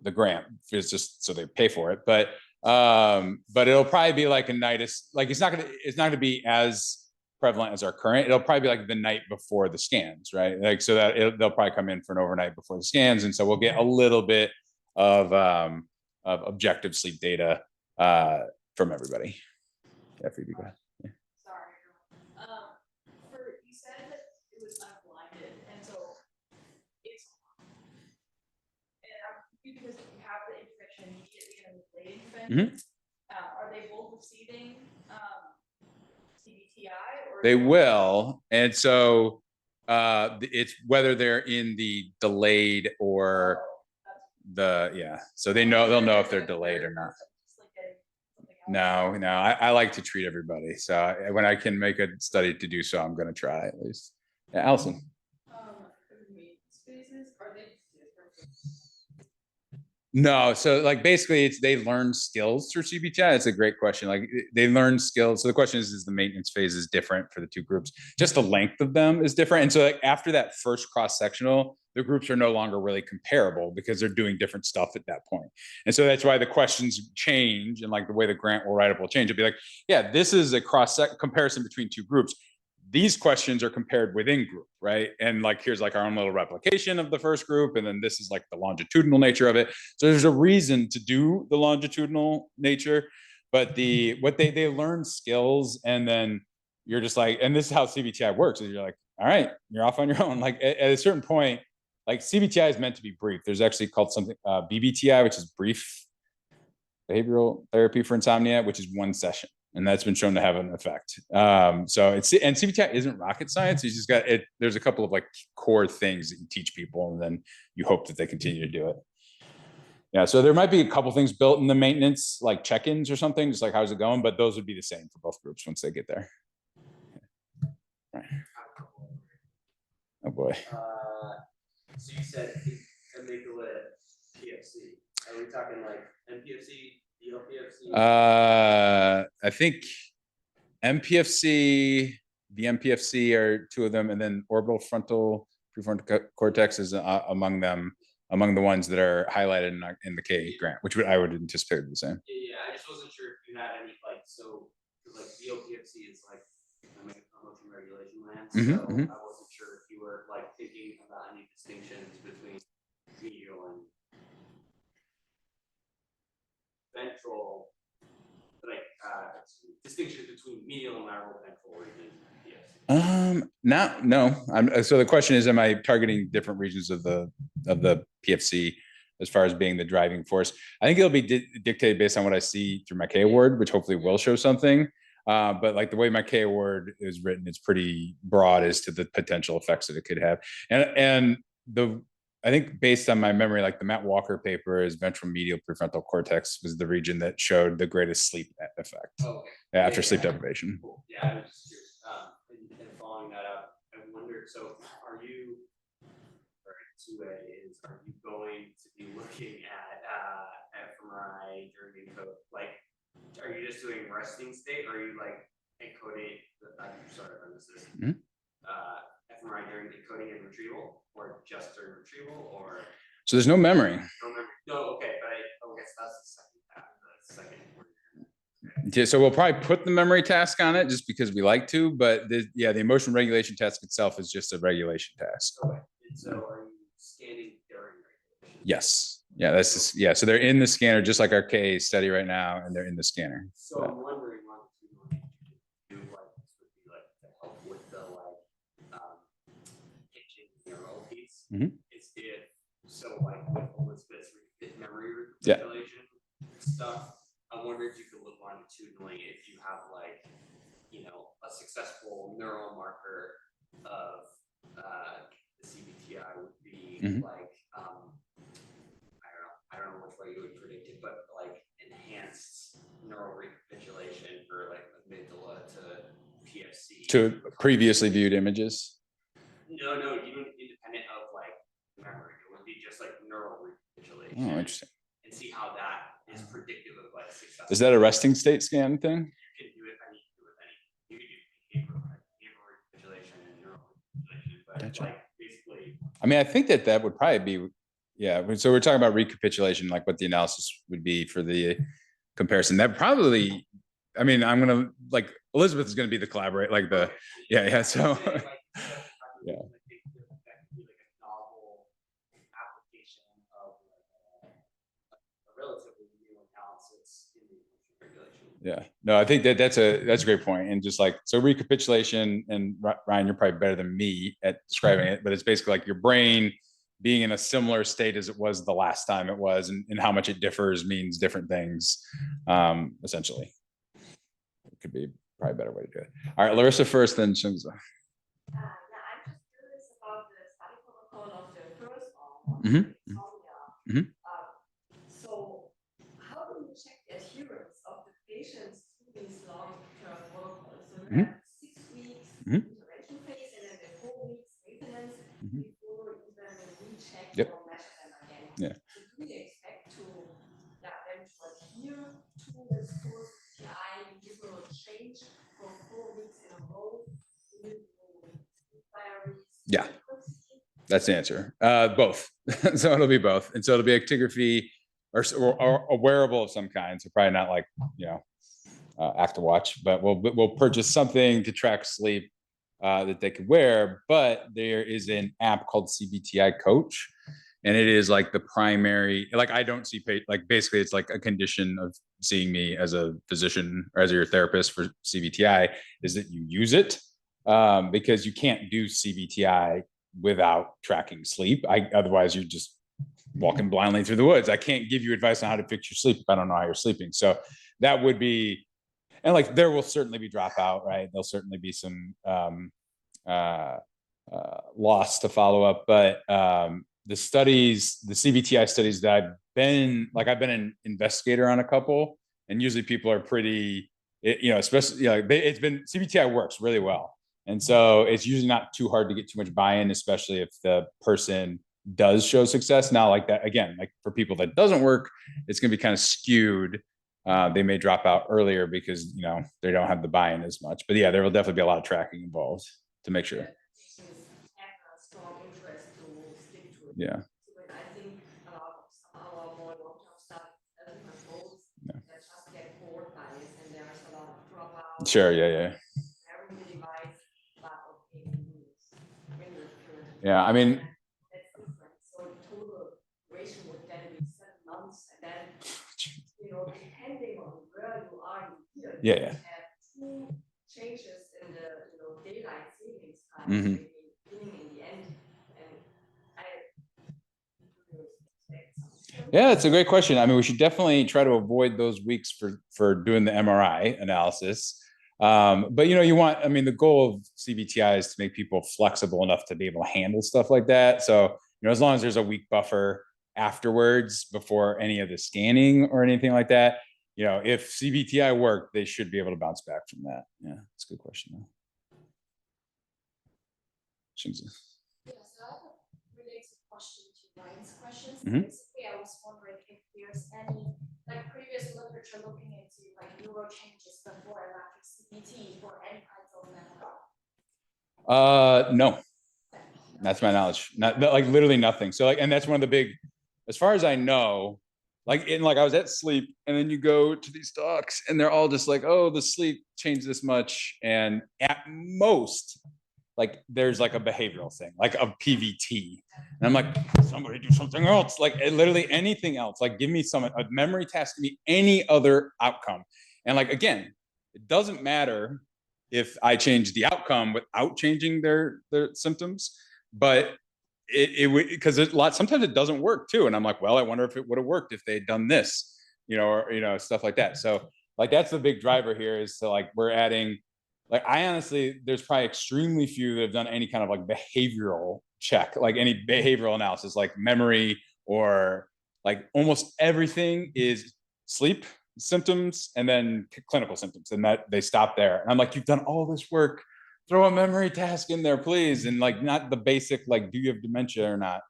the grant. It's just so they pay for it, but it'll probably be like a night, like it's not gonna be as prevalent as our current. It'll probably be like the night before the scans, right? Like, so that they'll probably come in for an overnight before the scans. And so we'll get a little bit of objective sleep data from everybody. Yeah, Phoebe, go ahead. Yeah. You said that it was unblinded, and so it's because you have the intervention immediately and the delayed intervention. Are they both receiving CBTI? Or They will, and so it's whether they're in the delayed or so they'll know if they're delayed or not. No, I like to treat everybody, so when I can make a study to do so, I'm going to try at least. Yeah, Allison. No, so like basically they learn skills through CBTI. It's a great question. Like they learn skills. So the question is the maintenance phase is different for the two groups? Just the length of them is different. And so like after that first cross-sectional, the groups are no longer really comparable because they're doing different stuff at that point. And so that's why the questions change, and like the way the grant will write up will change. It'll be like, yeah, this is a comparison between two groups. These questions are compared within group, right? And like, here's like our own little replication of the first group. And then this is like the longitudinal nature of it. So there's a reason to do the longitudinal nature, but what they learn skills, and then you're just like, and this is how CBTI works, is you're like, all right, you're off on your own. Like at a certain point, like CBTI is meant to be brief. There's actually called something BBTI, which is brief behavioral therapy for insomnia, which is one session. And that's been shown to have an effect. So and CBTI isn't rocket science. You just got it. There's a couple of like core things that you teach people, and then you hope that they continue to do it. Yeah. So there might be a couple things built in the maintenance, like check-ins or something, just like how's it going? But those would be the same for both groups once they get there. Right. Oh boy. So you said amygdala PFC. Are we talking like MPFC? I think MPFC, the MPFC are two of them, and then orbital frontal prefrontal cortex is among them, among the ones that are highlighted in the K grant, which I would anticipate the same. Yeah, I just wasn't sure if you had any like DOPFC is like emotion regulation land. So I wasn't sure if you were like thinking about any distinctions between medial and ventral, like distinctions between medial and lateral ventral regions. No. So the question is, am I targeting different regions of the PFC as far as being the driving force? I think it'll be dictated based on what I see through my K award, which hopefully will show something. But like the way my K award is written, it's pretty broad as to the potential effects that it could have. And I think based on my memory, like the Matt Walker paper is ventral medial prefrontal cortex was the region that showed the greatest sleep effect after sleep deprivation. Cool. Yeah, I was just curious. And following that up, I wondered, so are you going to be looking at fMRI during encode? Like, are you just doing resting state, or are you like encoding? I'm sorry if I missed this. fMRI during encoding and retrieval, or just during retrieval, or? So there's no memory. No, okay, but I guess that's the second half. The second. Yeah, so we'll probably put the memory task on it just because we like to, but the emotion regulation task itself is just a regulation task. Okay. And so are you scanning during regulation? Yes. Yeah, that's just, yeah. So they're in the scanner, just like our K study right now, and they're in the scanner. So I'm wondering, do like this would be like to help with the pitching neural piece. Is it so like with Elizabeth's memory recapitulation stuff? I'm wondering if you could look longitudinally if you have like, a successful neural marker of the CBTI would be like, I don't know which way you would predict it, but like enhanced neural recapitulation for like amygdala to PFC. To previously viewed images? No, even independent of like memory. It would be just like neural recapitulation. Oh, interesting. And see how that is predictive of like success. Is that a resting state scan thing? You can do it. You can do Gotcha. I mean, I think that would probably be, yeah. So we're talking about recapitulation, like what the analysis would be for the comparison. That probably, I mean, I'm gonna like Elizabeth is gonna be the collaborate, like the, yeah. So, yeah. Yeah, no, I think that's a great point. And just like, so recapitulation, and Ryan, you're probably better than me at describing it, but it's basically like your brain being in a similar state as it was the last time it was, and how much it differs means different things, essentially. It could be probably a better way to do it. All right, Larissa first, then Shungza. Yeah, I'm just curious about the study protocol of the first one. Mm-hmm. Mm-hmm. So how do you check the adherence of the patients to these long-term protocols? So you have 6 weeks intervention phase and then the 4 weeks maintenance before you even recheck or measure them again. Yeah. So do we expect to them to adhere to this course TI will change for 4 weeks in a row? Yeah, that's the answer. Both. So it'll be both, and so it'll be actigraphy or a wearable of some kind. So probably not like, you know, Actawatch, but we'll purchase something to track sleep that they could wear. But there is an app called CBTI Coach, and it is like the primary. Like I don't see like basically it's like a condition of seeing me as a physician or as your therapist for CBTI is that you use it. Because you can't do CBTI without tracking sleep. Otherwise you're just walking blindly through the woods. I can't give you advice on how to fix your sleep if I don't know how you're sleeping. So that would be, and like there will certainly be dropout, right? There'll certainly be some loss to follow up, but the studies, the CBTI studies that I've been an investigator on a couple, and usually people are pretty, you know, especially, you know, it's been, CBTI works really well. And so it's usually not too hard to get too much buy-in, especially if the person does show success. Now, like that, again, like for people that doesn't work, it's going to be kind of skewed. They may drop out earlier because, you know, they don't have the buy-in as much. But yeah, there will definitely be a lot of tracking involved to make sure. Yeah. I think a lot of some of our more long-term stuff doesn't have goals. That just get bored by it, and there's a lot of dropout. Sure. Yeah. Yeah, I mean, so total duration would then be 7 months, and then, you know, depending on where you are in the year, you have 2 changes in the, you know, daylight savings time, beginning in the end, and yeah, it's a great question. I mean, we should definitely try to avoid those weeks for doing the MRI analysis. But you know, I mean, the goal of CBTI is to make people flexible enough to be able to handle stuff like that. So, you know, as long as there's a week buffer afterwards before any of the scanning or anything like that, you know, if CBTI worked, they should be able to bounce back from that. Yeah, that's a good question though. Yeah, so I have a related question to Ryan's questions. Basically, I was wondering if there's any like previous literature looking into like neuro changes before and after CBT for any kinds of memory. No, that's my knowledge. Not like literally nothing. So like, and that's one of the big, as far as I know, like I was at sleep, and then you go to these docs and they're all just like, oh, the sleep changed this much. And at most, like there's like a behavioral thing, like a PVT. And I'm like, somebody do something else. Like literally anything else. Like give me a memory task, give me any other outcome. And like, again, it doesn't matter if I change the outcome without changing their symptoms, but it would, because sometimes it doesn't work too. And I'm like, well, I wonder if it would have worked if they'd done this, you know, or, you know, stuff like that. So like, that's the big driver here is to like, we're adding, like, I honestly, there's probably extremely few that have done any kind of like behavioral check, like any behavioral analysis, like memory, or like almost everything is sleep symptoms and then clinical symptoms, and that they stop there. And I'm like, you've done all this work, throw a memory task in there, please. And like, not the basic, like, do you have dementia or not,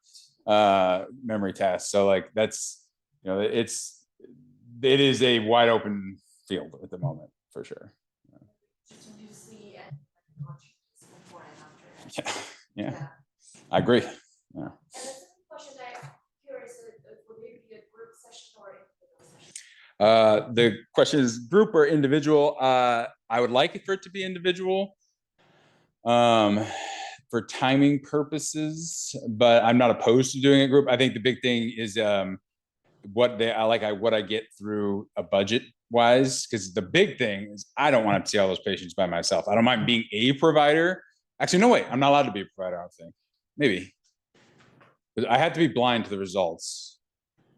memory task. So like, that's, you know, it is a wide open field at the moment for sure. Yeah. I agree. Yeah. And the second question that I'm curious, would it be a group session or individual session? The question is group or individual. I would like it for it to be individual for timing purposes, but I'm not opposed to doing a group. I think the big thing is what I get through a budget wise, because the big thing is I don't want to see all those patients by myself. I don't mind being a provider. Actually, no, wait, I'm not allowed to be a provider, I don't think. Maybe. But I have to be blind to the results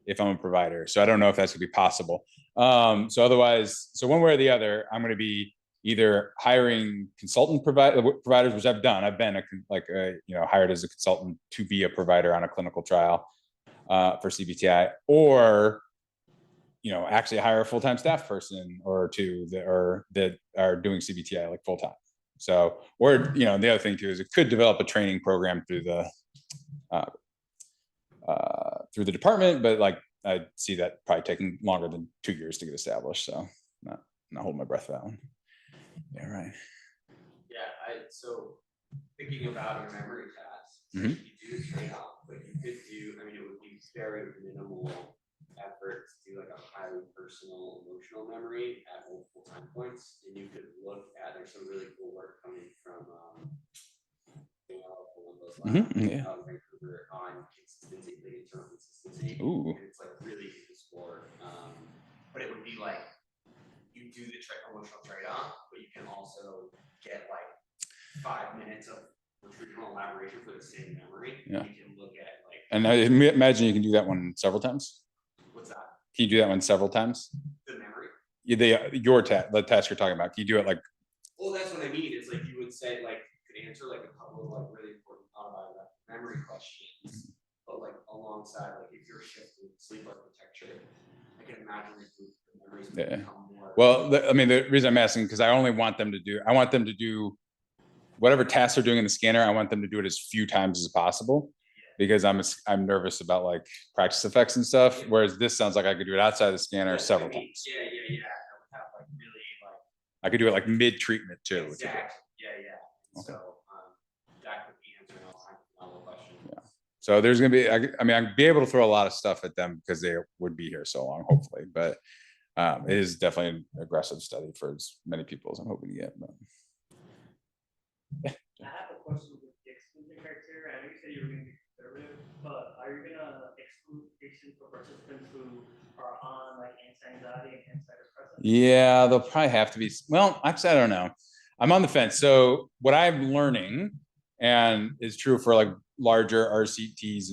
if I'm a provider. So I don't know if that's gonna be possible. So otherwise, so one way or the other, I'm gonna be either hiring consultant providers, which I've done. I've been hired as a consultant to be a provider on a clinical trial for CBTI, or actually hire a full-time staff person or two that are doing CBTI like full-time. So, or the other thing too is it could develop a training program through the department, but like I see that probably taking longer than 2 years to get established. So, not holding my breath for that one. Yeah, right. Yeah, so thinking about your memory tasks, Mhm. you do trade off, but you could do, it would be very minimal effort to do like a highly personal emotional memory at multiple time points. And you could look at, there's some really cool work coming from Yeah. Vancouver on consistency, the internal consistency. Ooh. And it's like really easy to score. But it would be like, you do the emotional trade-off, but you can also get like 5 minutes of retrieval elaboration for the same memory. Yeah. You can look at like. And I imagine you can do that one several times. What's that? Can you do that one several times? The memory. The task you're talking about. Can you do it like? Well, that's what I mean. It's like you would say like you could answer like a couple of like really important autobiographic memory questions, but like alongside like if you're shifting sleep architecture, I can imagine that the memories would become more. Well, the reason I'm asking because I want them to do whatever tasks they're doing in the scanner. I want them to do it as few times as possible, because I'm nervous about like practice effects and stuff. Whereas this sounds like I could do it outside the scanner several times. Yeah. That would have like really like. I could do it like mid-treatment too. Exactly. Yeah. Okay. So that could be answering all kinds of novel questions. Yeah. So there's gonna be. I'd be able to throw a lot of stuff at them because they would be here so long, hopefully. But it is definitely an aggressive study for as many people as I'm hoping to get. But. I have a question with the exclusion criteria. I know you said you were going to be conservative, but are you going to exclude patients or participants who are on like anti-anxiety and antidepressants? Yeah, they'll probably have to be. Well, actually, I don't know. I'm on the fence. So what I'm learning, and is true for like larger RCTs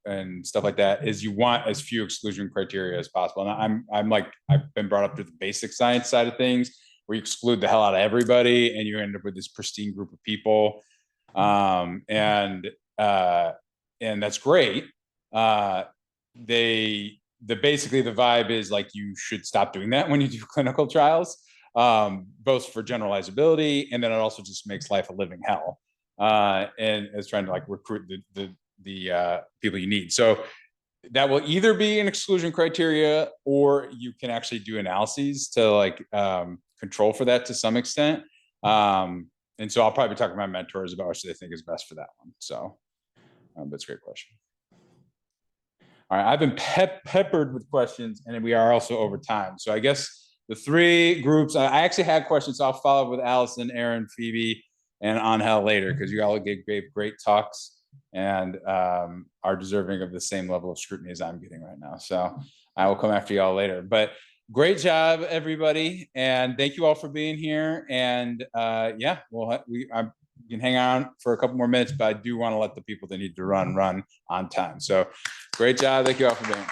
and stuff like that, is you want as few exclusion criteria as possible. And I've been brought up to the basic science side of things, where you exclude the hell out of everybody and you end up with this pristine group of people. And that's great. Basically the vibe is like, you should stop doing that when you do clinical trials, both for generalizability, and then it also just makes life a living hell. And it's trying to like recruit the people you need. So that will either be an exclusion criteria, or you can actually do analyses to like control for that to some extent. And so I'll probably be talking to my mentors about what they think is best for that one. So that's a great question. All right, I've been peppered with questions, and we are also over time. So I guess the three groups, I actually had questions, so I'll follow up with Allison, Aaron, Phoebe, and Angel later, because you all gave great talks and are deserving of the same level of scrutiny as I'm getting right now. So I will come after you all later. But great job, everybody. And thank you all for being here. And yeah, I can hang on for a couple more minutes, but I do want to let the people that need to run on time. So great job. Thank you all for being here.